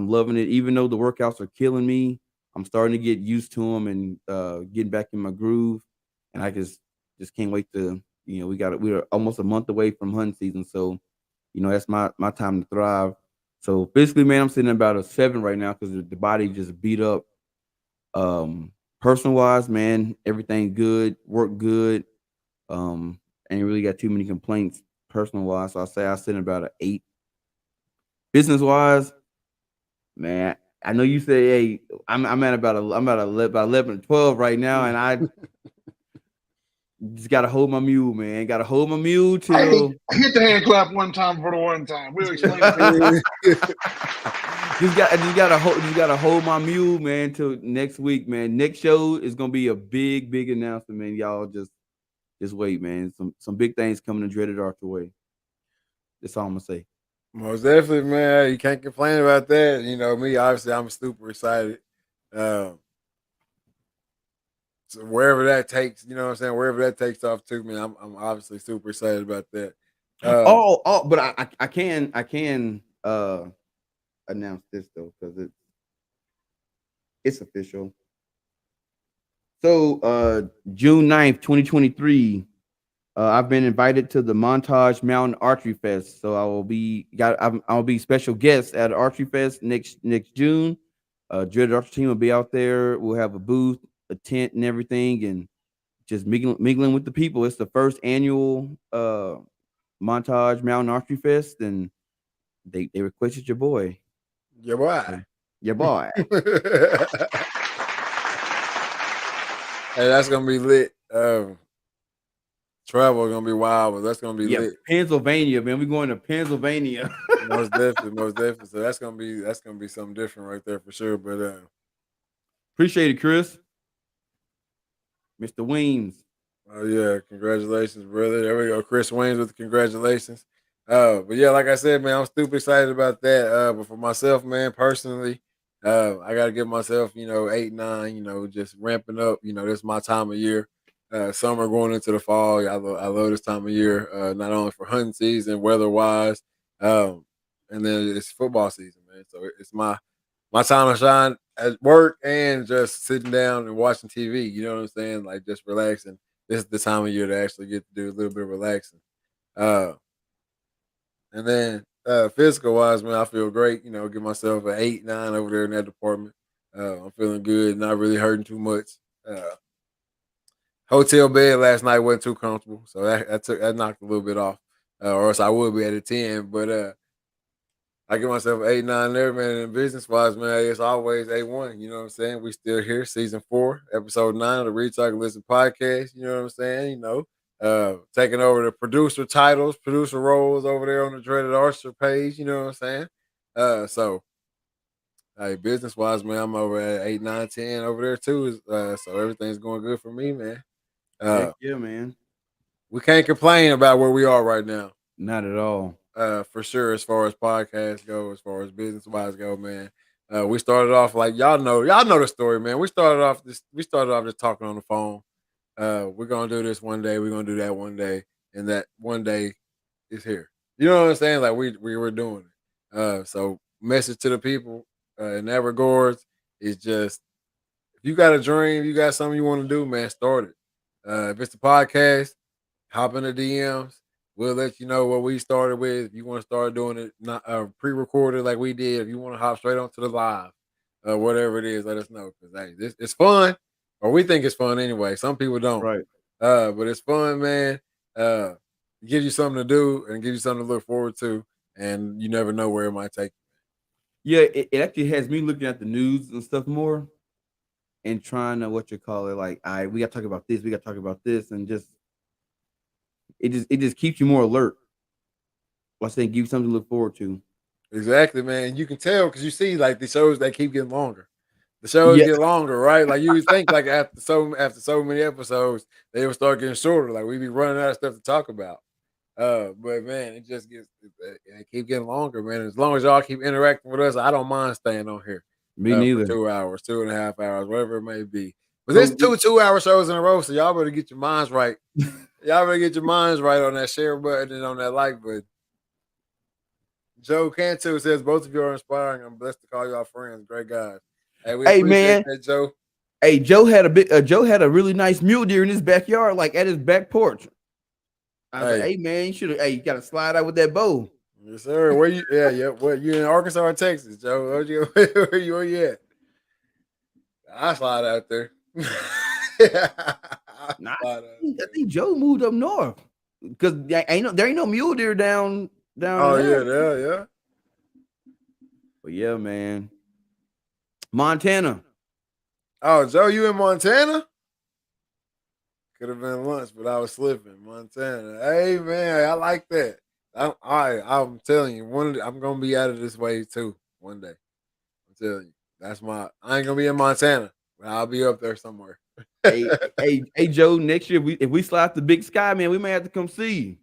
loving it, even though the workouts are killing me. I'm starting to get used to them and getting back in my groove. And I just can't wait to we're almost a month away from hunting season, so that's my time to thrive. So basically, man, I'm sitting at about a 7 right now because the body just beat up. Personal wise, man, everything good, work good. Ain't really got too many complaints personal wise. So I say I sit at about an 8. Business wise, man, I know you say, hey, I'm at about 11 or 12 right now, and I just gotta hold my mule, man. Gotta hold my mule till Hit the hand clap one time for the one time. We'll explain it to you. just gotta hold my mule, man, till next week, man. Next show is gonna be a big announcement, man. Y'all just wait, man. Some big things coming to Dreaded Archer way. That's all I'm gonna say. Most definitely, man. You can't complain about that. Me, obviously, I'm super excited. So wherever that takes, you know what I'm saying? Wherever that takes off to me, I'm obviously super excited about that. But I can announce this though, because it's official. So June 9th, 2023. I've been invited to the Montage Mountain Archery Fest, so I'll be special guest at Archery Fest next June. Dreaded Archer team will be out there. We'll have a booth, a tent, and everything, and just mingling with the people. It's the first annual Montage Mountain Archery Fest, and they requested your boy. Your boy. Your boy. Hey, that's gonna be lit. Travel gonna be wild, but that's gonna be lit. Pennsylvania, man. We're going to Pennsylvania. Most definitely, most definitely. So that's gonna be something different right there for sure. But Appreciate it, Chris. Mr. Weems. oh yeah, congratulations, brother. There we go. Chris Waynes with the congratulations. But yeah, like I said, man, I'm stupid excited about that. But for myself, man, personally, I gotta give myself, 8, 9, just ramping up. This is my time of year. Summer going into the fall. I love this time of year, not only for hunting season, weather wise, and then it's football season, man. So it's my time to shine at work and just sitting down and watching TV. You know what I'm saying? Like just relaxing. This is the time of year to actually get to do a little bit of relaxing. Uh, and then physical wise, man, I feel great. Give myself an 8, 9 over there in that department. I'm feeling good, not really hurting too much. Hotel bed last night wasn't too comfortable, so that knocked a little bit off. Or else I would be at a 10. But I give myself 8, 9 there, man. And business wise, man, it's always A1. You know what I'm saying? We still here, season 4, episode 9 of the Read Talk and Listen podcast. You know what I'm saying? Taking over the producer titles, producer roles over there on the Dreaded Archer page. You know what I'm saying? So Hey, business wise, man, I'm over at 8, 9, 10 over there too. So everything's going good for me, man. Heck yeah, man. We can't complain about where we are right now. Not at all. For sure, as far as podcasts go, as far as business wise go, man. We started off like y'all know the story, man. We started off just talking on the phone. We're gonna do this one day, we're gonna do that one day, and that one day is here. You know what I'm saying? Like we were doing it. So message to the people in that regards is just if you got a dream, you got something you want to do, man, start it. If it's a podcast, hop in the DMs. We'll let you know what we started with. If you want to start doing it not pre-recorded like we did, if you want to hop straight onto the live, whatever it is, let us know. Because hey, it's fun, or we think it's fun anyway. Some people don't. Right. But it's fun, man. It gives you something to do and gives you something to look forward to, and you never know where it might take you. Yeah, it actually has me looking at the news and stuff more and trying to like, all right, we gotta talk about this, we gotta talk about this, and just it just keeps you more alert. I say give you something to look forward to. Exactly, man. You can tell because you see like the shows they keep getting longer. The shows get longer, right? Like you would think like after so many episodes, they would start getting shorter. Like we'd be running out of stuff to talk about. But man, it just gets it keep getting longer, man. As long as y'all keep interacting with us, I don't mind staying on here. Me neither. For 2 hours, 2.5 hours, whatever it may be. But there's 2-hour shows in a row, so y'all better get your minds right. Y'all better get your minds right on that share button and on that like button. Joe Cantu says both of you are inspiring. I'm blessed to call y'all friends. Great guys. Hey, we appreciate man. that, Joe. Hey, Joe had a really nice mule deer in his backyard, like at his back porch. I was like, hey man, you gotta slide out with that bow. Yes, sir. Where you? Yeah. What you in Arkansas or Texas, Joe? Where you at? I slide out there. I think Joe moved up north because there ain't no mule deer down. Oh there. yeah. But yeah, man. Montana. Oh, Joe, you in Montana? Could have been lunch, but I was slipping. Montana. Hey man, I like that. I'm telling you, I'm gonna be out of this way too one day. I'm telling you, I ain't gonna be in Montana, but I'll be up there somewhere. hey, Joe. Next year, if we slide the Big Sky, man, we may have to come see you.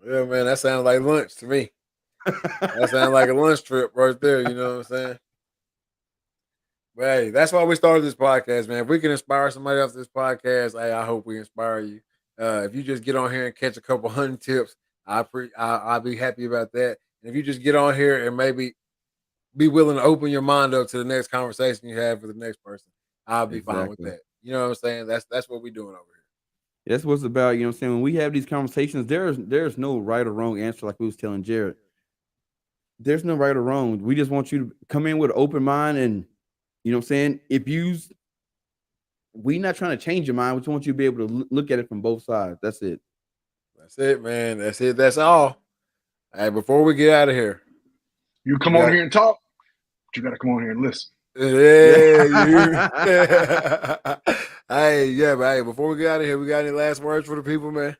Yeah, man, that sounds like lunch to me. That sounds like a lunch trip right there. You know what I'm saying? But hey, that's why we started this podcast, man. If we can inspire somebody else this podcast, hey, I hope we inspire you. If you just get on here and catch a couple hunting tips, I'll be happy about that. And if you just get on here and maybe be willing to open your mind up to the next conversation you have with the next person, I'll be fine with that. You know what I'm saying? That's what we're doing over here. That's what it's about. You know what I'm saying? When we have these conversations, there's no right or wrong answer, like we was telling Jared. There's no right or wrong. We just want you to come in with an open mind, and you know what I'm saying? We not trying to change your mind. We just want you to be able to look at it from both sides. That's it. That's it, man. That's it. That's all. Hey, before we get out of here, you come on here and talk, but you got to come on here and listen. Yeah. Hey, before we get out of here, we got any last words for the people, man?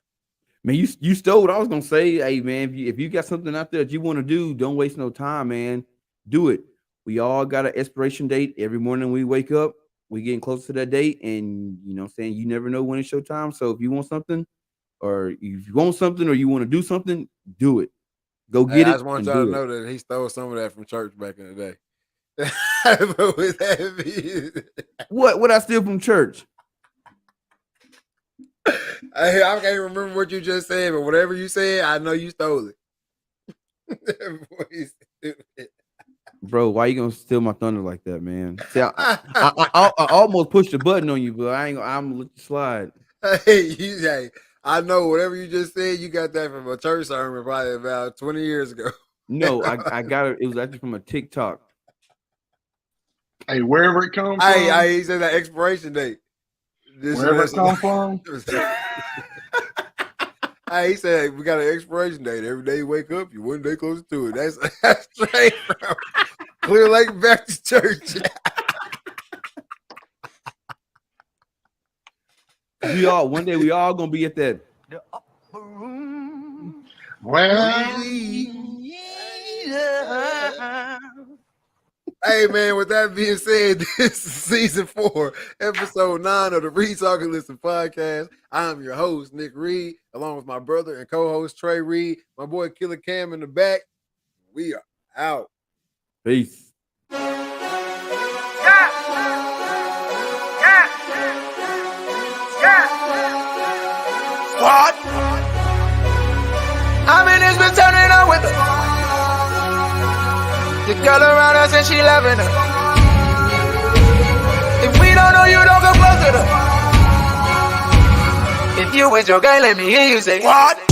Man, you stole what I was gonna say. Hey, man, if you got something out there that you want to do, don't waste no time, man. Do it. We all got an expiration date. Every morning we wake up, we getting close to that date, and you know what I'm saying, you never know when it's your time. So if you want something, or you want to do something, do it. Go get it. I just want y'all to know that he stole some of that from church back in the day. What I steal from church? I can't remember what you just said, but whatever you said, I know you stole it. Bro, why you gonna steal my thunder like that, man? See, I almost pushed the button on you, but I'm gonna let you slide. Hey, I know whatever you just said, you got that from a church sermon probably about 20 years ago. No, I got it. It was actually from a TikTok. Hey, wherever it comes from. Hey, he said that expiration date. Wherever it comes from. Hey, he said we got an expiration date. Every day you wake up, you're one day closer to it. That's straight from Clear Lake Baptist Church. One day we all gonna be at that. The upper room. Well, Hey man, with that being said, this is season 4, episode 9 of the Reed Talking Listen podcast. I'm your host, Nick Reed, along with my brother and co-host Trey Reed, my boy Killer Cam in the back. We are out. Peace. What? I mean, it's been turning up with her. The girl around us and she loving her. If we don't know you, don't go close to her. If you with your girl, let me hear you say, what?